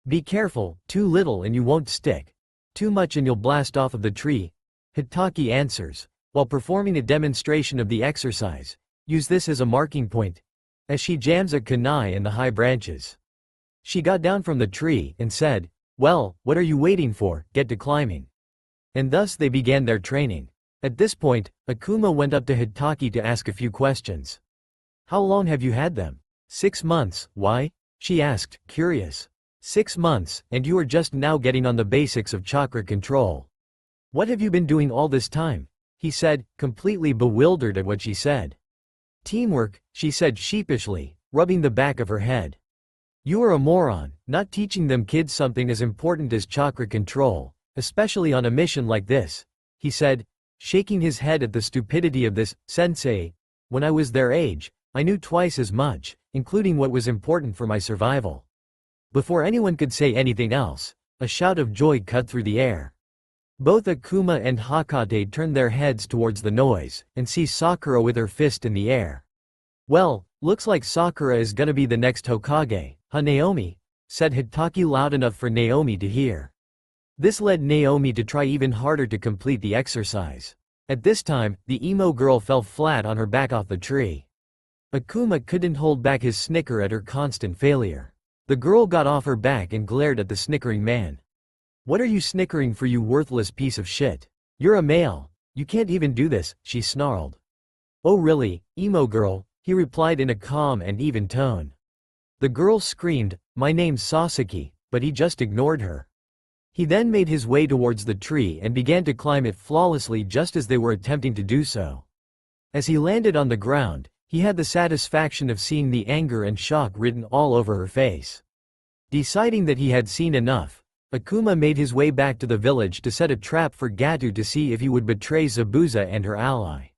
S1: Be careful, too little and you won't stick. Too much and you'll blast off of the tree. Hitaki answers, while performing a demonstration of the exercise. Use this as a marking point. As she jams a kunai in the high branches. She got down from the tree and said, well, what are you waiting for, get to climbing. And thus they began their training. At this point, Akuma went up to Hitaki to ask a few questions. How long have you had them? 6 months, why? She asked, curious. 6 months, and you are just now getting on the basics of chakra control. What have you been doing all this time? He said, completely bewildered at what she said. Teamwork, she said sheepishly, rubbing the back of her head. You are a moron, not teaching them kids something as important as chakra control, especially on a mission like this, he said, shaking his head at the stupidity of this. Sensei, when I was their age, I knew twice as much, including what was important for my survival. Before anyone could say anything else, a shout of joy cut through the air. Both Akuma and Hakate turned their heads towards the noise, and see Sakura with her fist in the air. Well, looks like Sakura is gonna be the next Hokage, huh Naomi? Said Hitaki loud enough for Naomi to hear. This led Naomi to try even harder to complete the exercise. At this time, the emo girl fell flat on her back off the tree. Akuma couldn't hold back his snicker at her constant failure. The girl got off her back and glared at the snickering man. What are you snickering for, you worthless piece of shit? You're a male. You can't even do this, she snarled. Oh really, emo girl, he replied in a calm and even tone. The girl screamed, my name's Sasaki, but he just ignored her. He then made his way towards the tree and began to climb it flawlessly just as they were attempting to do so. As he landed on the ground, he had the satisfaction of seeing the anger and shock written all over her face. Deciding that he had seen enough, Akuma made his way back to the village to set a trap for Gato to see if he would betray Zabuza and her ally.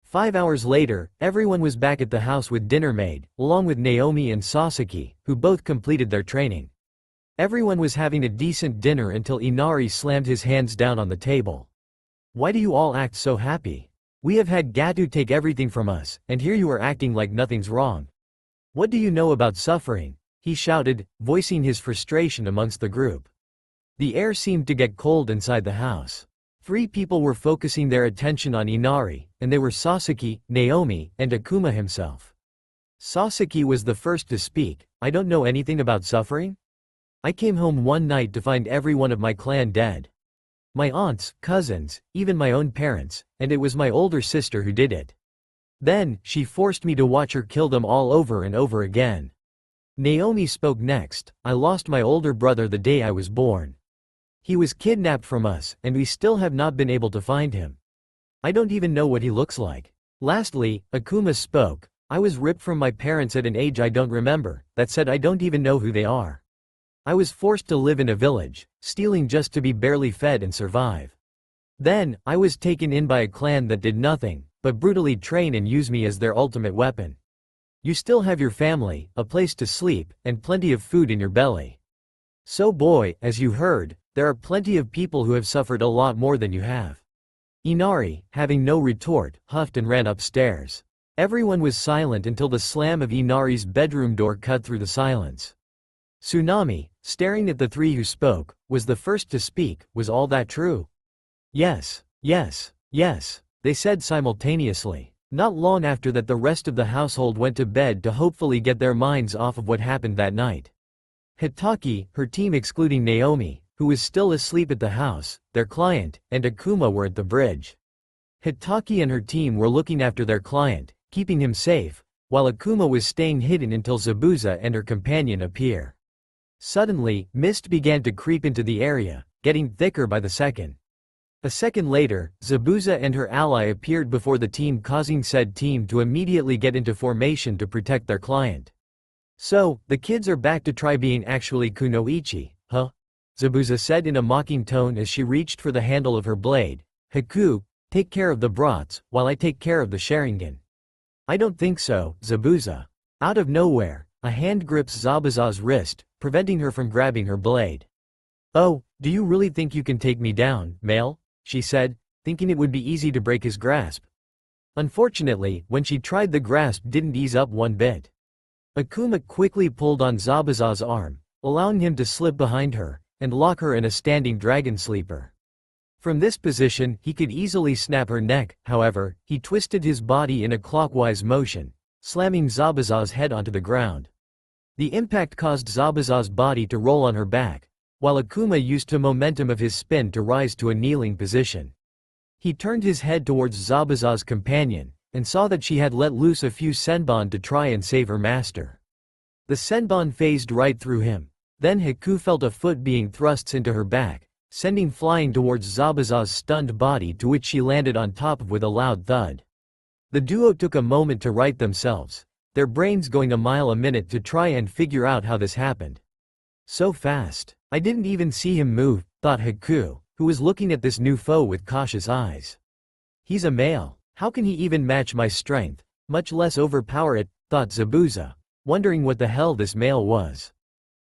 S1: 5 hours later, everyone was back at the house with dinner made, along with Naomi and Sasaki, who both completed their training. Everyone was having a decent dinner until Inari slammed his hands down on the table. "Why do you all act so happy? We have had Gato take everything from us, and here you are acting like nothing's wrong. What do you know about suffering?" he shouted, voicing his frustration amongst the group. The air seemed to get cold inside the house. 3 people were focusing their attention on Inari, and they were Sasaki, Naomi, and Akuma himself. Sasaki was the first to speak. "I don't know anything about suffering. I came home one night to find every one of my clan dead. My aunts, cousins, even my own parents, and it was my older sister who did it. Then, she forced me to watch her kill them all over and over again." Naomi spoke next. "I lost my older brother the day I was born. He was kidnapped from us, and we still have not been able to find him. I don't even know what he looks like." Lastly, Akuma spoke. "I was ripped from my parents at an age I don't remember. That said, I don't even know who they are. I was forced to live in a village, stealing just to be barely fed and survive. Then, I was taken in by a clan that did nothing but brutally train and use me as their ultimate weapon. You still have your family, a place to sleep, and plenty of food in your belly. So boy, as you heard, there are plenty of people who have suffered a lot more than you have." Inari, having no retort, huffed and ran upstairs. Everyone was silent until the slam of Inari's bedroom door cut through the silence. Tsunami, staring at the 3 who spoke, was the first to speak. "Was all that true?" "Yes, yes, yes," they said simultaneously. Not long after that, the rest of the household went to bed to hopefully get their minds off of what happened that night. Hitaki, her team excluding Naomi, who was still asleep at the house, their client, and Akuma were at the bridge. Hitaki and her team were looking after their client, keeping him safe, while Akuma was staying hidden until Zabuza and her companion appear. Suddenly, mist began to creep into the area, getting thicker by the second. A second later, Zabuza and her ally appeared before the team, causing said team to immediately get into formation to protect their client. "So, the kids are back to try being actually kunoichi, huh?" Zabuza said in a mocking tone as she reached for the handle of her blade. "Haku, take care of the brats, while I take care of the Sharingan." "I don't think so, Zabuza." Out of nowhere, a hand grips Zabuza's wrist, preventing her from grabbing her blade. "Oh, do you really think you can take me down, male?" she said, thinking it would be easy to break his grasp. Unfortunately, when she tried, the grasp didn't ease up one bit. Akuma quickly pulled on Zabuza's arm, allowing him to slip behind her and lock her in a standing dragon sleeper. From this position, he could easily snap her neck. However, he twisted his body in a clockwise motion, slamming Zabuza's head onto the ground. The impact caused Zabuza's body to roll on her back, while Akuma used the momentum of his spin to rise to a kneeling position. He turned his head towards Zabuza's companion, and saw that she had let loose a few senbon to try and save her master. The senbon phased right through him. Then Haku felt a foot being thrust into her back, sending flying towards Zabuza's stunned body, to which she landed on top of with a loud thud. The duo took a moment to right themselves, their brains going a mile a minute to try and figure out how this happened. "So fast. I didn't even see him move," thought Haku, who was looking at this new foe with cautious eyes. "He's a male. How can he even match my strength, much less overpower it?" thought Zabuza, wondering what the hell this male was.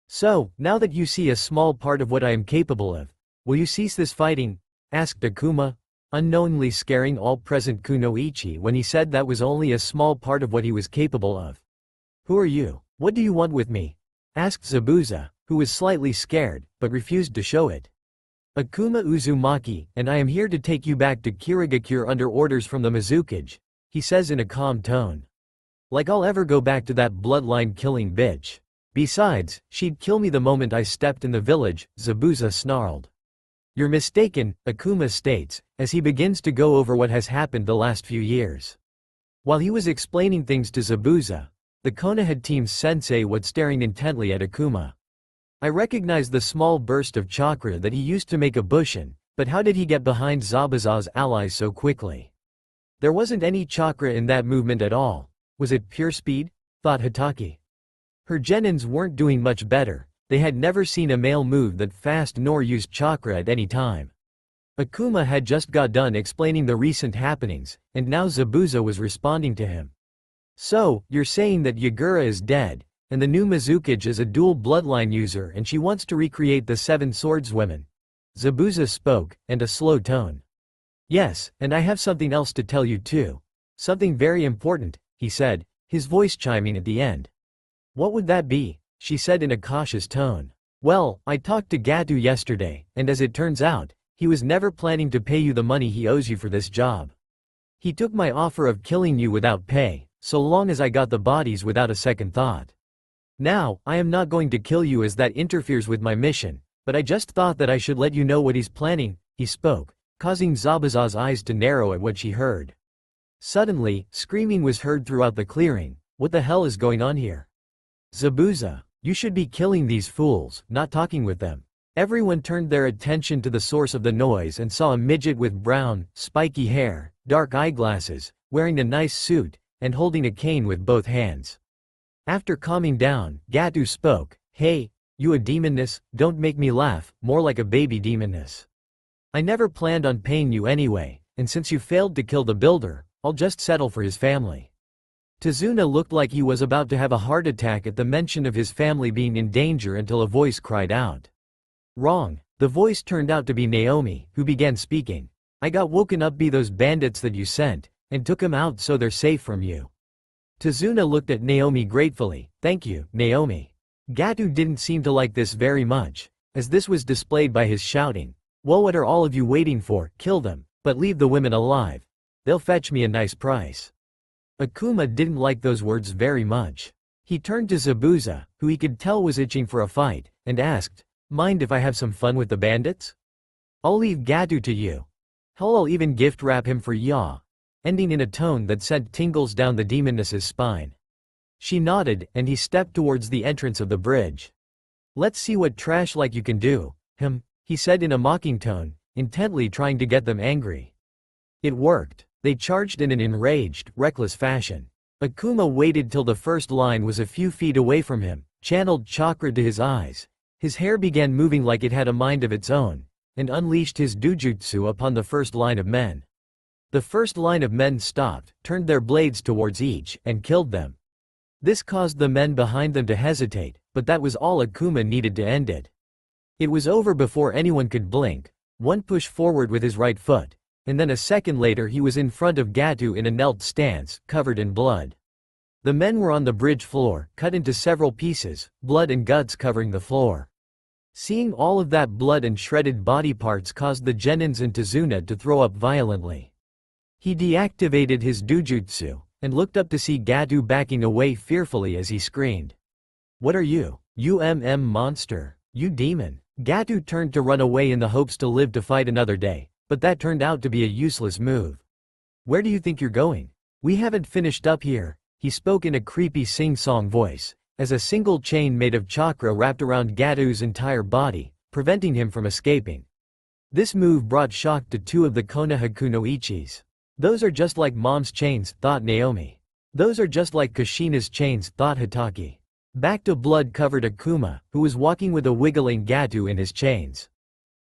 S1: "So, now that you see a small part of what I am capable of, will you cease this fighting?" asked Akuma, unknowingly scaring all present kunoichi when he said that was only a small part of what he was capable of. "Who are you? What do you want with me?" asked Zabuza, who was slightly scared, but refused to show it. "Akuma Uzumaki, and I am here to take you back to Kirigakure under orders from the Mizukage," he says in a calm tone. "Like I'll ever go back to that bloodline-killing bitch. Besides, she'd kill me the moment I stepped in the village," Zabuza snarled. "You're mistaken," Akuma states, as he begins to go over what has happened the last few years. While he was explaining things to Zabuza, the Konoha team's sensei was staring intently at Akuma. "I recognize the small burst of chakra that he used to make a bushin, but how did he get behind Zabuza's allies so quickly?" There wasn't any chakra in that movement at all. Was it pure speed? Thought Hitaki. Her genins weren't doing much better. They had never seen a male move that fast nor used chakra at any time. Akuma had just got done explaining the recent happenings, and now Zabuza was responding to him. So, you're saying that Yagura is dead, and the new Mizukage is a dual bloodline user and she wants to recreate the 7 swordswomen. Zabuza spoke, in a slow tone. Yes, and I have something else to tell you too. Something very important, he said, his voice chiming at the end. What would that be? She said in a cautious tone. Well, I talked to Gatu yesterday, and as it turns out, he was never planning to pay you the money he owes you for this job. He took my offer of killing you without pay, so long as I got the bodies without a second thought. Now, I am not going to kill you as that interferes with my mission, but I just thought that I should let you know what he's planning, he spoke, causing Zabuza's eyes to narrow at what she heard. Suddenly, screaming was heard throughout the clearing. What the hell is going on here? Zabuza, you should be killing these fools, not talking with them. Everyone turned their attention to the source of the noise and saw a midget with brown, spiky hair, dark eyeglasses, wearing a nice suit, and holding a cane with both hands. After calming down, Gatu spoke, Hey, you a demoness, don't make me laugh, more like a baby demoness. I never planned on paying you anyway, and since you failed to kill the builder, I'll just settle for his family. Tazuna looked like he was about to have a heart attack at the mention of his family being in danger until a voice cried out. Wrong. The voice turned out to be Naomi, who began speaking. I got woken up by those bandits that you sent, and took them out so they're safe from you. Tazuna looked at Naomi gratefully. Thank you, Naomi. Gatu didn't seem to like this very much, as this was displayed by his shouting. Well, what are all of you waiting for? Kill them, but leave the women alive. They'll fetch me a nice price. Akuma didn't like those words very much. He turned to Zabuza, who he could tell was itching for a fight, and asked, Mind if I have some fun with the bandits? I'll leave Gatu to you. Hell, I'll even gift wrap him for ya. Ending in a tone that sent tingles down the demoness's spine. She nodded, and he stepped towards the entrance of the bridge. Let's see what trash like you can do, he said in a mocking tone, intently trying to get them angry. It worked. They charged in an enraged, reckless fashion. Akuma waited till the first line was a few feet away from him, channeled chakra to his eyes. His hair began moving like it had a mind of its own, and unleashed his dujutsu upon the first line of men. The first line of men stopped, turned their blades towards each, and killed them. This caused the men behind them to hesitate, but that was all Akuma needed to end it. It was over before anyone could blink. One push forward with his right foot, and then a second later he was in front of Gatu in a knelt stance, covered in blood. The men were on the bridge floor, cut into several pieces, blood and guts covering the floor. Seeing all of that blood and shredded body parts caused the genins and Tazuna to throw up violently. He deactivated his dujutsu, and looked up to see Gatu backing away fearfully as he screamed. What are you? You monster. You demon. Gatu turned to run away in the hopes to live to fight another day, but that turned out to be a useless move. Where do you think you're going? We haven't finished up here, he spoke in a creepy sing-song voice, as a single chain made of chakra wrapped around Gatu's entire body, preventing him from escaping. This move brought shock to 2 of the Konohaku no Ichis. Those are just like Mom's chains, thought Naomi. Those are just like Kushina's chains, thought Hitaki. Back to blood-covered Akuma, who was walking with a wiggling Gatu in his chains.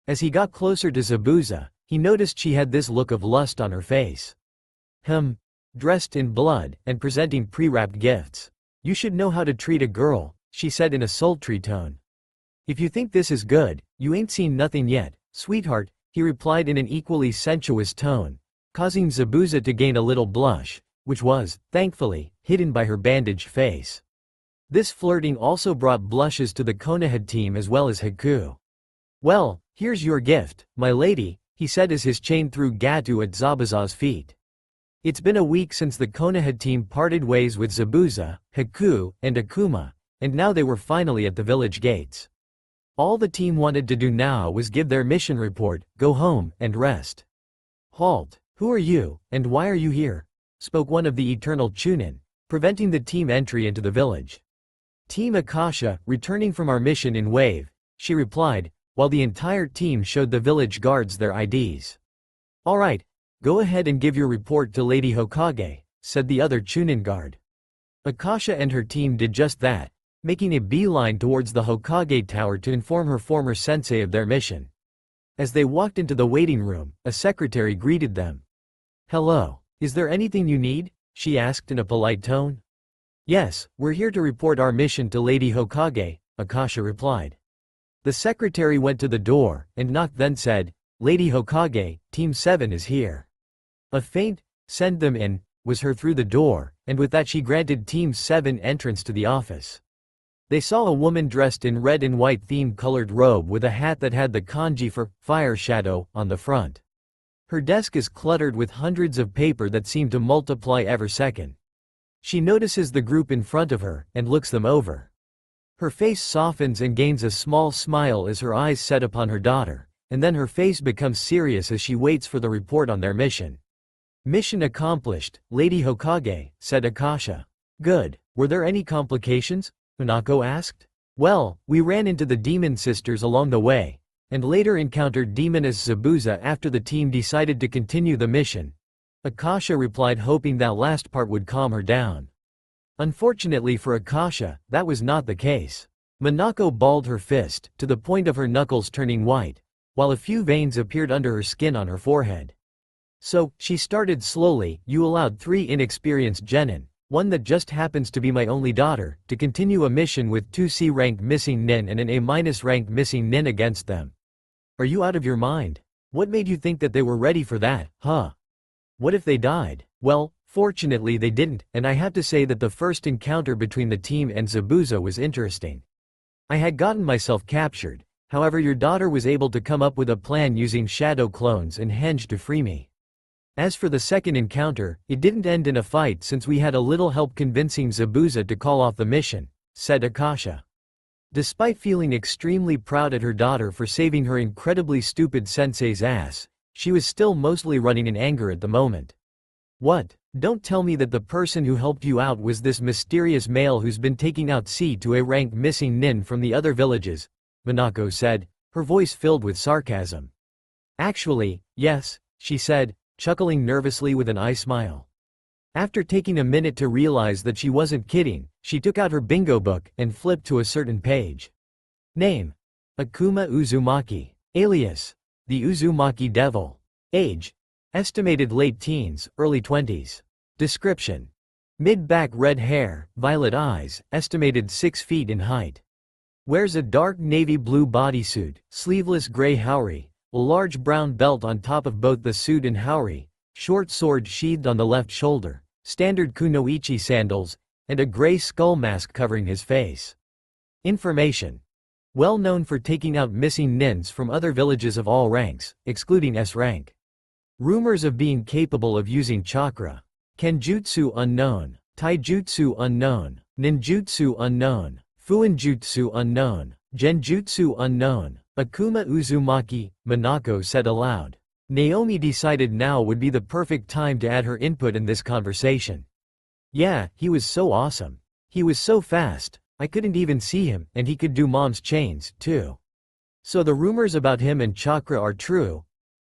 S1: As he got closer to Zabuza, he noticed she had this look of lust on her face. Dressed in blood, and presenting pre-wrapped gifts. You should know how to treat a girl, she said in a sultry tone. If you think this is good, you ain't seen nothing yet, sweetheart, he replied in an equally sensuous tone, causing Zabuza to gain a little blush, which was, thankfully, hidden by her bandaged face. This flirting also brought blushes to the Konoha team as well as Haku. Well, here's your gift, my lady, he said as his chain threw Gatu at Zabuza's feet. It's been a week since the Konoha team parted ways with Zabuza, Haku, and Akuma, and now they were finally at the village gates. All the team wanted to do now was give their mission report, go home, and rest. Halt! Who are you, and why are you here? Spoke one of the Eternal Chunin, preventing the team entry into the village. Team Akasha, returning from our mission in Wave, she replied, while the entire team showed the village guards their IDs. Alright, Go ahead and give your report to Lady Hokage, said the other Chunin guard. Akasha and her team did just that, making a beeline towards the Hokage tower to inform her former sensei of their mission. As they walked into the waiting room, a secretary greeted them. "Hello. Is there anything you need?" she asked in a polite tone. "Yes, we're here to report our mission to Lady Hokage," Akasha replied. The secretary went to the door and knocked, then said, "Lady Hokage, Team 7 is here." A faint, "Send them in," was heard through the door, and with that she granted Team 7 entrance to the office. They saw a woman dressed in red and white theme-colored robe with a hat that had the kanji for fire shadow on the front. Her desk is cluttered with hundreds of paper that seem to multiply every second. She notices the group in front of her and looks them over. Her face softens and gains a small smile as her eyes set upon her daughter, and then her face becomes serious as she waits for the report on their mission. "Mission accomplished, Lady Hokage," said Akasha. "Good. Were there any complications?" Minako asked. "Well, we ran into the demon sisters along the way, and later encountered Demoness Zabuza after the team decided to continue the mission," Akasha replied, hoping that last part would calm her down. Unfortunately for Akasha, that was not the case. Minako balled her fist, to the point of her knuckles turning white, while a few veins appeared under her skin on her forehead. "So," she started slowly, "you allowed 3 inexperienced genin, one that just happens to be my only daughter, to continue a mission with 2 C-rank missing nin and an A-rank missing nin against them. Are you out of your mind? What made you think that they were ready for that, huh? What if they died?" "Well, fortunately they didn't, and I have to say that the first encounter between the team and Zabuza was interesting. I had gotten myself captured, however your daughter was able to come up with a plan using shadow clones and henge to free me. As for the second encounter, it didn't end in a fight since we had a little help convincing Zabuza to call off the mission," said Akasha. Despite feeling extremely proud at her daughter for saving her incredibly stupid sensei's ass, she was still mostly running in anger at the moment. "What? Don't tell me that the person who helped you out was this mysterious male who's been taking out C to A-rank missing nin from the other villages," Minako said, her voice filled with sarcasm. "Actually, yes," she said, chuckling nervously with an eye smile. After taking a minute to realize that she wasn't kidding, she took out her bingo book and flipped to a certain page. Name: Akuma Uzumaki. Alias: the Uzumaki Devil. Age: estimated late teens, early 20s. Description: mid-back red hair, violet eyes, estimated 6 feet in height. Wears a dark navy blue bodysuit, sleeveless gray haori, a large brown belt on top of both the suit and haori, short sword sheathed on the left shoulder, standard kunoichi sandals, and a gray skull mask covering his face. Information: well known for taking out missing nins from other villages of all ranks, excluding S rank. Rumors of being capable of using chakra. Kenjutsu unknown, taijutsu unknown, ninjutsu unknown, fuinjutsu unknown, genjutsu unknown. Akuma Uzumaki, Minako said aloud. Naomi decided now would be the perfect time to add her input in this conversation. "Yeah, he was so awesome. He was so fast, I couldn't even see him, and he could do mom's chains, too. So the rumors about him and chakra are true?"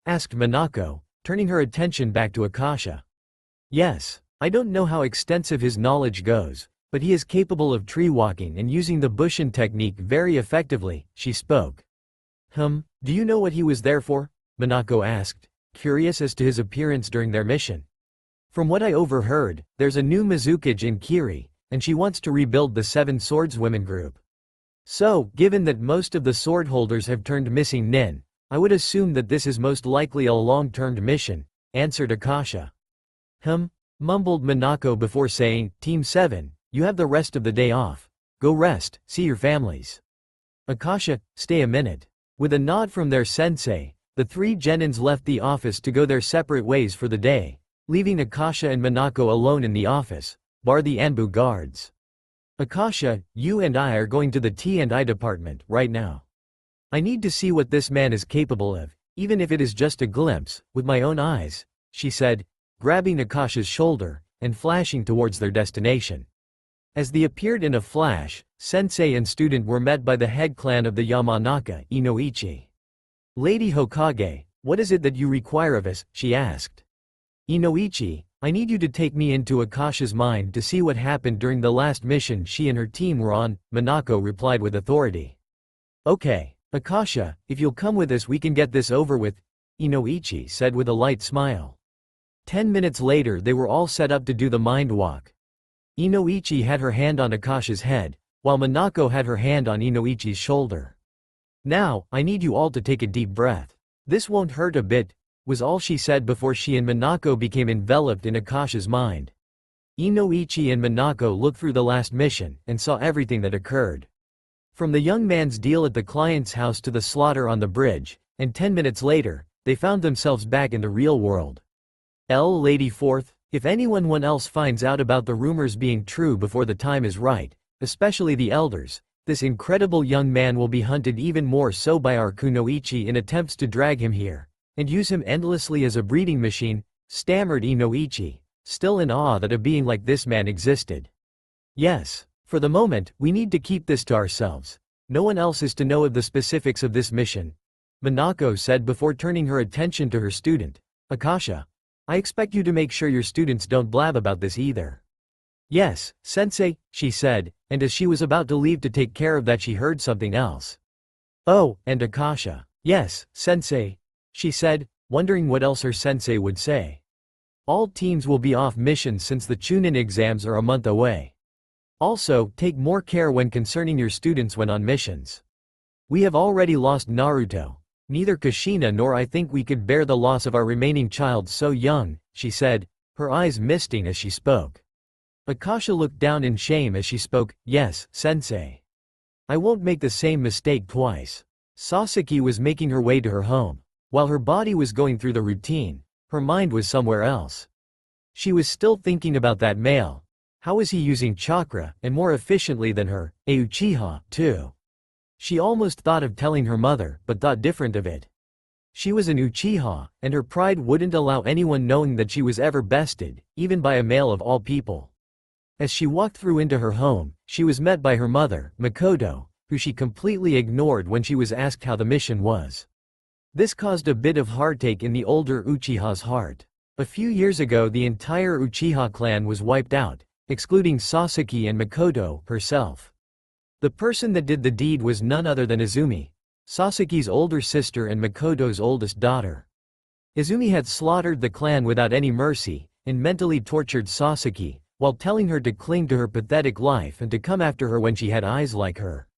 S1: asked Minako, turning her attention back to Akasha. "Yes. I don't know how extensive his knowledge goes, but he is capable of tree walking and using the Bushin technique very effectively," she spoke. Do you know what he was there for?" Minako asked, curious as to his appearance during their mission. "From what I overheard, there's a new Mizukage in Kiri, and she wants to rebuild the 7 swordswomen group. So, given that most of the sword holders have turned missing nin, I would assume that this is most likely a long-term mission," answered Akasha. Mumbled Minako before saying, "Team 7, you have the rest of the day off. Go rest, see your families." Akasha, "Stay a minute." With a nod from their sensei, the 3 genins left the office to go their separate ways for the day, leaving Akasha and Minako alone in the office, bar the Anbu guards. "Akasha, you and I are going to the T&I department right now. I need to see what this man is capable of, even if it is just a glimpse, with my own eyes," she said, grabbing Akasha's shoulder, and flashing towards their destination. As they appeared in a flash, sensei and student were met by the head clan of the Yamanaka, Inoichi. "Lady Hokage, what is it that you require of us?" she asked. Inoichi, I need you to take me into Akasha's mind to see what happened during the last mission she and her team were on, Minako replied with authority. Okay, Akasha, if you'll come with us we can get this over with, Inoichi said with a light smile. 10 minutes later they were all set up to do the mind walk. Inoichi had her hand on Akasha's head, while Minako had her hand on Inoichi's shoulder. Now, I need you all to take a deep breath. This won't hurt a bit, was all she said before she and Minako became enveloped in Akasha's mind. Inoichi and Minako looked through the last mission and saw everything that occurred. From the young man's deal at the client's house to the slaughter on the bridge, and 10 minutes later, they found themselves back in the real world. Lady Fourth, if anyone else finds out about the rumors being true before the time is right, especially the elders, this incredible young man will be hunted even more so by our Kunoichi in attempts to drag him here, and use him endlessly as a breeding machine, stammered Inoichi, still in awe that a being like this man existed. Yes, for the moment, we need to keep this to ourselves. No one else is to know of the specifics of this mission, Minako said before turning her attention to her student. Akasha, I expect you to make sure your students don't blab about this either. Yes, sensei, she said, and as she was about to leave to take care of that she heard something else. Oh, and Akasha. Yes, sensei, she said, wondering what else her sensei would say. All teams will be off mission since the Chunin exams are a month away. Also, take more care when concerning your students when on missions. We have already lost Naruto. Neither Kushina nor I think we could bear the loss of our remaining child so young, she said, her eyes misting as she spoke. Akasha looked down in shame as she spoke. Yes, sensei. I won't make the same mistake twice. Sasaki was making her way to her home. While her body was going through the routine, her mind was somewhere else. She was still thinking about that male. How was he using chakra, and more efficiently than her, a Uchiha, too? She almost thought of telling her mother, but thought different of it. She was an Uchiha, and her pride wouldn't allow anyone knowing that she was ever bested, even by a male of all people. As she walked through into her home, she was met by her mother, Makoto, who she completely ignored when she was asked how the mission was. This caused a bit of heartache in the older Uchiha's heart. A few years ago the entire Uchiha clan was wiped out, excluding Sasaki and Makoto herself. The person that did the deed was none other than Izumi, Sasaki's older sister and Makoto's oldest daughter. Izumi had slaughtered the clan without any mercy, and mentally tortured Sasaki, while telling her to cling to her pathetic life and to come after her when she had eyes like her.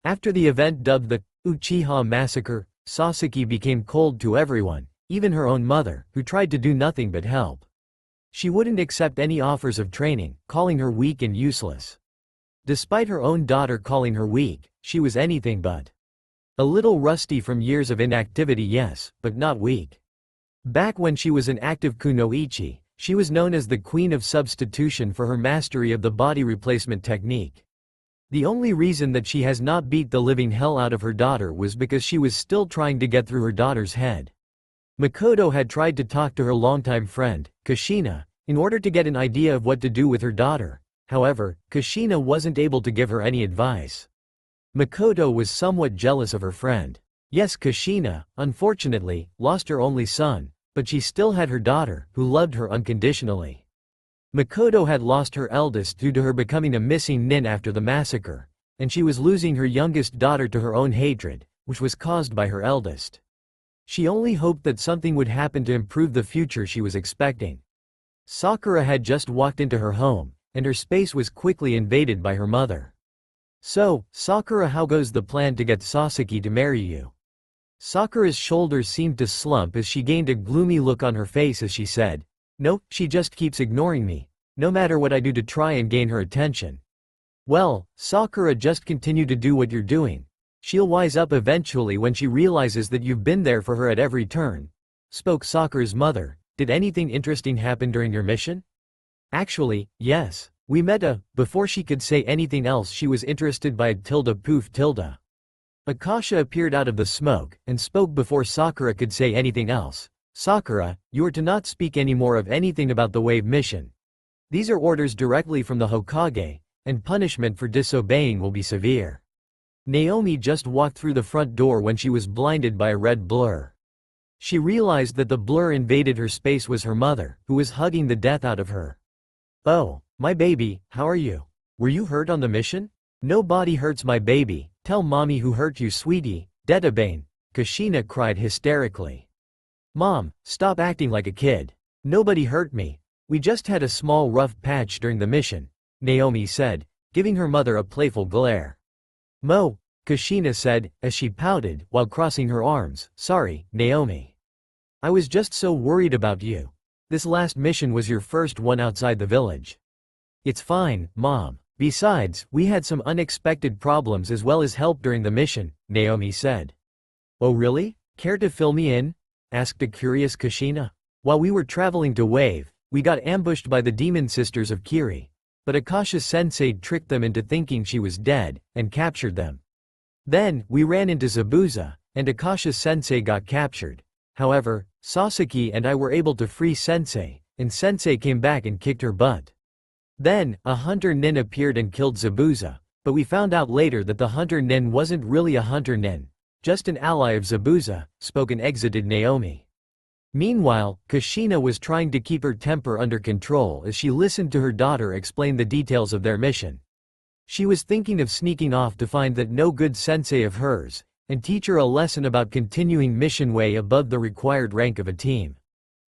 S1: After the event dubbed the Uchiha Massacre, Sasaki became cold to everyone, even her own mother, who tried to do nothing but help. She wouldn't accept any offers of training, calling her weak and useless. Despite her own daughter calling her weak, she was anything but. A little rusty from years of inactivity, yes, but not weak. Back when she was an active kunoichi, she was known as the Queen of Substitution for her mastery of the body replacement technique. The only reason that she has not beat the living hell out of her daughter was because she was still trying to get through her daughter's head. Makoto had tried to talk to her longtime friend, Kushina, in order to get an idea of what to do with her daughter. However, Kushina wasn't able to give her any advice. Makoto was somewhat jealous of her friend. Yes, Kushina, unfortunately, lost her only son, but she still had her daughter, who loved her unconditionally. Makoto had lost her eldest due to her becoming a missing nin after the massacre, and she was losing her youngest daughter to her own hatred, which was caused by her eldest. She only hoped that something would happen to improve the future she was expecting. Sakura had just walked into her home, and her space was quickly invaded by her mother. So, Sakura, how goes the plan to get Sasaki to marry you? Sakura's shoulders seemed to slump as she gained a gloomy look on her face as she said, No, she just keeps ignoring me, no matter what I do to try and gain her attention. Well, Sakura, just continue to do what you're doing. She'll wise up eventually when she realizes that you've been there for her at every turn, spoke Sakura's mother. Did anything interesting happen during your mission? Actually, yes. We met before she could say anything else she was interested by poof. Akasha appeared out of the smoke, and spoke before Sakura could say anything else. Sakura, you are to not speak anymore of anything about the wave mission. These are orders directly from the Hokage, and punishment for disobeying will be severe. Naomi just walked through the front door when she was blinded by a red blur. She realized that the blur invaded her space was her mother, who was hugging the death out of her. "Oh, my baby, how are you? Were you hurt on the mission?" "Nobody hurts my baby, tell mommy who hurt you, sweetie," Dedabane, Kushina cried hysterically. "Mom, stop acting like a kid. Nobody hurt me. We just had a small rough patch during the mission," Naomi said, giving her mother a playful glare. "Mo," Kushina said, as she pouted while crossing her arms, "sorry, Naomi. I was just so worried about you. This last mission was your first one outside the village." "It's fine, Mom. Besides, we had some unexpected problems as well as help during the mission," Naomi said. "Oh really? Care to fill me in?" asked a curious Kushina. "While we were traveling to Wave, we got ambushed by the demon sisters of Kiri. But Akasha-sensei tricked them into thinking she was dead, and captured them. Then, we ran into Zabuza, and Akasha-sensei got captured. However, Sasaki and I were able to free Sensei, and Sensei came back and kicked her butt. Then, a hunter nin appeared and killed Zabuza, but we found out later that the hunter nin wasn't really a hunter nin, just an ally of Zabuza," spoke and exited Naomi. Meanwhile, Kushina was trying to keep her temper under control as she listened to her daughter explain the details of their mission. She was thinking of sneaking off to find that no good sensei of hers, and teach her a lesson about continuing mission way above the required rank of a team.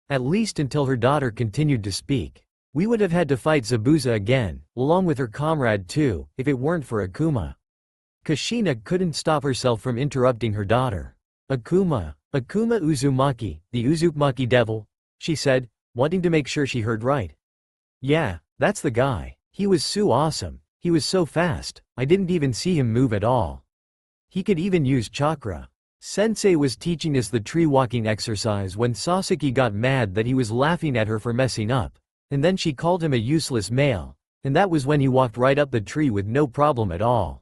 S1: At least until her daughter continued to speak. "We would have had to fight Zabuza again, along with her comrade too, if it weren't for Akuma." Kushina couldn't stop herself from interrupting her daughter. "Akuma Uzumaki, the Uzumaki devil," she said, wanting to make sure she heard right. "Yeah, that's the guy. He was so awesome. He was so fast, I didn't even see him move at all. He could even use chakra." Sensei was teaching us the tree walking exercise when Sasaki got mad that he was laughing at her for messing up, and then she called him a useless male, and that was when he walked right up the tree with no problem at all.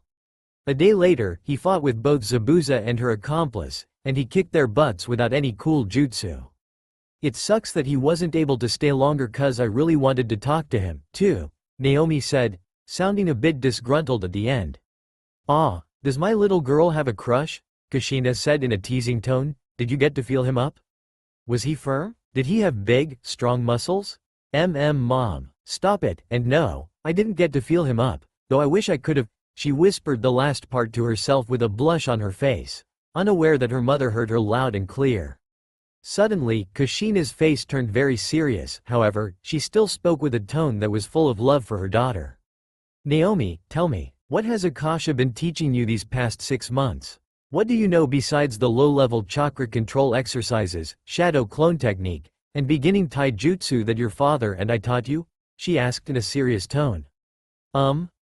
S1: A day later, he fought with both Zabuza and her accomplice, and he kicked their butts without any cool jutsu. "It sucks that he wasn't able to stay longer cause I really wanted to talk to him, too," Naomi said, sounding a bit disgruntled at the end. "Aw, does my little girl have a crush?" Kushina said in a teasing tone. "Did you get to feel him up? Was he firm? Did he have big, strong muscles?" Mom, stop it, and no, I didn't get to feel him up, though I wish I could have." She whispered the last part to herself with a blush on her face, unaware that her mother heard her loud and clear. Suddenly, Kushina's face turned very serious, however, she still spoke with a tone that was full of love for her daughter. "Naomi, tell me, what has Akasha been teaching you these past 6 months? What do you know besides the low-level chakra control exercises, shadow clone technique, and beginning taijutsu that your father and I taught you?" she asked in a serious tone.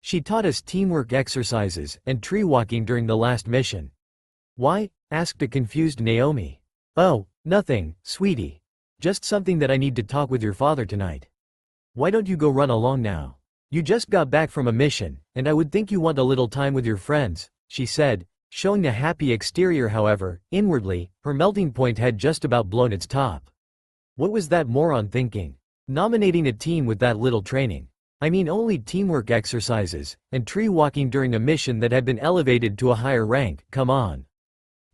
S1: She taught us teamwork exercises and tree walking during the last mission." "Why?" asked a confused Naomi. "Oh, nothing, sweetie. Just something that I need to talk with your father tonight." "Why don't you go run along now? You just got back from a mission, and I would think you want a little time with your friends," she said, showing a happy exterior. However, inwardly, her melting point had just about blown its top. What was that moron thinking? Nominating a team with that little training. I mean only teamwork exercises, and tree walking during a mission that had been elevated to a higher rank, come on.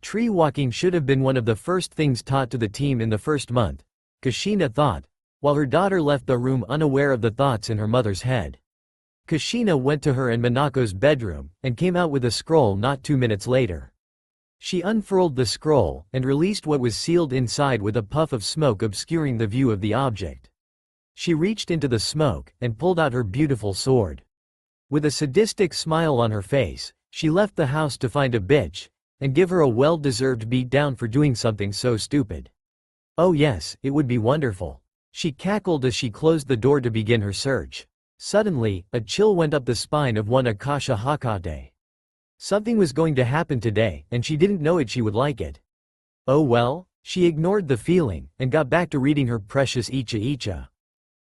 S1: Tree walking should have been one of the first things taught to the team in the first month, Kushina thought, while her daughter left the room unaware of the thoughts in her mother's head. Kushina went to her and Minako's bedroom, and came out with a scroll not 2 minutes later. She unfurled the scroll, and released what was sealed inside with a puff of smoke obscuring the view of the object. She reached into the smoke, and pulled out her beautiful sword. With a sadistic smile on her face, she left the house to find a bitch, and give her a well-deserved beat down for doing something so stupid. Oh yes, it would be wonderful. She cackled as she closed the door to begin her search. Suddenly, a chill went up the spine of one Akasha Hakate. Something was going to happen today, and she didn't know it. She would like it. Oh well, she ignored the feeling, and got back to reading her precious Icha Icha.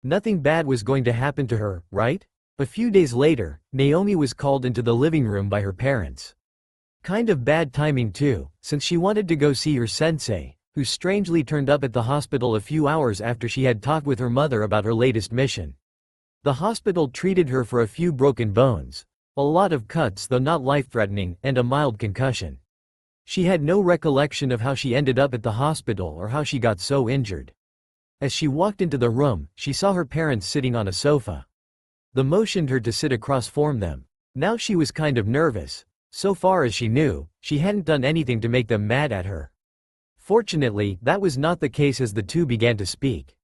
S1: Nothing bad was going to happen to her, right? A few days later, Naomi was called into the living room by her parents. Kind of bad timing too, since she wanted to go see her sensei, who strangely turned up at the hospital a few hours after she had talked with her mother about her latest mission. The hospital treated her for a few broken bones, a lot of cuts though not life-threatening, and a mild concussion. She had no recollection of how she ended up at the hospital or how she got so injured. As she walked into the room, she saw her parents sitting on a sofa. They motioned her to sit across from them. Now she was kind of nervous. So far as she knew, she hadn't done anything to make them mad at her. Fortunately, that was not the case as the two began to speak.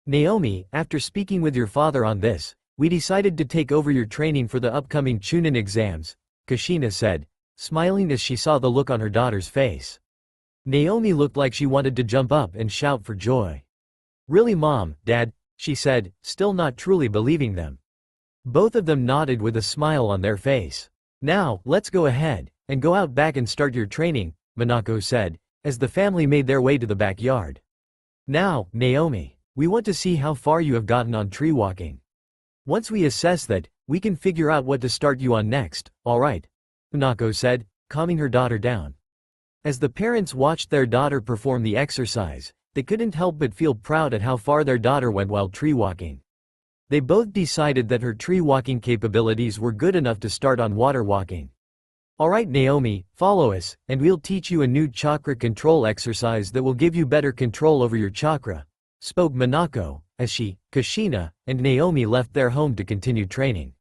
S1: Naomi, after speaking with your father on this, we decided to take over your training for the upcoming Chunin exams, Kushina said, smiling as she saw the look on her daughter's face. Naomi looked like she wanted to jump up and shout for joy. Really, Mom, Dad, she said, still not truly believing them. Both of them nodded with a smile on their face. Now, let's go ahead and go out back and start your training, Minako said, as the family made their way to the backyard. Now, Naomi, we want to see how far you have gotten on tree walking. Once we assess that, we can figure out what to start you on next, alright? Minako said, calming her daughter down. As the parents watched their daughter perform the exercise, they couldn't help but feel proud at how far their daughter went while tree walking. They both decided that her tree walking capabilities were good enough to start on water walking. Alright Naomi, follow us, and we'll teach you a new chakra control exercise that will give you better control over your chakra, spoke Minako, as she, Kushina, and Naomi left their home to continue training.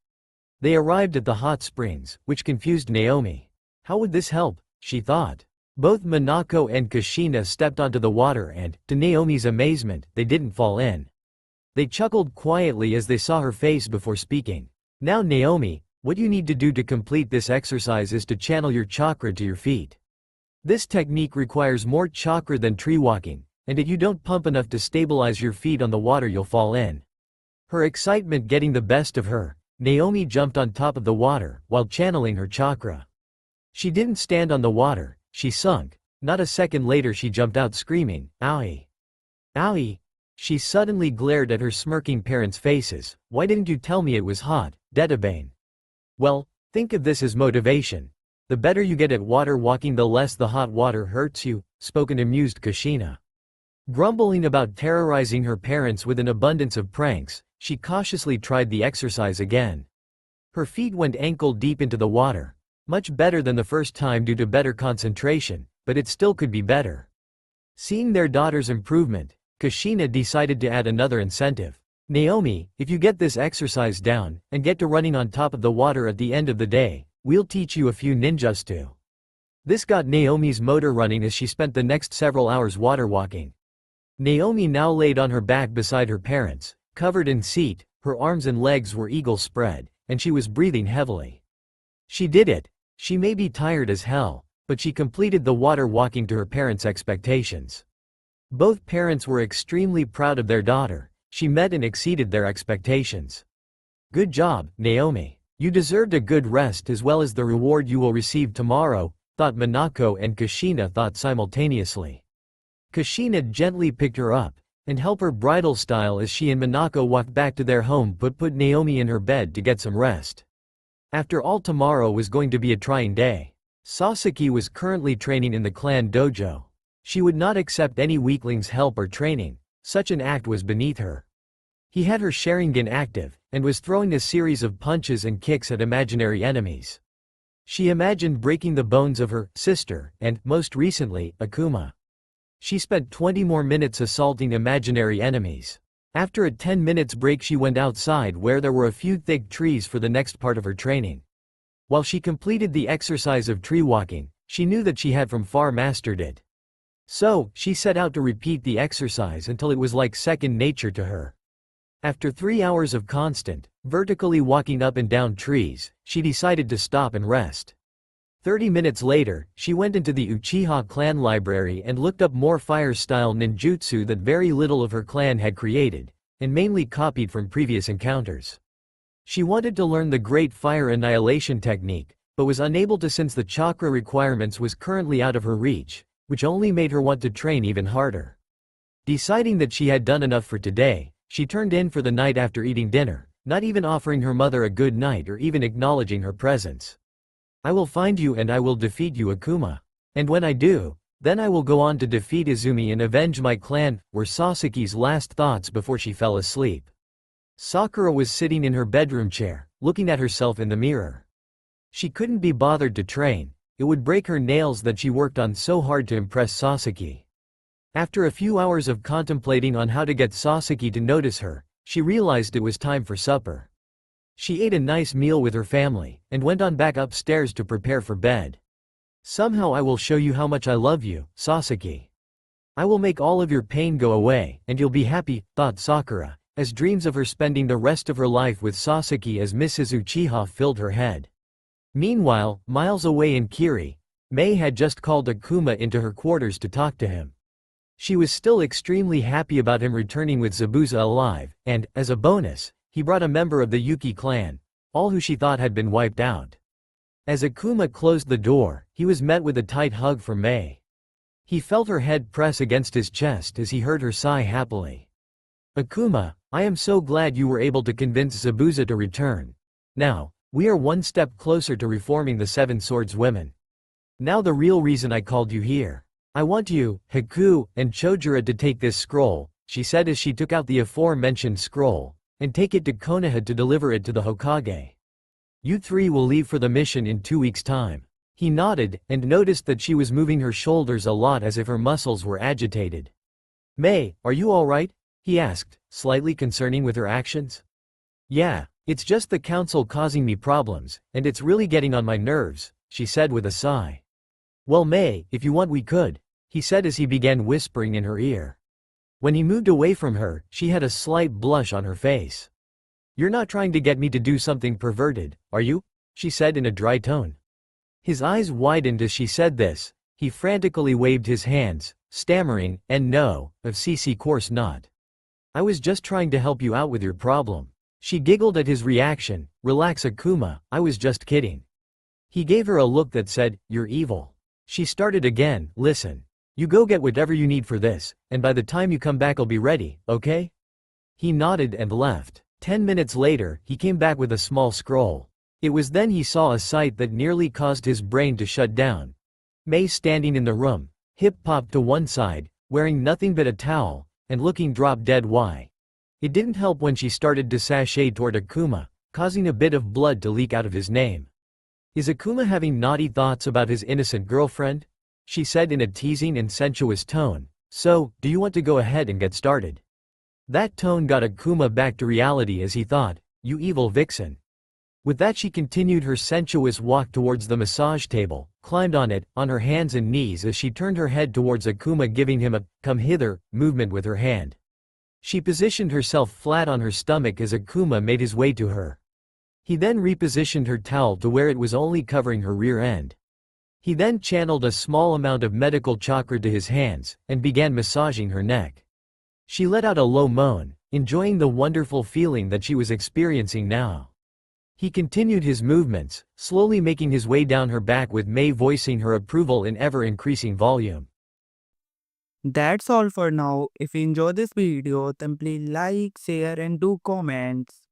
S1: They arrived at the hot springs, which confused Naomi. How would this help, she thought. Both Minako and Kushina stepped onto the water and, to Naomi's amazement, they didn't fall in. They chuckled quietly as they saw her face before speaking. Now Naomi, what you need to do to complete this exercise is to channel your chakra to your feet. This technique requires more chakra than tree walking, and if you don't pump enough to stabilize your feet on the water you'll fall in. Her excitement getting the best of her, Naomi jumped on top of the water while channeling her chakra. She didn't stand on the water, she sunk. Not a second later she jumped out screaming, "Owie! Owie!" She suddenly glared at her smirking parents' faces. Why didn't you tell me it was hot, Dedabane? Well, think of this as motivation. The better you get at water walking the less the hot water hurts you, spoke an amused Kushina. Grumbling about terrorizing her parents with an abundance of pranks, she cautiously tried the exercise again. Her feet went ankle deep into the water. Much better than the first time due to better concentration, but it still could be better. Seeing their daughter's improvement, Kushina decided to add another incentive. Naomi, if you get this exercise down, and get to running on top of the water at the end of the day, we'll teach you a few ninjutsu. This got Naomi's motor running as she spent the next several hours water walking. Naomi now laid on her back beside her parents, covered in seat, her arms and legs were eagle spread, and she was breathing heavily. She did it. She may be tired as hell, but she completed the water walking to her parents' expectations. Both parents were extremely proud of their daughter. She met and exceeded their expectations. Good job, Naomi. You deserved a good rest as well as the reward you will receive tomorrow, thought Minako and Kushina thought simultaneously. Kushina gently picked her up and helped her bridal style as she and Minako walked back to their home but put Naomi in her bed to get some rest. After all, tomorrow was going to be a trying day. Sasaki was currently training in the clan dojo. She would not accept any weakling's help or training. Such an act was beneath her. He had her Sharingan active, and was throwing a series of punches and kicks at imaginary enemies. She imagined breaking the bones of her sister, and, most recently, Akuma. She spent 20 more minutes assaulting imaginary enemies. After a 10 minutes break she went outside where there were a few thick trees for the next part of her training. While she completed the exercise of tree walking, she knew that she had from far mastered it. So, she set out to repeat the exercise until it was like second nature to her. After 3 hours of constant, vertically walking up and down trees, she decided to stop and rest. 30 minutes later, she went into the Uchiha clan library and looked up more fire-style ninjutsu that very little of her clan had created, and mainly copied from previous encounters. She wanted to learn the Great Fire Annihilation technique, but was unable to since the chakra requirements was currently out of her reach, which only made her want to train even harder. Deciding that she had done enough for today, she turned in for the night after eating dinner, not even offering her mother a good night or even acknowledging her presence. I will find you and I will defeat you, Akuma. And when I do, then I will go on to defeat Izumi and avenge my clan, were Sasaki's last thoughts before she fell asleep. Sakura was sitting in her bedroom chair, looking at herself in the mirror. She couldn't be bothered to train, it would break her nails that she worked on so hard to impress Sasaki. After a few hours of contemplating on how to get Sasaki to notice her, she realized it was time for supper. She ate a nice meal with her family, and went on back upstairs to prepare for bed. Somehow I will show you how much I love you, Sasaki. I will make all of your pain go away, and you'll be happy, thought Sakura, as dreams of her spending the rest of her life with Sasaki as Mrs. Uchiha filled her head. Meanwhile, miles away in Kiri, Mei had just called Akuma into her quarters to talk to him. She was still extremely happy about him returning with Zabuza alive, and, as a bonus, he brought a member of the Yuki clan, all who she thought had been wiped out. As Akuma closed the door, he was met with a tight hug from Mei. He felt her head press against his chest as he heard her sigh happily. Akuma, I am so glad you were able to convince Zabuza to return. Now, we are one step closer to reforming the Seven Swordswomen. Now the real reason I called you here. I want you, Haku, and Chojuro to take this scroll, she said as she took out the aforementioned scroll, and take it to Konoha to deliver it to the Hokage. You three will leave for the mission in 2 weeks' time. He nodded, and noticed that she was moving her shoulders a lot as if her muscles were agitated. Mei, are you alright? He asked, slightly concerning with her actions. Yeah, it's just the council causing me problems, and it's really getting on my nerves, she said with a sigh. Well Mei, if you want we could, he said as he began whispering in her ear. When he moved away from her, she had a slight blush on her face. You're not trying to get me to do something perverted, are you? She said in a dry tone. His eyes widened as she said this. He frantically waved his hands, stammering, and no, of course not. I was just trying to help you out with your problem. She giggled at his reaction. Relax Akuma, I was just kidding. He gave her a look that said, you're evil. She started again, listen. You go get whatever you need for this, and by the time you come back I'll be ready, okay? He nodded and left. 10 minutes later, he came back with a small scroll. It was then he saw a sight that nearly caused his brain to shut down. Mei standing in the room, hip popped to one side, wearing nothing but a towel, and looking drop dead why. It didn't help when she started to sashay toward Akuma, causing a bit of blood to leak out of his name. Is Akuma having naughty thoughts about his innocent girlfriend? She said in a teasing and sensuous tone. So, do you want to go ahead and get started? That tone got Akuma back to reality as he thought, you evil vixen. With that she continued her sensuous walk towards the massage table, climbed on it, on her hands and knees as she turned her head towards Akuma giving him a, come hither, movement with her hand. She positioned herself flat on her stomach as Akuma made his way to her. He then repositioned her towel to where it was only covering her rear end. He then channeled a small amount of medical chakra to his hands, and began massaging her neck. She let out a low moan, enjoying the wonderful feeling that she was experiencing now. He continued his movements, slowly making his way down her back with Mei voicing her approval in ever-increasing volume.
S2: That's all for now. If you enjoyed this video, then please like, share and do comments.